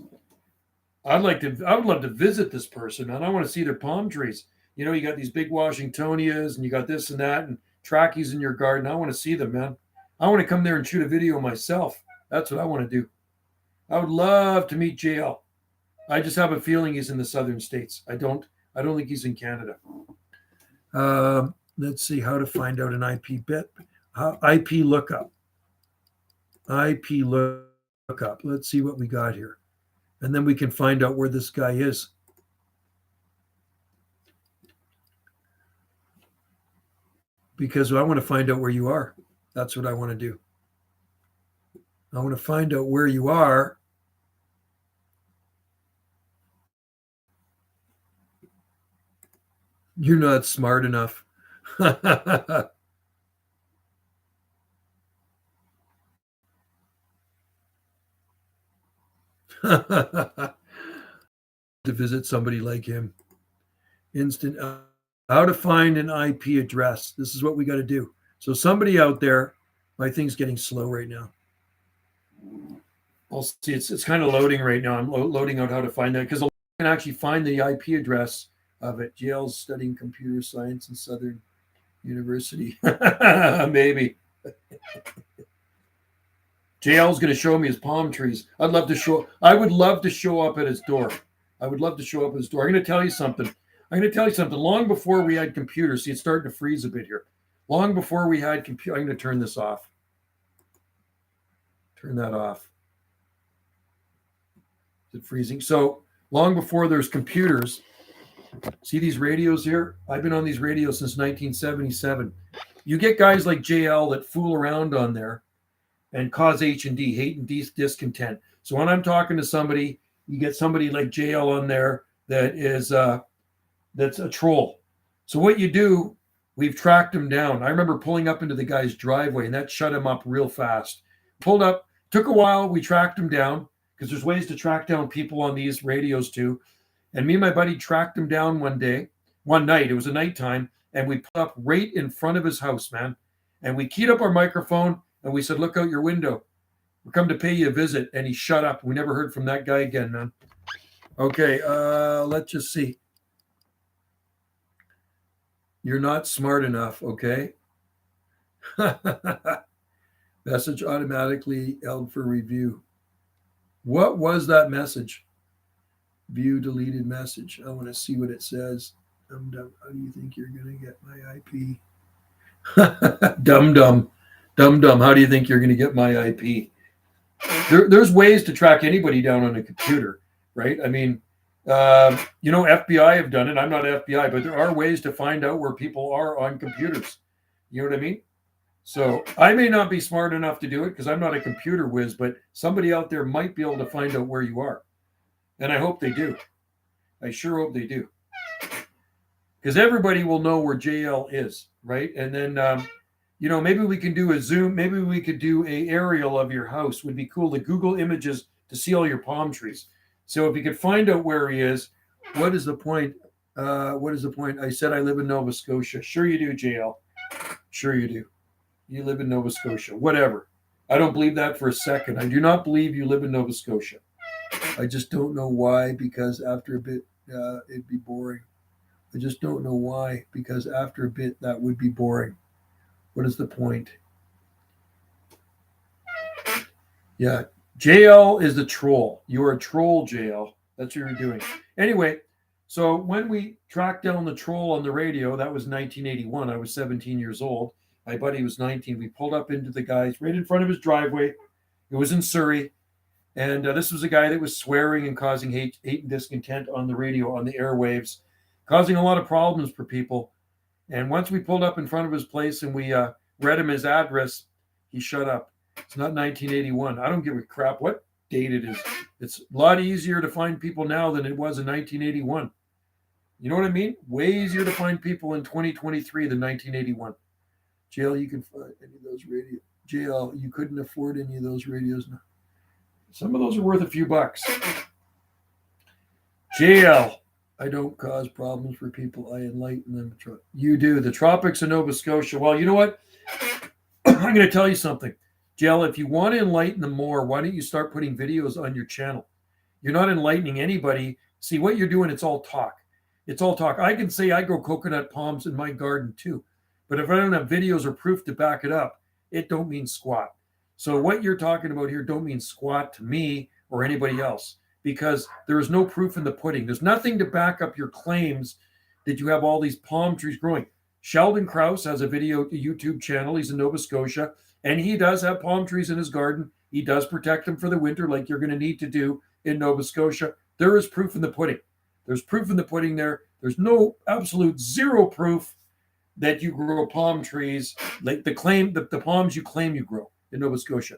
I would love to visit this person, and I want to see their palm trees. You know, you got these big Washingtonias, and you got this and that, and trackies in your garden. I want to see them, man. I want to come there and shoot a video myself. That's what I want to do. I would love to meet JL. I just have a feeling he's in the southern states. I don't think he's in Canada. Let's see how to find out an IP bit. IP lookup. IP lookup. Let's see what we got here. And then we can find out where this guy is. Because I want to find out where you are. That's what I want to do. I want to find out where you are. You're not smart enough. To visit somebody like him. Instant. How to find an IP address. This is what we got to do. So somebody out there, my thing's getting slow right now. I'll see. It's kind of loading right now. I'm loading out how to find that because I can actually find the IP address of it. JL's studying computer science in Southern University. Maybe. JL's going to show me his palm trees. I would love to show up at his door. I'm going to tell you something. Long before we had computers, see, it's starting to freeze a bit here. Long before we had computers, I'm going to turn this off. Turn that off. Is it freezing? So long before there's computers, see these radios here? I've been on these radios since 1977. You get guys like JL that fool around on there and cause H&D, hate and discontent. So when I'm talking to somebody, you get somebody like JL on there that is that's a troll. So what you do, we've tracked him down. I remember pulling up into the guy's driveway, and that shut him up real fast. Pulled up, took a while. We tracked him down because there's ways to track down people on these radios too. And me and my buddy tracked him down one night. It was a nighttime, and we put up right in front of his house, man. And we keyed up our microphone, and we said, "Look out your window. We're come to pay you a visit." And he shut up. We never heard from that guy again, man. Okay, let's just see. You're not smart enough, okay? Message automatically held for review. What was that message? View deleted message. I want to see what it says. How do you think you're going to get my IP? Dum-dum. How do you think you're going to get my IP? There's ways to track anybody down on a computer, right? I mean, FBI have done it. I'm not FBI, but there are ways to find out where people are on computers. You know what I mean? So I may not be smart enough to do it because I'm not a computer whiz, but somebody out there might be able to find out where you are. And I hope they do. I sure hope they do. Because everybody will know where JL is, right? And then, maybe we can do a zoom. Maybe we could do a aerial of your house. Would be cool to Google images to see all your palm trees. So if you could find out where he is, what is the point? I said I live in Nova Scotia. Sure you do, JL. Sure you do. You live in Nova Scotia. Whatever. I don't believe that for a second. I do not believe you live in Nova Scotia. I just don't know why, because after a bit, it'd be boring. I just don't know why, because after a bit, that would be boring. What is the point? Yeah. JL is the troll. You're a troll, JL. That's what you're doing. Anyway, so when we tracked down the troll on the radio, that was 1981. I was 17 years old. My buddy was 19. We pulled up into the guy's right in front of his driveway. It was in Surrey. And this was a guy that was swearing and causing hate and discontent on the radio, on the airwaves, causing a lot of problems for people. And once we pulled up in front of his place and we read him his address, he shut up. It's not 1981. I don't give a crap what dated as it's a lot easier to find people now than it was in 1981. You know what I mean? Way easier to find people in 2023 than 1981. JL, you can find any of those radios. JL, you couldn't afford any of those radios. No. Some of those are worth a few bucks. JL, I don't cause problems for people. I enlighten them. You do. The tropics of Nova Scotia. Well, you know what? I'm going to tell you something. JL, if you want to enlighten them more, why don't you start putting videos on your channel? You're not enlightening anybody. See, what you're doing, it's all talk. It's all talk. I can say I grow coconut palms in my garden too. But if I don't have videos or proof to back it up, it don't mean squat. So what you're talking about here don't mean squat to me or anybody else, because there is no proof in the pudding. There's nothing to back up your claims that you have all these palm trees growing. Sheldon Krause has a YouTube channel. He's in Nova Scotia, and he does have palm trees in his garden. He does protect them for the winter like you're going to need to do in Nova Scotia. There is proof in the pudding. There's proof in the pudding there. There's no absolute zero proof that you grow palm trees like the palms you claim you grow in Nova Scotia.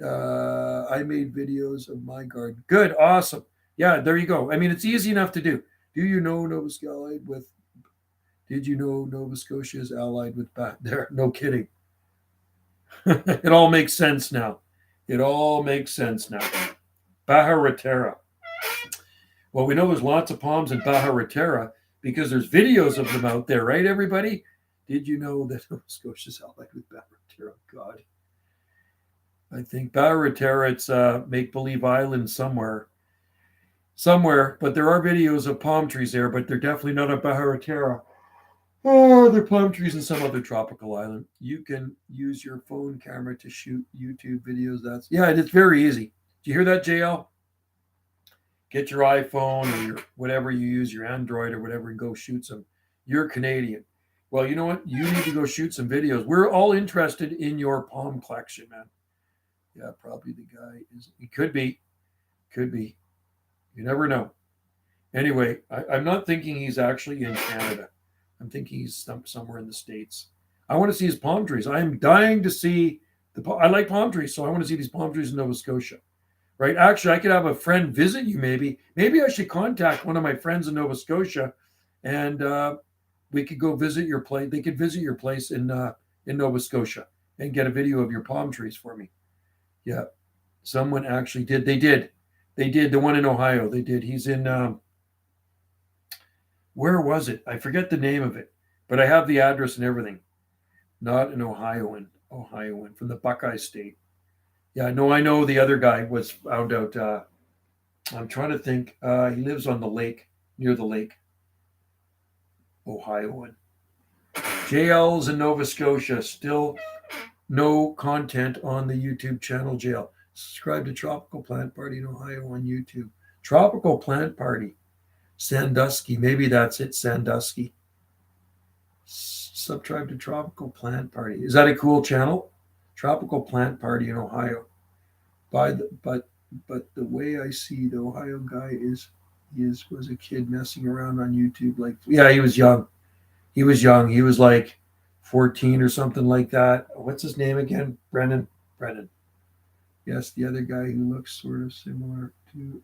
I made videos of my garden. Good, awesome. Yeah, there you go. I mean, it's easy enough to do. Do you know Nova Scotia with? Did you know Nova Scotia is allied with there? No kidding. It all makes sense now. It all makes sense now. Baja-Raterra. Well, we know there's lots of palms in Baja-Raterra because there's videos of them out there, right, everybody? Did you know that Nova Scotia is allied with Baja-Raterra? God. I think Baja-Raterra, it's a make-believe island somewhere, but there are videos of palm trees there, but they're definitely not at Baja-Raterra. Oh, they're palm trees in some other tropical island. You can use your phone camera to shoot YouTube videos. It's very easy. Do you hear that, JL? Get your iPhone or your whatever you use, your Android or whatever, and go shoot some. You're Canadian. Well, you know what? You need to go shoot some videos. We're all interested in your palm collection, man. Yeah, probably the guy is. He could be. You never know. Anyway, I'm not thinking he's actually in Canada. I'm thinking he's somewhere in the States. I want to see his palm trees. I'm dying to see I like palm trees, so I want to see these palm trees in Nova Scotia. Right? Actually, I could have a friend visit you maybe. Maybe I should contact one of my friends in Nova Scotia and we could go visit your place. They could visit your place in Nova Scotia and get a video of your palm trees for me. Yeah. Someone actually did. They did. The one in Ohio. They did. He's in where was it? I forget the name of it, but I have the address and everything. Not an Ohioan from the Buckeye State. Yeah, no, I know the other guy was found out. I'm trying to think. He lives on the lake, near the lake. Ohioan. JL's in Nova Scotia. Still no content on the YouTube channel, JL. Subscribe to Tropical Plant Party in Ohio on YouTube. Tropical Plant Party. Sandusky. Maybe that's it, Sandusky. Subscribe to Tropical Plant Party. Is that a cool channel? Tropical Plant Party in Ohio. But the way I see the Ohio guy was a kid messing around on YouTube. Like, yeah, he was young. He was like 14 or something like that. What's his name again? Brennan. Yes, the other guy who looks sort of similar to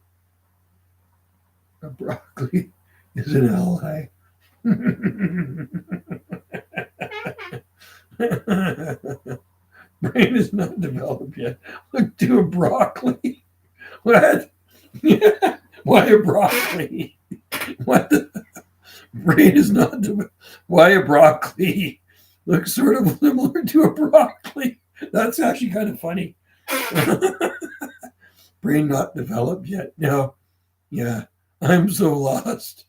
a broccoli is an ally. Brain is not developed yet. Look to a broccoli. What? Why a broccoli? What? Brain is not developed. Why a broccoli? Looks sort of similar to a broccoli. That's actually kind of funny. Brain not developed yet. No. Yeah. I'm so lost.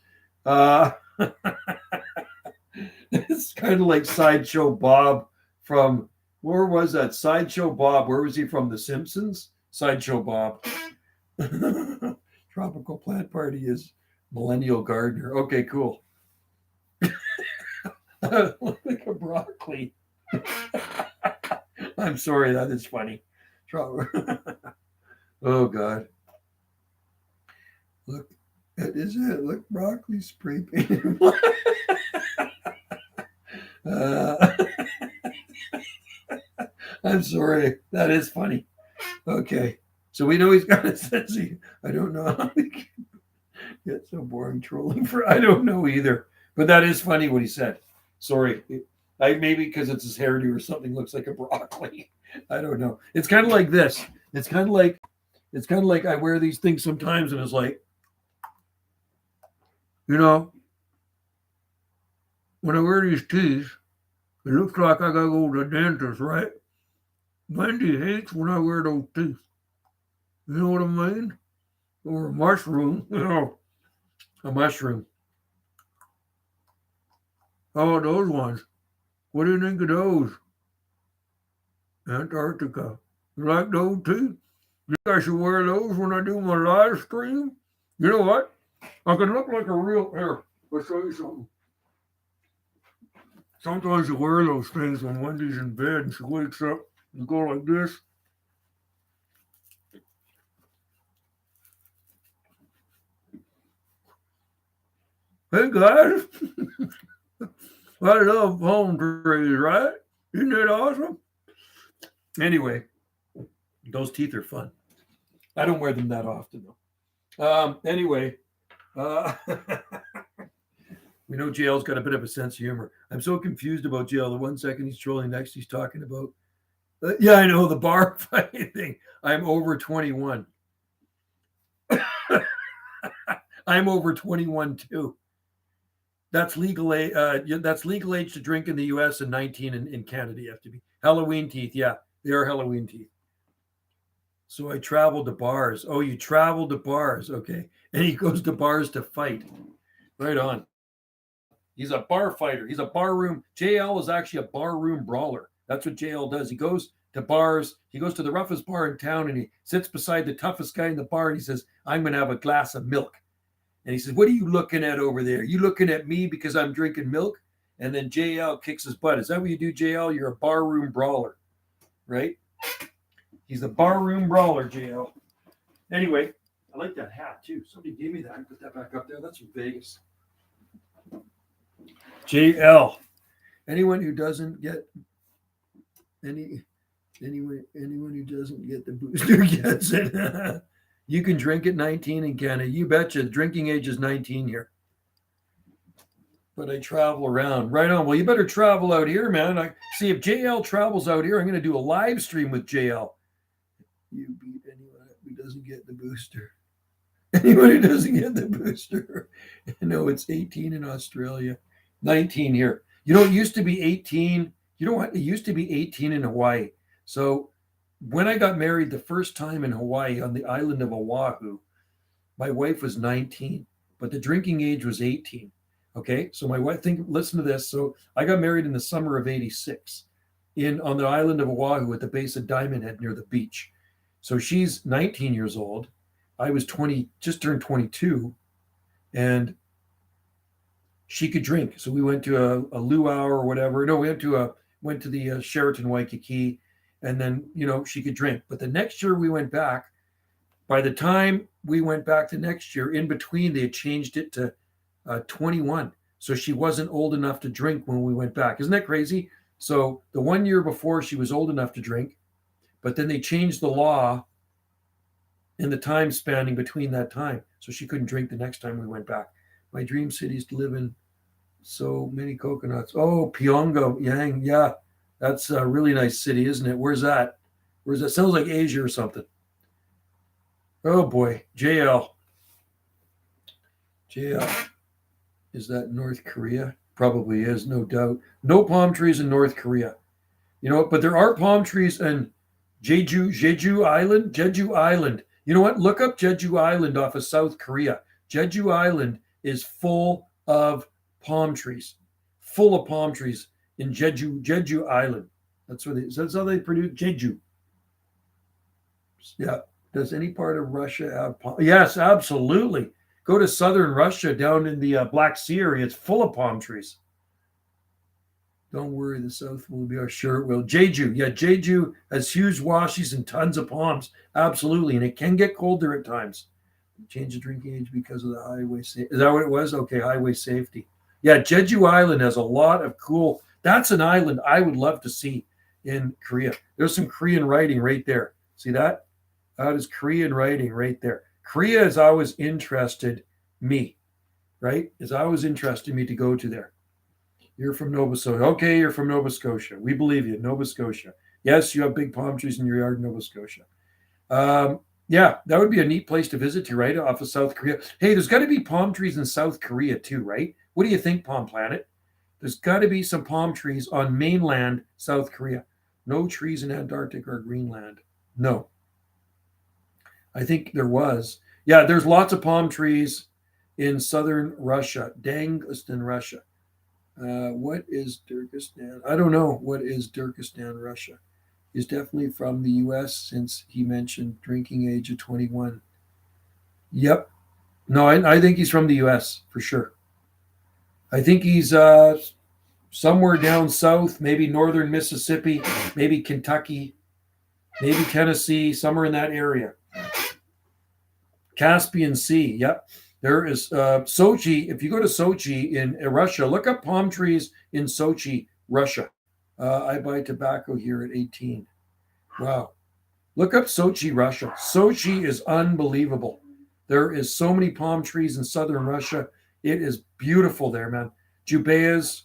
It's kind of like Sideshow Bob from, where was that? Sideshow Bob. Where was he from? The Simpsons? Sideshow Bob. Tropical Plant Party is Millennial Gardener. Okay, cool. Look like a broccoli. I'm sorry, that is funny. Oh, God. Look, that is it. Look, broccoli spray painted. I'm sorry. That is funny. Okay. So we know he's got a sense of, I don't know how he can get so boring trolling for, I don't know either. But that is funny what he said. Sorry. Maybe because it's his hairdo or something looks like a broccoli. I don't know. It's kind of like this. It's kind of like I wear these things sometimes and it's like, when I wear these tees, it looks like I gotta go to the dentist, right? Wendy hates when I wear those teeth. You know what I mean? Or a mushroom, a mushroom. How about those ones? What do you think of those? Antarctica. You like those too? You think I should wear those when I do my live stream? You know what? I can look like a real. Here, I'll show you something. Sometimes you wear those things when Wendy's in bed and she wakes up. You go like this. Hey guys, I love palm trees, right? Isn't it awesome? Anyway, those teeth are fun. I don't wear them that often though. Anyway, we know JL's got a bit of a sense of humor. I'm so confused about JL. The 1 second he's trolling, next he's talking about, yeah, I know, the bar fight thing. I'm over 21. I'm over 21 too. That's legal age. That's legal age to drink in the U.S. and 19 in Canada. You have to be. Halloween teeth. Yeah, they are Halloween teeth. So I traveled to bars. Oh, you traveled to bars. Okay. And he goes to bars to fight. Right on. He's a bar fighter. He's a bar room. JL is actually a bar room brawler. That's what JL does. He goes to bars. He goes to the roughest bar in town and he sits beside the toughest guy in the bar and he says, I'm going to have a glass of milk. And he says, what are you looking at over there? You looking at me because I'm drinking milk? And then JL kicks his butt. Is that what you do, JL? You're a bar room brawler, right? He's a bar room brawler, JL. Anyway, I like that hat too. Somebody gave me that. I put that back up there. That's from Vegas. JL. Anyone who doesn't get anyone who doesn't get the booster gets it. You can drink at 19 in Canada. You betcha. Drinking age is 19 here. But I travel around. Right on. Well, you better travel out here, man. I see if JL travels out here, I'm going to do a live stream with JL. You beat anyone who doesn't get the booster. Anyone who doesn't get the booster. No, it's 18 in Australia. 19 here. You know, it used to be 18. You know what? It used to be 18 in Hawaii. So when I got married the first time in Hawaii on the island of Oahu, my wife was 19, but the drinking age was 18. Okay, so my wife, listen to this. So I got married in the summer of '86 on the island of Oahu at the base of Diamond Head near the beach. So she's 19 years old. I was 20, just turned 22, and she could drink. So we went to a luau or whatever. No, we went to the Sheraton Waikiki, and then she could drink. But the next year we went back. By the time we went back the next year, in between they had changed it to 21. So she wasn't old enough to drink when we went back. Isn't that crazy? So the 1 year before she was old enough to drink, but then they changed the law in the time spanning between that time. So she couldn't drink the next time we went back. My dream city is to live in so many coconuts. Oh, Pyongyang. Yeah, that's a really nice city, isn't it? Where's that? Sounds like Asia or something. Oh boy, JL. Is that North Korea? Probably is, no doubt. No palm trees in North Korea. But there are palm trees in Jeju Island. You know what? Look up Jeju Island off of South Korea. Jeju Island is full of palm trees. Full of palm trees in Jeju Island. That's how they produce Jeju. Yeah. Does any part of Russia have palm? Yes, absolutely. Go to southern Russia down in the Black Sea area. It's full of palm trees. Don't worry, the South will be our sure it will. Jeju. Yeah, Jeju has huge washies and tons of palms. Absolutely. And it can get colder at times. Change the drinking age because of the highway safety. Is that what it was? Okay, highway safety. Yeah, Jeju Island has a lot of cool. That's an island I would love to see in Korea. There's some Korean writing right there. See that? How does Korean writing right there? Korea has always interested me, right? Has always interested me to go to there. You're from Nova Scotia. Okay, you're from Nova Scotia. We believe you, Nova Scotia. Yes, you have big palm trees in your yard in Nova Scotia. Yeah, that would be a neat place to visit to, right? Off of South Korea. Hey, there's got to be palm trees in South Korea too, right? What do you think, Palm Planet? There's got to be some palm trees on mainland South Korea. No trees in Antarctica or Greenland. No. I think there was. Yeah, there's lots of palm trees in southern Russia, Dagestan, Russia. What is Turkestan? I don't know. What is Turkestan, Russia? He's definitely from the U.S. since he mentioned drinking age of 21. Yep. No, I think he's from the U.S. for sure. I think he's somewhere down south, maybe northern Mississippi, maybe Kentucky, maybe Tennessee, somewhere in that area. Caspian Sea. Yep. There is Sochi. If you go to Sochi in Russia, look up palm trees in Sochi, Russia. I buy tobacco here at 18. Wow. Look up Sochi, Russia. Sochi is unbelievable. There is so many palm trees in southern Russia. It is beautiful there, man. Jubaias,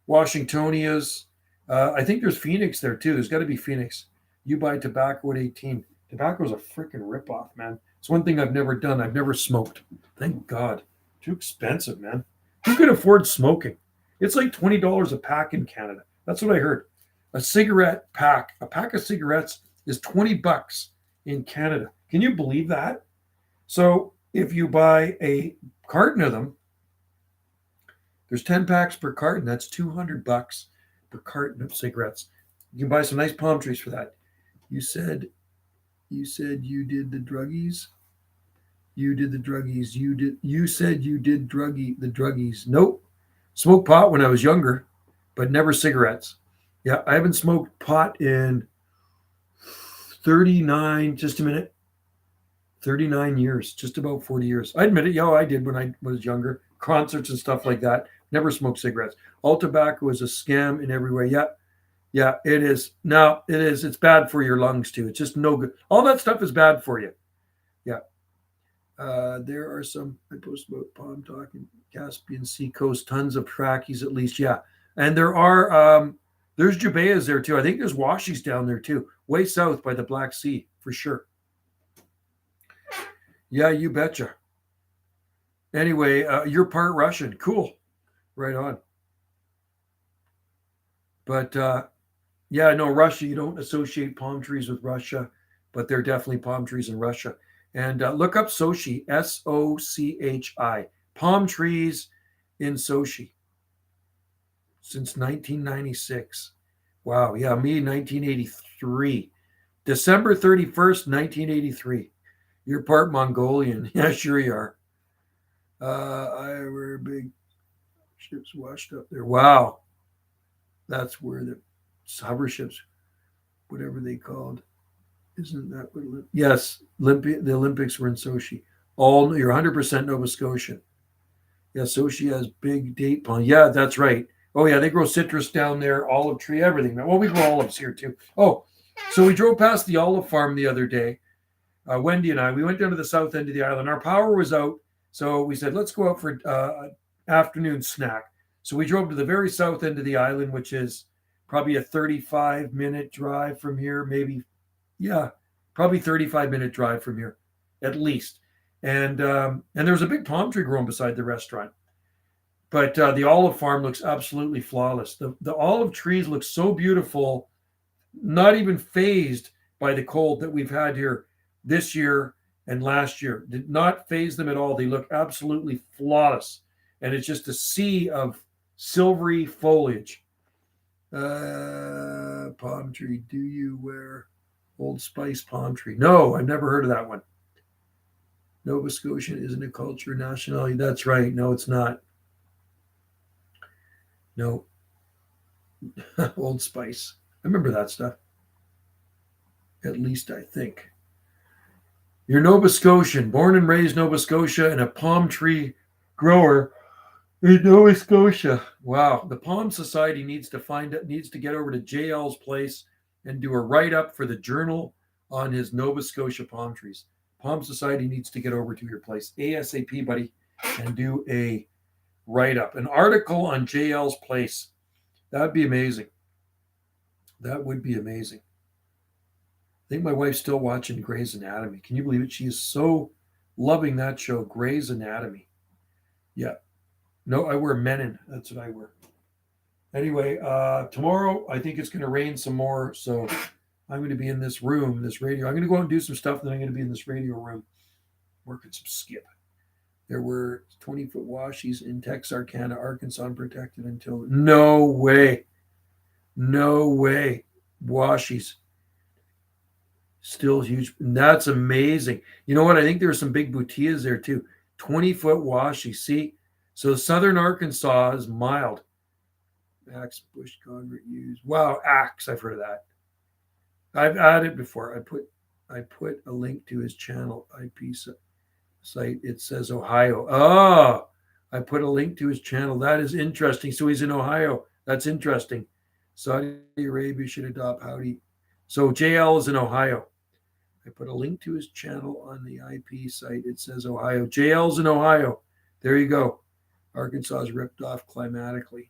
Washingtonias. I think there's Phoenix there too. There's got to be Phoenix. You buy tobacco at 18. Tobacco is a freaking ripoff, man. It's one thing I've never done. I've never smoked. Thank God. Too expensive, man. Who can afford smoking? It's like $20 a pack in Canada. That's what I heard. A cigarette pack, a pack of cigarettes is $20 in Canada. Can you believe that? So if you buy a carton of them, there's 10 packs per carton. That's $200 per carton of cigarettes. You can buy some nice palm trees for that. You said you did the druggies. You did the druggies. You said you did the druggies. Nope. Smoked pot when I was younger, but never cigarettes. Yeah, I haven't smoked pot in 39, just a minute. 39 years, just about 40 years. I admit it. Yeah, I did when I was younger. Concerts and stuff like that. Never smoked cigarettes. All tobacco is a scam in every way. Yeah. Yeah, it is. No, it is. It's bad for your lungs too. It's just no good. All that stuff is bad for you. Yeah. There are some, I post about palm talking, Caspian Sea coast, tons of trackies at least. Yeah. And there are, there's Jubaias there too. I think there's washies down there too, way south by the Black Sea for sure. Yeah, you betcha. Anyway, you're part Russian. Cool. Right on. But yeah, no, Russia, you don't associate palm trees with Russia, but there are definitely palm trees in Russia. And look up Sochi, Sochi, palm trees in Sochi since 1996. Wow. Yeah, me, 1983. December 31st, 1983. You're part Mongolian. Yeah, sure you are. I were big ships washed up there. Wow. That's where the hover ships, whatever they called. Isn't that what? Yes, the Olympics were in Sochi. You're 100% Nova Scotian. Yeah, Sochi has big date palm. Yeah, that's right. Oh yeah, they grow citrus down there, olive tree, everything. Well, we grow olives here too. Oh, so we drove past the olive farm the other day. Wendy and I, we went down to the south end of the island. Our power was out, so we said let's go out for an afternoon snack. So we drove to the very south end of the island, which is probably a 35-minute drive from here, maybe. Yeah, probably 35-minute drive from here, at least. And there was a big palm tree growing beside the restaurant. But the olive farm looks absolutely flawless. The olive trees look so beautiful, not even phased by the cold that we've had here this year and last year. Did not phase them at all. They look absolutely flawless. And it's just a sea of silvery foliage. Palm tree, do you wear Old Spice palm tree? No, I've never heard of that one. Nova Scotian isn't a culture, nationality. That's right. No, it's not. No. Old Spice. I remember that stuff. At least I think. You're Nova Scotian, born and raised Nova Scotia, and a palm tree grower in Nova Scotia. Wow. The Palm Society needs to get over to JL's place and do a write-up for the Journal on his Nova Scotia palm trees. Palm Society needs to get over to your place ASAP, buddy, and do a write-up, an article on JL's place. That'd be amazing. That would be amazing. I think my wife's still watching Grey's Anatomy. Can you believe it? She is so loving that show, Grey's Anatomy. Yeah. No, I wear Menon. That's what I wear. Anyway, tomorrow I think it's going to rain some more, so I'm going to be in this room, this radio. I'm going to go out and do some stuff, then I'm going to be in this radio room working some skip. There were 20-foot washies in Texarkana, Arkansas, protected until. No way. No way. Washies. Still huge. That's amazing. You know what? I think there were some big butias there too. 20-foot washies. See? So southern Arkansas is mild. Axe, bush, concrete used. Wow, axe. I've heard of that. I've added before. I put a link to his channel IP site. It says Ohio. Oh, I put a link to his channel. That is interesting. So he's in Ohio. That's interesting. Saudi Arabia should adopt Howdy. So JL is in Ohio. I put a link to his channel on the IP site. It says Ohio. JL's in Ohio. There you go. Arkansas is ripped off climatically.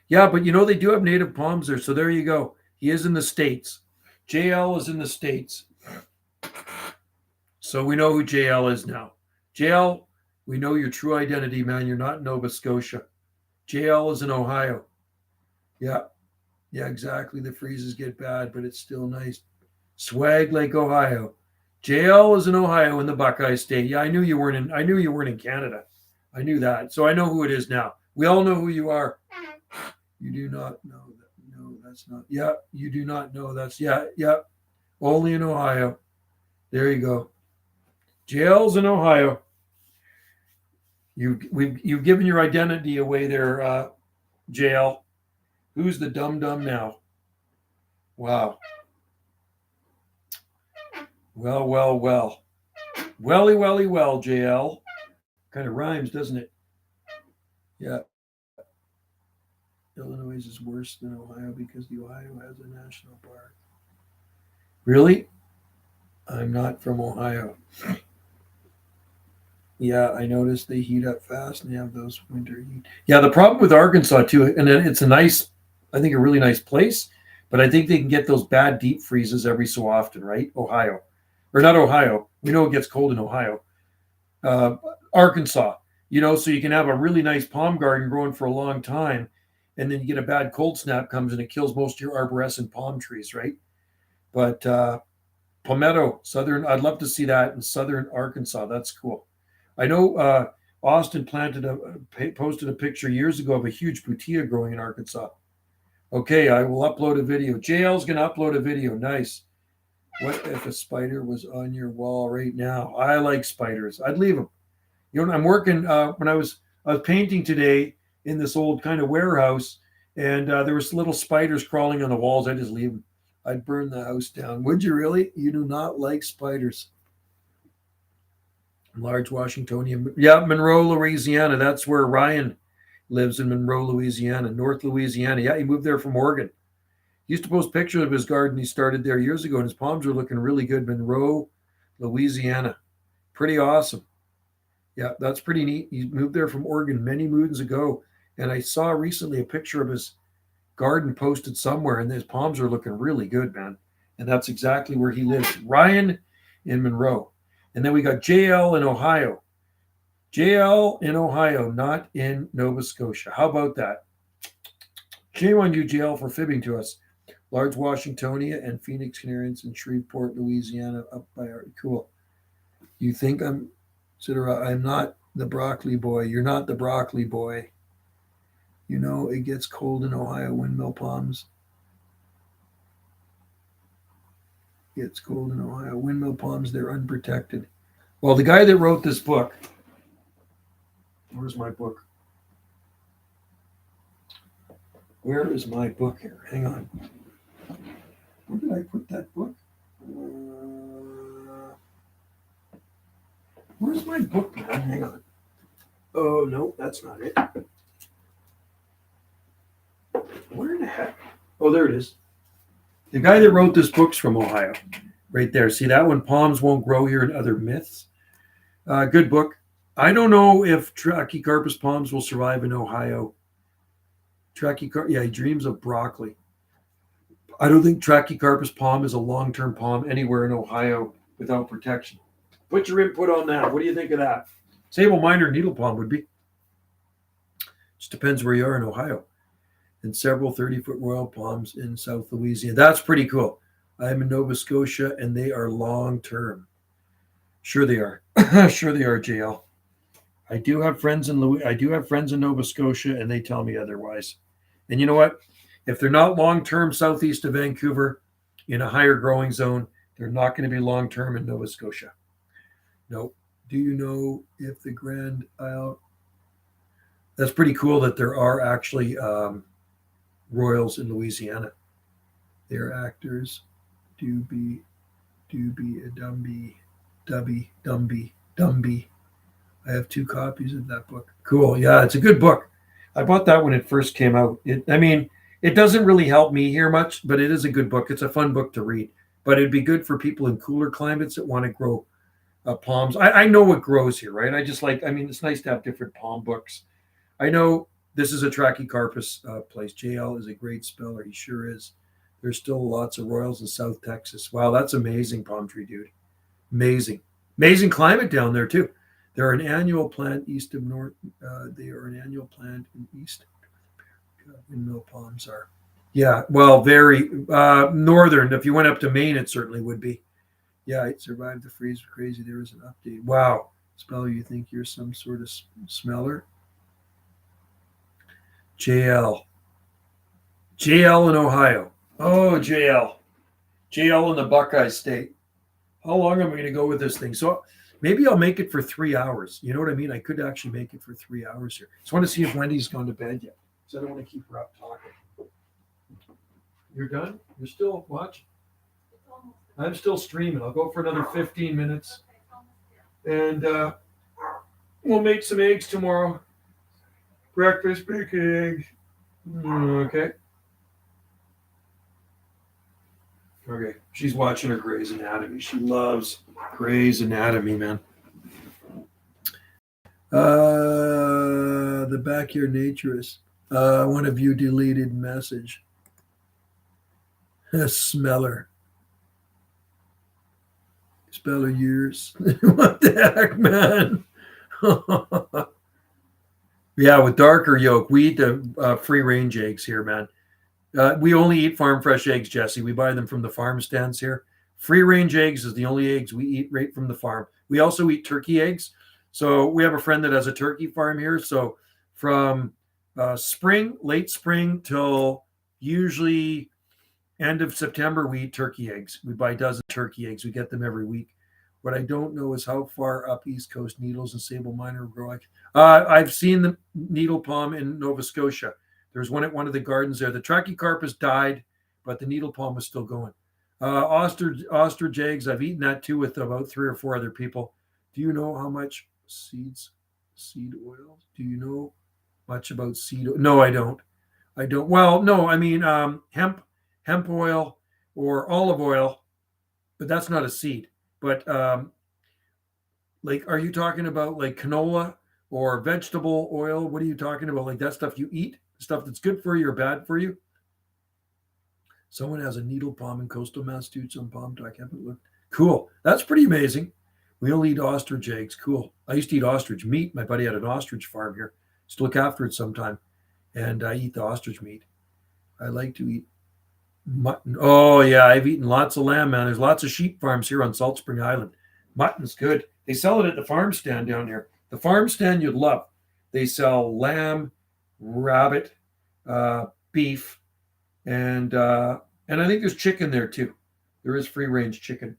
Yeah, but you know, they do have native palms there. So there you go. He is in the States. JL is in the States. So we know who JL is now. JL, we know your true identity, man. You're not in Nova Scotia. JL is in Ohio. Yeah. Yeah, exactly. The freezes get bad, but it's still nice. Swag Lake, Ohio. JL is in Ohio in the Buckeye State. Yeah, I knew you weren't in Canada. I knew that. So I know who it is now. We all know who you are. You do not know that. No, that's not. Yeah, you do not know. That's yeah. Only in Ohio. There you go. JL's in Ohio. You've given your identity away there, JL. Who's the dum-dum now? Wow. Well. Welly, well, JL. Kind of rhymes, doesn't it? Yeah. Illinois is worse than Ohio because the Ohio has a national park. Really? I'm not from Ohio. Yeah, I noticed they heat up fast and they have those winter heat. Yeah, the problem with Arkansas too, and it's I think a really nice place, but I think they can get those bad deep freezes every so often, right? Ohio. Or not Ohio. We know it gets cold in Ohio. Arkansas, so you can have a really nice palm garden growing for a long time, and then you get a bad cold snap comes and it kills most of your arborescent palm trees, right? But palmetto, I'd love to see that in southern Arkansas. That's cool. I know Austin posted a picture years ago of a huge butia growing in Arkansas. Okay, I will upload a video. JL's going to upload a video. Nice. What if a spider was on your wall right now? I like spiders. I'd leave them. I'm working when I was painting today in this old kind of warehouse, and there was little spiders crawling on the walls. I just leave them. I'd burn the house down. Would you really? You do not like spiders. Large Washingtonian. Yeah, Monroe, Louisiana. That's where Ryan lives, in Monroe, Louisiana, North Louisiana. Yeah, he moved there from Oregon. He used to post pictures of his garden he started there years ago, and his palms were looking really good. Monroe, Louisiana. Pretty awesome. Yeah, that's pretty neat. He moved there from Oregon many moons ago. And I saw recently a picture of his garden posted somewhere, and his palms are looking really good, man. And that's exactly where he lives. Ryan in Monroe. And then we got JL in Ohio. JL in Ohio, not in Nova Scotia. How about that? Shame on you, JL, for fibbing to us. Large Washingtonia and Phoenix Canarians in Shreveport, Louisiana, up by our cool. You think I'm not the broccoli boy. You're not the broccoli boy. It gets cold in Ohio. Windmill palms. It's cold in Ohio. Windmill palms, they're unprotected. Well, the guy that wrote this book, where's my book? Where is my book here? Hang on. Where did I put that book? Where's my book, man? Hang on. Oh, no, that's not it. Where the heck? Oh, there it is. The guy that wrote this book's from Ohio, right there. See that one? Palms Won't Grow Here and Other Myths. Good book. I don't know if Trachycarpus palms will survive in Ohio. Yeah, he dreams of broccoli. I don't think Trachycarpus palm is a long-term palm anywhere in Ohio without protection. Put your input on that. What do you think of that? Sable minor needle palm would be. Just depends where you are in Ohio. And several 30-foot royal palms in South Louisiana. That's pretty cool. I'm in Nova Scotia, and they are long-term. Sure they are. Sure they are, JL. I do have friends in Nova Scotia, and they tell me otherwise. And you know what? If they're not long-term southeast of Vancouver in a higher growing zone, they're not going to be long-term in Nova Scotia. No. Do you know if the Grand Isle? That's pretty cool that there are actually royals in Louisiana. They're actors. Doobie, Dumby. I have 2 copies of that book. Cool. Yeah, it's a good book. I bought that when it first came out. It doesn't really help me here much, but it is a good book. It's a fun book to read. But it'd be good for people in cooler climates that want to grow palms. I know what grows here, right? It's nice to have different palm books. I know this is a Trachycarpus place. JL is a great speller. He sure is. There's still lots of royals in South Texas. Wow, that's amazing, palm tree dude. Amazing. Amazing climate down there, too. They're an annual plant east of north. They are an annual plant in east. Windmill palms are. Yeah, well, very northern. If you went up to Maine, it certainly would be. Yeah, it survived the freeze. Crazy. There was an update. Wow. Speller, you think you're some sort of smeller? JL in Ohio. Oh, JL in the Buckeye State. How long am I going to go with this thing? So maybe I'll make it for 3 hours. You know what I mean? I could actually make it for 3 hours here. Just want to see if Wendy's gone to bed yet. So I don't want to keep her up talking. You're done? You're still watching? I'm still streaming. I'll go for another 15 minutes. And we'll make some eggs tomorrow. Breakfast, bacon, eggs. Okay. Okay. She's watching her Grey's Anatomy. She loves Grey's Anatomy, man. The backyard naturist. One of you deleted message. Smeller. Speller years. What the heck, man? Yeah, with darker yolk. We eat the free range eggs here, man. We only eat farm fresh eggs, Jesse. We buy them from the farm stands here. Free range eggs is the only eggs we eat right from the farm. We also eat turkey eggs. So we have a friend that has a turkey farm here. So from late spring till usually end of September, we eat turkey eggs. We buy a dozen turkey eggs. We get them every week. What I don't know is how far up East Coast needles and sable minor grow. I've seen the needle palm in Nova Scotia. There's one at one of the gardens there. The Trachycarpus died, but the needle palm was still going. Ostrich eggs, I've eaten that too with about 3 or 4 other people. Do you know how much seed oil? Do you know much about seed oil? No, I don't. Well, no, I mean hemp oil or olive oil, but that's not a seed. But are you talking about like canola or vegetable oil? What are you talking about? Like that stuff you eat, stuff that's good for you or bad for you? Someone has a needle palm in coastal Massachusetts on Palm Talk. I haven't looked. Cool. That's pretty amazing. We only eat ostrich eggs. Cool. I used to eat ostrich meat. My buddy had an ostrich farm here. Just look after it sometime. And I eat the ostrich meat. I like to eat mutton. Oh, yeah. I've eaten lots of lamb, man. There's lots of sheep farms here on Salt Spring Island. Mutton's good. They sell it at the farm stand down here. The farm stand you'd love. They sell lamb, rabbit, beef, and I think there's chicken there too. There is free range chicken.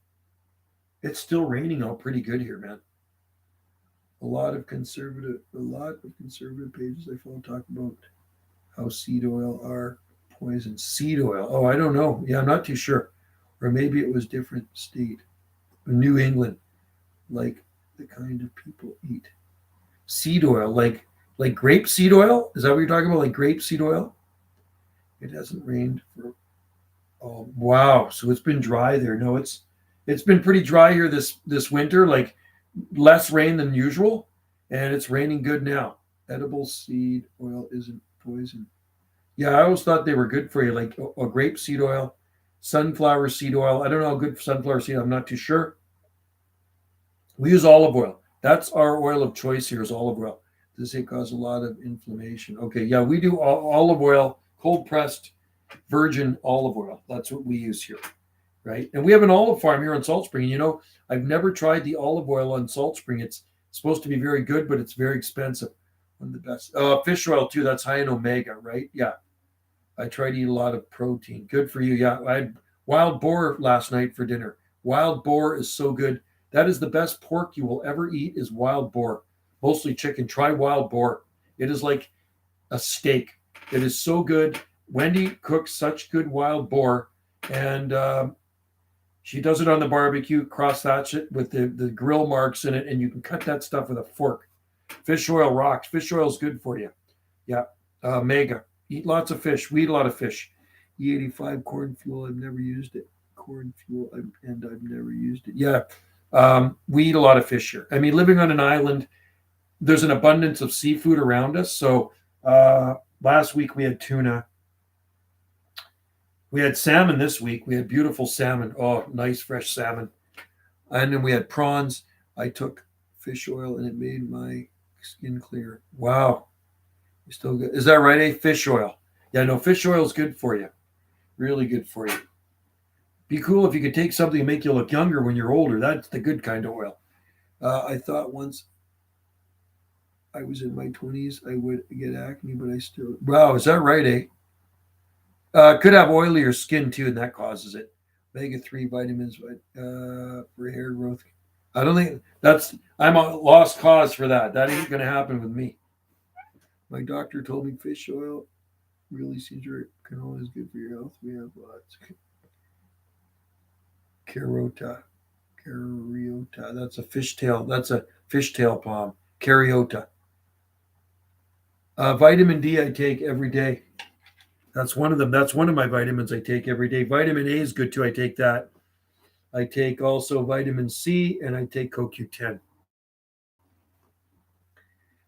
It's still raining out pretty good here, man. A lot of conservative pages I follow talk about how seed oil are poison. Seed oil. Oh, I don't know. Yeah, I'm not too sure. Or maybe it was different state. New England, like the kind of people eat. Seed oil, like grape seed oil? Is that what you're talking about? Like grape seed oil? It hasn't rained for Oh wow! So it's been dry there. No, it's been pretty dry here this winter. Like less rain than usual, and it's raining good now. Edible seed oil isn't poison. Yeah, I always thought they were good for you, like a grape seed oil, sunflower seed oil. I don't know how good sunflower seed. I'm not too sure. We use olive oil. That's our oil of choice here is olive oil. Does it cause a lot of inflammation? Okay, yeah, we do olive oil, cold pressed virgin olive oil. That's what we use here, right? And we have an olive farm here in Salt Spring. And I've never tried the olive oil on Salt Spring. It's supposed to be very good, but it's very expensive. One of the best. Fish oil too. That's high in omega, right? Yeah. I try to eat a lot of protein. Good for you. Yeah. I had wild boar last night for dinner. Wild boar is so good. That is the best pork you will ever eat is wild boar. Mostly chicken. Try wild boar. It is like a steak. It is so good. Wendy cooks such good wild boar, and she does it on the barbecue, cross that shit with the grill marks in it, and you can cut that stuff with a fork. Fish oil rocks. Fish oil is good for you. Yeah. Mega. Eat lots of fish. We eat a lot of fish. E85 corn fuel. I've never used it. Corn fuel, and I've never used it. Yeah. We eat a lot of fish here. I mean, living on an island, there's an abundance of seafood around us. So last week we had tuna. We had salmon this week. We had beautiful salmon. Oh, nice fresh salmon. And then we had prawns. I took fish oil and it made my skin clear. Wow. You still good. Is that right, eh? Fish oil. Yeah, no, fish oil is good for you. Really good for you. Be cool if you could take something and make you look younger when you're older. That's the good kind of oil. I thought once I was in my 20s, I would get acne, but I still. Wow, is that right, eh? Could have oilier skin too, and that causes it. Omega 3 vitamins for hair growth. I don't think that's. I'm a lost cause for that. That ain't going to happen with me. My doctor told me fish oil really seems your canola is good for your health. We have lots. Carota. Cariota. That's a fishtail. That's a fishtail palm. Cariota. Vitamin D I take every day. That's one of them. That's one of my vitamins I take every day. Vitamin A is good too. I take that. I take also vitamin C and I take CoQ10.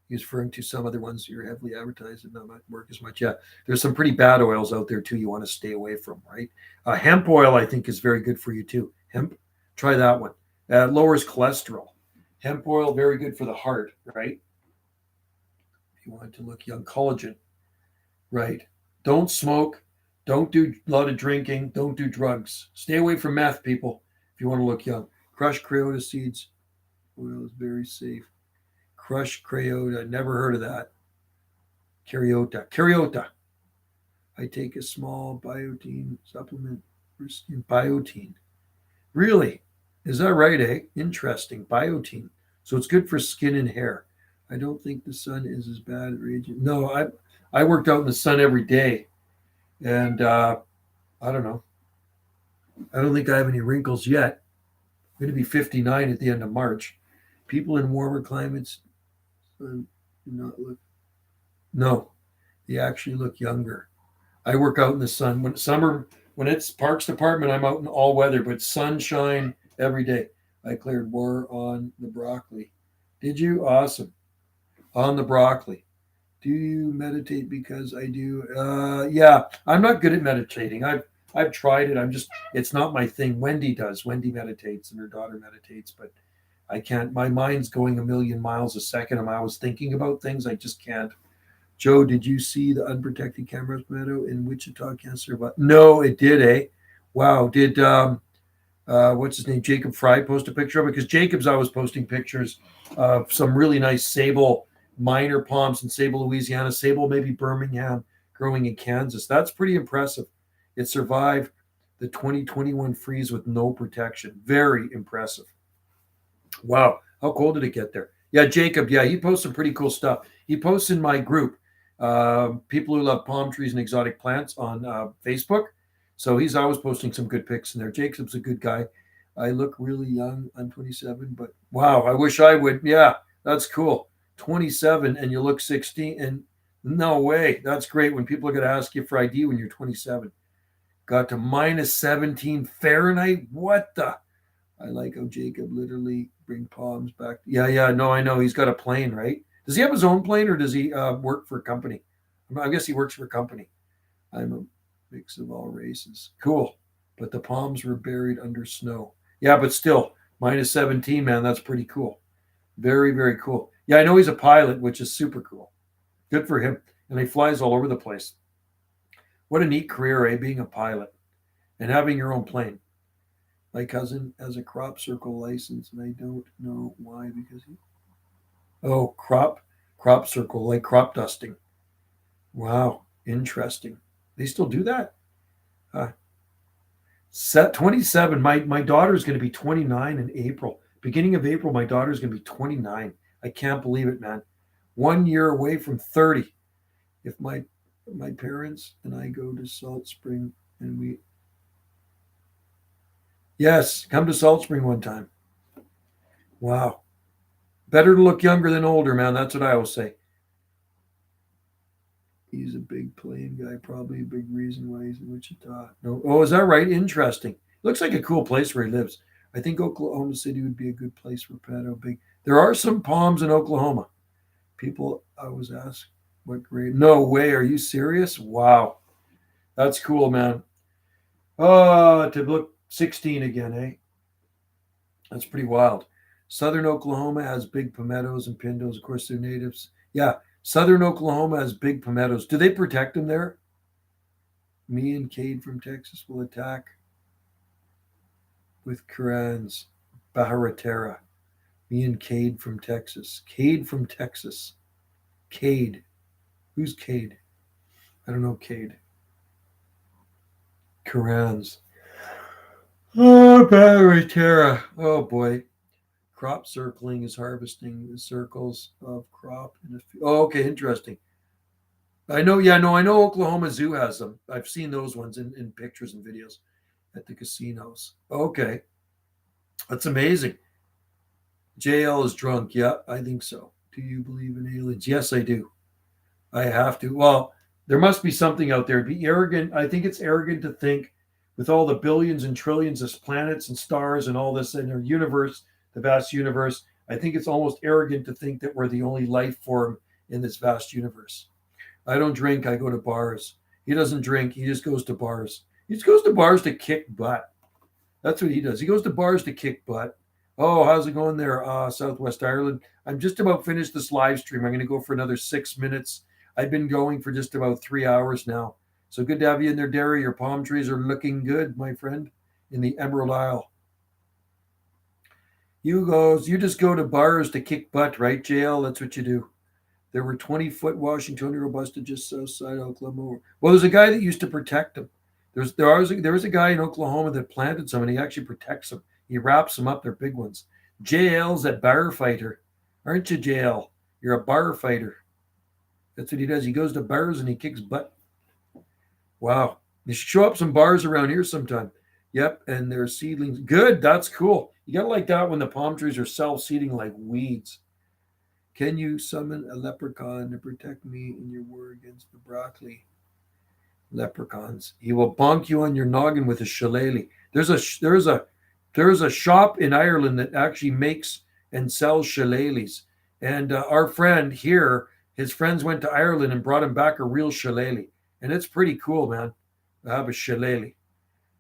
He's referring to some other ones you're heavily advertised and not work as much. Yeah, there's some pretty bad oils out there too. You want to stay away from, right? Hemp oil I think is very good for you too. Hemp, try that one. Lowers cholesterol. Hemp oil very good for the heart, right? If you want to look young, collagen, right? Don't smoke. Don't do a lot of drinking. Don't do drugs. Stay away from meth, people. If you want to look young, crushed creota seeds oil is very safe. Crushed creota, never heard of that. Cariota. I take a small biotin supplement for skin. Biotin. Really? Is that right, eh? Interesting. Biotin. So it's good for skin and hair. I don't think the sun is as bad at raging. No, I worked out in the sun every day, and I don't know. I don't think I have any wrinkles yet. I'm going to be 59 at the end of March. People in warmer climates do not look. No, they actually look younger. I work out in the sun. When it's Parks Department, I'm out in all weather, but sunshine every day. I cleared war on the broccoli. Did you? Awesome. On the broccoli. Do you meditate? Because I do. Yeah, I'm not good at meditating. I've tried it. It's not my thing. Wendy does. Wendy meditates and her daughter meditates, but I can't. My mind's going a million miles a second. I'm always thinking about things. I just can't. Joe, did you see the unprotected cameras meadow in Wichita can't survive? No, it did, eh? Wow. Did what's his name? Jacob Fry post a picture of it? Because Jacob's always posting pictures of some really nice sable minor palms in Sable, Louisiana, Sable, maybe Birmingham, growing in Kansas. That's pretty impressive. It survived the 2021 freeze with no protection. Very impressive. Wow. How cold did it get there? Yeah, Jacob. Yeah, he posts some pretty cool stuff. He posts in my group, People Who Love Palm Trees and Exotic Plants on Facebook. So he's always posting some good pics in there. Jacob's a good guy. I look really young. I'm 27, but wow, I wish I would. Yeah, that's cool. 27 and you look 16. And no way. That's great when people are going to ask you for ID when you're 27. got to minus 17 Fahrenheit. What the? I like how Jacob literally bring palms back. Yeah. No, I know. He's got a plane, right? Does he have his own plane or does he work for a company? I guess he works for a company. I'm a mix of all races. Cool. But the palms were buried under snow. Yeah, but still, minus 17, man. That's pretty cool. Very, very cool. Yeah, I know he's a pilot, which is super cool. Good for him. And he flies all over the place. What a neat career, eh? Being a pilot and having your own plane. My cousin has a crop circle license, and I don't know why because he. Oh, crop circle, like crop dusting. Wow, interesting. They still do that. Uh, Set 27. My daughter is going to be 29 in April. Beginning of April, my daughter is going to be 29. I can't believe it, man. 1 year away from 30. If my parents and I go to Salt Spring and we yes, come to Salt Spring one time. Wow. Better to look younger than older, man. That's what I always say. He's a big plane guy, probably a big reason why he's in Wichita. No, oh, is that right? Interesting. Looks like a cool place where he lives. I think Oklahoma City would be a good place for Pato Big. There are some palms in Oklahoma. People always ask what grade. No way. Are you serious? Wow. That's cool, man. Oh, to look 16 again, eh? That's pretty wild. Southern Oklahoma has big palmettos and pintos. Of course, they're natives. Yeah, Southern Oklahoma has big palmettos. Do they protect them there? Me and Cade from Texas will attack with Karans, Baharatera. Me and Cade from Texas. Cade from Texas. Cade. Who's Cade? I don't know Cade. Karans. Oh, Baharatera. Oh, boy. Crop circling is harvesting the circles of crop in a field. Oh, okay, interesting. I know, yeah, no, I know Oklahoma Zoo has them. I've seen those ones in pictures and videos at the casinos. Okay, that's amazing. JL is drunk. Yeah, I think so. Do you believe in aliens? Yes, I do. I have to. Well, there must be something out there. It'd be arrogant. I think it's arrogant to think with all the billions and trillions of planets and stars and all this in our universe, the vast universe. I think it's almost arrogant to think that we're the only life form in this vast universe. I don't drink. I go to bars. He doesn't drink. He just goes to bars. He just goes to bars to kick butt. That's what he does. He goes to bars to kick butt. Oh, how's it going there, Southwest Ireland? I'm just about finished this live stream. I'm going to go for another 6 minutes. I've been going for just about 3 hours now. So good to have you in there, Derry. Your palm trees are looking good, my friend, in the Emerald Isle. You just go to bars to kick butt, right, JL? That's what you do. There were 20-foot Washingtonia robusta just outside Oklahoma. Well, there's a guy that used to protect them. There was a guy in Oklahoma that planted some, and he actually protects them. He wraps them up. They're big ones. JL's a bar fighter, aren't you, JL? You're a bar fighter. That's what he does. He goes to bars and he kicks butt. Wow. You should show up some bars around here sometime. Yep, and they're seedlings. Good. That's cool. You got to like that when the palm trees are self-seeding like weeds. Can you summon a leprechaun to protect me in your war against the broccoli leprechauns? He will bonk you on your noggin with a shillelagh. There's a shop in Ireland that actually makes and sells shillelaghs. And our friend here, his friends went to Ireland and brought him back a real shillelagh. And it's pretty cool, man, to have a shillelagh.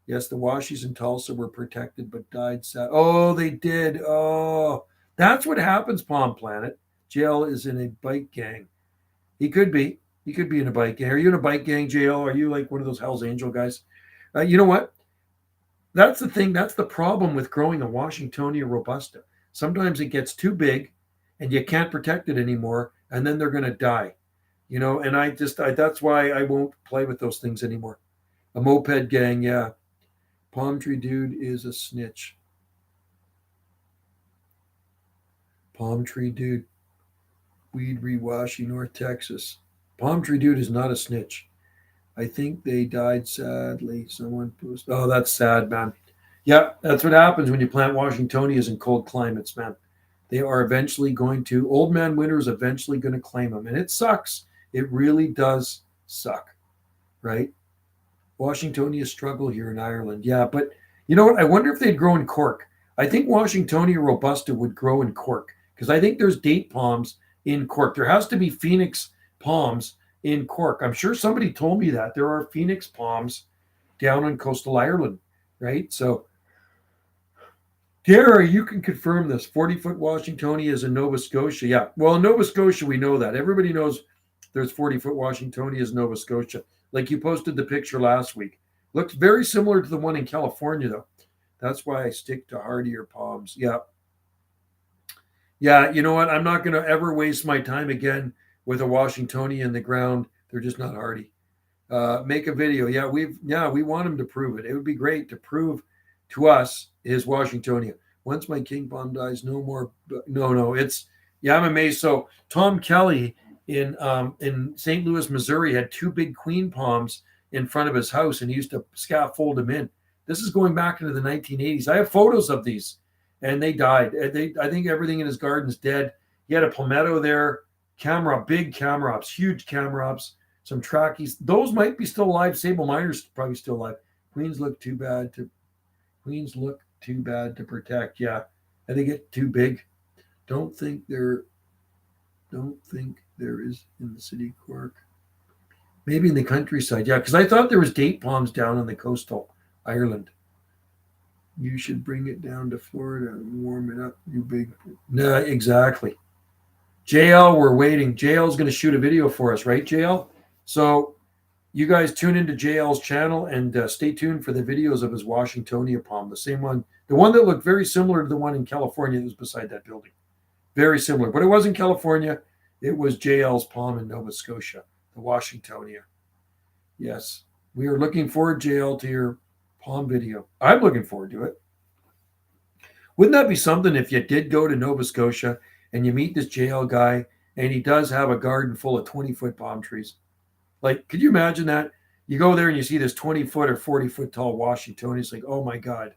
Yes, the Washies in Tulsa were protected but died sad. Oh, they did. Oh, that's what happens, Palm Planet. JL is in a bike gang. He could be. He could be in a bike gang. Are you in a bike gang, JL? Are you like one of those Hell's Angel guys? You know what? That's the thing. That's the problem with growing a Washingtonia robusta. Sometimes it gets too big and you can't protect it anymore, and then they're going to die. And that's why I won't play with those things anymore. A moped gang, yeah. Palm tree dude is a snitch. Palm tree dude. Weed Rewashi, North Texas. Palm tree dude is not a snitch. I think they died sadly. Someone posted. Oh, that's sad, man. Yeah, that's what happens when you plant Washingtonias in cold climates, man. They are eventually going to, Old Man Winter is eventually going to claim them. And it sucks. It really does suck, right? Washingtonia struggle here in Ireland. Yeah, but you know what? I wonder if they'd grow in Cork. I think Washingtonia robusta would grow in Cork because I think there's date palms in Cork. There has to be Phoenix palms in Cork. I'm sure somebody told me that there are Phoenix palms down in coastal Ireland, right? So, Gary, you can confirm this. 40-foot Washingtonia is in Nova Scotia. Yeah. Well, in Nova Scotia, we know that. Everybody knows there's 40-foot Washingtonias in Nova Scotia. Like you posted the picture last week. Looks very similar to the one in California, though. That's why I stick to hardier palms. Yeah. Yeah, you know what? I'm not going to ever waste my time again with a Washingtonia in the ground. They're just not hardy. Make a video. We want him to prove it. It would be great to prove to us his Washingtonia. Once my king palm dies, no more. No. I'm amazed. So Tom Kelly in St. Louis, Missouri, had two big queen palms in front of his house, and he used to scaffold them in. This is going back into the 1980s. I have photos of these, and they died. I think everything in his garden's dead. He had a palmetto there, big camarops, huge camarops, some trackies. Those might be still alive. Sable miners probably still alive. Queens look too bad to protect. Yeah, and they get too big. Don't think there is in the city of Cork. Maybe in the countryside. Yeah, because I thought there was date palms down on the coastal Ireland. You should bring it down to Florida and warm it up, you big. No, exactly. JL, we're waiting. JL's going to shoot a video for us, right, JL? So you guys tune into JL's channel and stay tuned for the videos of his Washingtonia palm, the same one, the one that looked very similar to the one in California that was beside that building. Very similar, but it wasn't California. It was JL's palm in Nova Scotia, the Washingtonia. Yes, we are looking forward, JL, to your palm video. I'm looking forward to it. Wouldn't that be something if you did go to Nova Scotia and you meet this JL guy and he does have a garden full of 20-foot palm trees? Like, could you imagine that? You go there and you see this 20-foot or 40-foot tall Washingtonia. It's like, oh my God.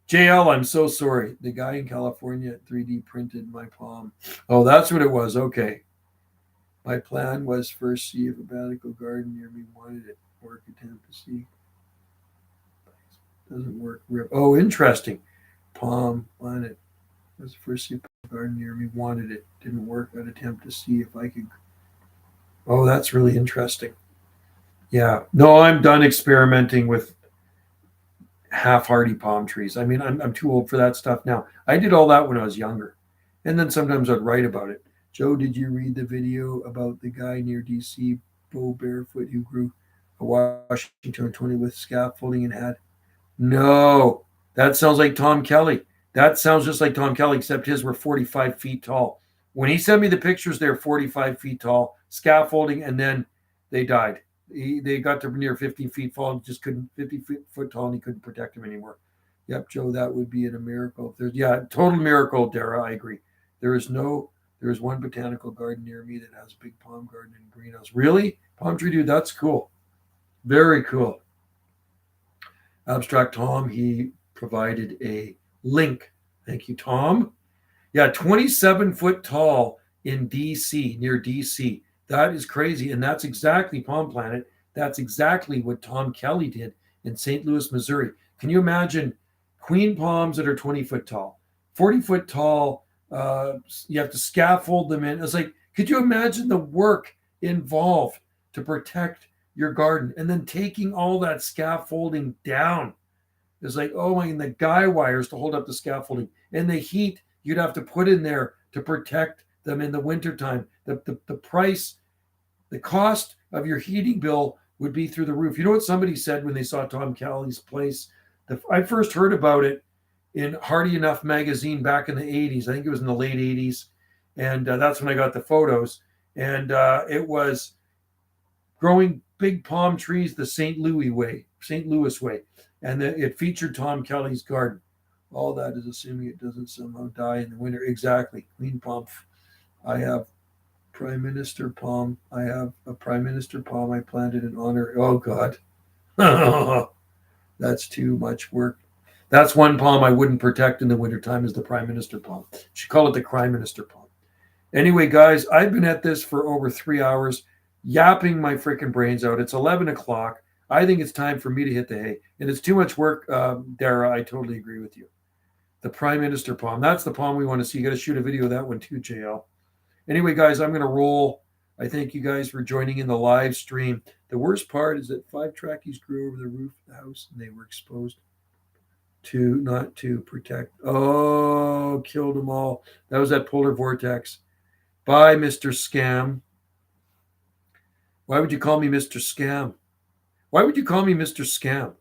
JL, I'm so sorry. The guy in California 3D printed my palm. Oh, that's what it was. Okay. My plan was first see if a botanical garden near me wanted it. Work attempt to see. Doesn't work. Oh, interesting. Palm on it. Was first see if a garden near me wanted it. Didn't work. I'd attempt to see if I could. Oh, that's really interesting. Yeah. No, I'm done experimenting with half-hardy palm trees. I mean, I'm too old for that stuff now. I did all that when I was younger. And then sometimes I'd write about it. Joe, did you read the video about the guy near DC, Bo Barefoot, who grew a Washington 20 with scaffolding and had? No, that sounds like Tom Kelly. That sounds just like Tom Kelly, except his were 45 feet tall. When he sent me the pictures, they're 45 feet tall, scaffolding, and then they died. They got to near 15 feet tall and just couldn't, 50 foot tall, and he couldn't protect them anymore. Yep, Joe, that would be a miracle. Total miracle, Dara. I agree. There is one botanical garden near me that has a big palm garden and greenhouse. Really? Palm tree dude, that's cool. Very cool. Abstract Tom, he provided a link. Thank you, Tom. Yeah, 27 foot tall in DC, near DC. That is crazy. And that's exactly Palm Planet. That's exactly what Tom Kelly did in St. Louis, Missouri. Can you imagine queen palms that are 20 foot tall, 40 foot tall? You have to scaffold them in. It's like, could you imagine the work involved to protect your garden and then taking all that scaffolding down? It's like, oh my, and the guy wires to hold up the scaffolding and the heat you'd have to put in there to protect them in the wintertime. The price, the cost of your heating bill would be through the roof. You know what somebody said when they saw Tom Kelly's place? I first heard about it in Hardy Enough magazine back in the 80s. I think it was in the late 80s. And that's when I got the photos. And it was growing big palm trees the St. Louis way. And it featured Tom Kelly's garden. All that is assuming it doesn't somehow die in the winter. Exactly. Queen palm. I have Prime Minister palm. I have a Prime Minister palm I planted in honor. Oh, God. That's too much work. That's one palm I wouldn't protect in the wintertime is the Prime Minister palm. You should call it the Crime Minister palm. Anyway, guys, I've been at this for over 3 hours, yapping my freaking brains out. It's 11 o'clock. I think it's time for me to hit the hay. And it's too much work, Dara. I totally agree with you. The Prime Minister palm. That's the palm we want to see. You got to shoot a video of that one too, JL. Anyway, guys, I'm going to roll. I thank you guys for joining in the live stream. The worst part is that 5 trackies grew over the roof of the house and they were exposed to not to protect. Oh, killed them all. That was that polar vortex. Bye, Mr. Scam. Why would you call me Mr. Scam? Why would you call me Mr. Scam?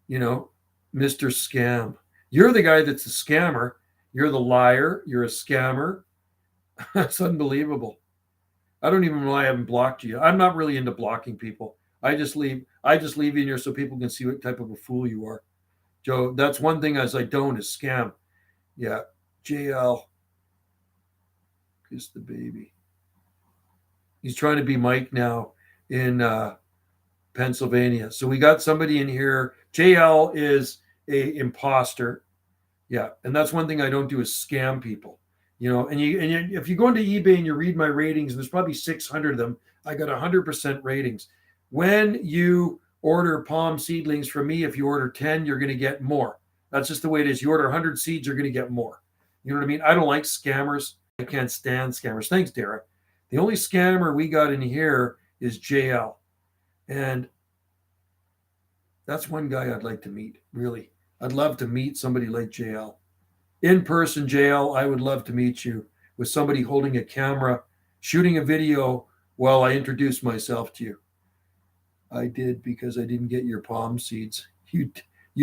You know, Mr. Scam. You're the guy that's a scammer. You're the liar. You're a scammer. That's unbelievable. I don't even know why I haven't blocked you. I'm not really into blocking people. I just leave you in here so people can see what type of a fool you are. Joe, that's one thing as I don't is scam. Yeah. JL. Kiss the baby. He's trying to be Mike now in Pennsylvania. So we got somebody in here. JL is a imposter. Yeah. And that's one thing I don't do is scam people. You know, and if you go into eBay and you read my ratings, and there's probably 600 of them, I got 100% ratings. When you order palm seedlings from me, if you order 10, you're going to get more. That's just the way it is. You order 100 seeds, you're going to get more. You know what I mean? I don't like scammers. I can't stand scammers. Thanks, Dara. The only scammer we got in here is JL. And that's one guy I'd like to meet, really. I'd love to meet somebody like JL. In person, JL, I would love to meet you with somebody holding a camera, shooting a video while I introduce myself to you. I did because I didn't get your palm seeds. You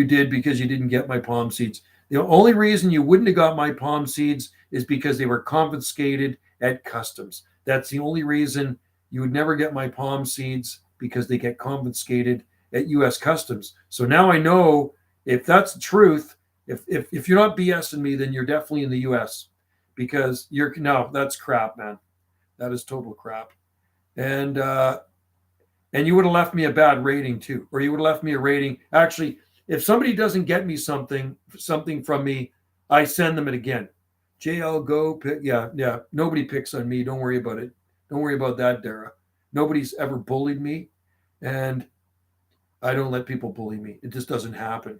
did because you didn't get my palm seeds. The only reason you wouldn't have got my palm seeds is because they were confiscated at customs. That's the only reason you would never get my palm seeds, because they get confiscated at U.S. Customs. So now I know if that's the truth. If you're not BSing me, then you're definitely in the U.S. because no, that's crap, man. That is total crap. And you would have left me a bad rating too, or you would have left me a rating. Actually, if somebody doesn't get me something from me, I send them it again. JL, go pick. Yeah. Nobody picks on me. Don't worry about it. Don't worry about that, Dara. Nobody's ever bullied me, and I don't let people bully me. It just doesn't happen.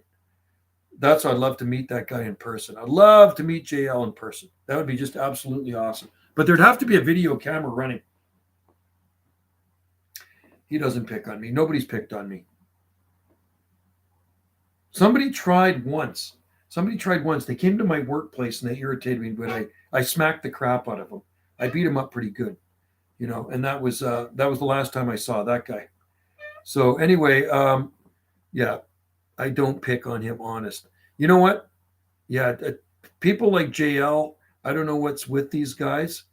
That's why I'd love to meet that guy in person. I'd love to meet JL in person. That would be just absolutely awesome. But there'd have to be a video camera running. He doesn't pick on me. Nobody's picked on me. Somebody tried once. They came to my workplace and they irritated me, but I smacked the crap out of them. I beat him up pretty good, you know, and that was the last time I saw that guy. So anyway, yeah. I don't pick on him, honest. You know what? Yeah, people like JL, I don't know what's with these guys.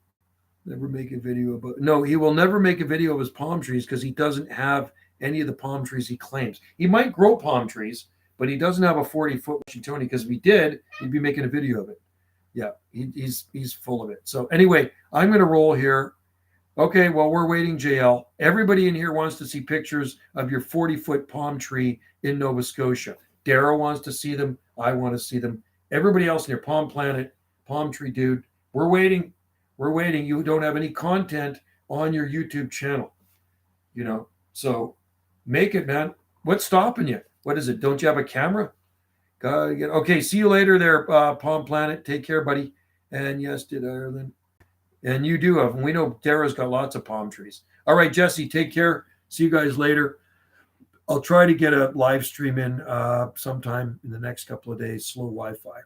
Never make a video about. No, he will never make a video of his palm trees because he doesn't have any of the palm trees he claims. He might grow palm trees, but he doesn't have a 40-foot Washingtoni, because if he did, he'd be making a video of it. Yeah, he's full of it. So anyway, I'm going to roll here. Okay, well, we're waiting, JL. Everybody in here wants to see pictures of your 40-foot palm tree in Nova Scotia. Dara wants to see them. I want to see them. Everybody else in here, Palm Planet, Palm Tree Dude, we're waiting. We're waiting. You don't have any content on your YouTube channel, you know. So make it, man. What's stopping you? What is it? Don't you have a camera? Okay, see you later there, Palm Planet. Take care, buddy. And yes, did Ireland. And you do have, and we know Dara's got lots of palm trees. All right, Jesse, take care. See you guys later. I'll try to get a live stream in sometime in the next couple of days. Slow Wi-Fi.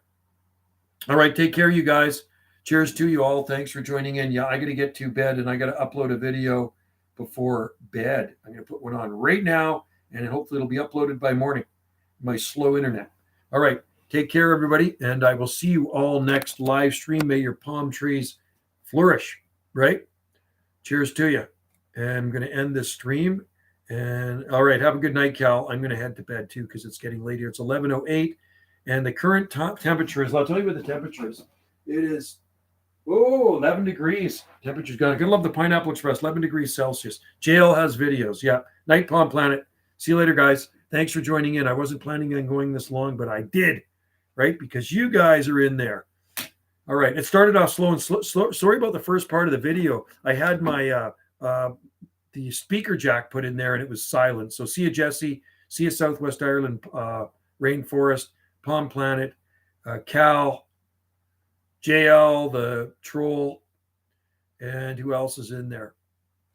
All right, take care, you guys. Cheers to you all. Thanks for joining in. Yeah, I got to get to bed, and I got to upload a video before bed. I'm going to put one on right now, and hopefully it'll be uploaded by morning. My slow internet. All right, take care, everybody, and I will see you all next live stream. May your palm trees flourish, right? Cheers to you. And I'm going to end this stream. And all right, have a good night, Cal. I'm going to head to bed too because it's getting late here. It's 11:08, and the current top temperature is, I'll tell you what the temperature is. It is, 11 degrees. Temperature's gone. I gotta love the Pineapple Express, 11 degrees Celsius. JL has videos. Yeah. Night, Palm Planet. See you later, guys. Thanks for joining in. I wasn't planning on going this long, but I did, right? Because you guys are in there. All right. It started off slow and slow. Sorry about the first part of the video. I had my the speaker jack put in there and it was silent. So see you, Jesse. See you, Southwest Ireland Rainforest, Palm Planet, Cal, JL, the troll, and who else is in there?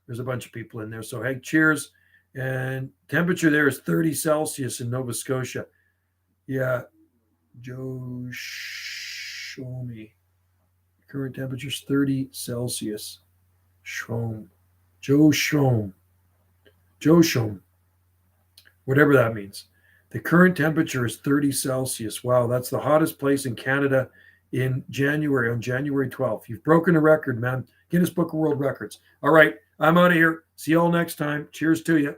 There's a bunch of people in there. So hey, cheers. And temperature there is 30 Celsius in Nova Scotia. Yeah, Joe, show me. Current temperature is 30 Celsius. Shom. Joe Shom. Joe Shom. Whatever that means. The current temperature is 30 Celsius. Wow, that's the hottest place in Canada in January, on January 12th. You've broken a record, man. Guinness Book of World Records. All right, I'm out of here. See you all next time. Cheers to you.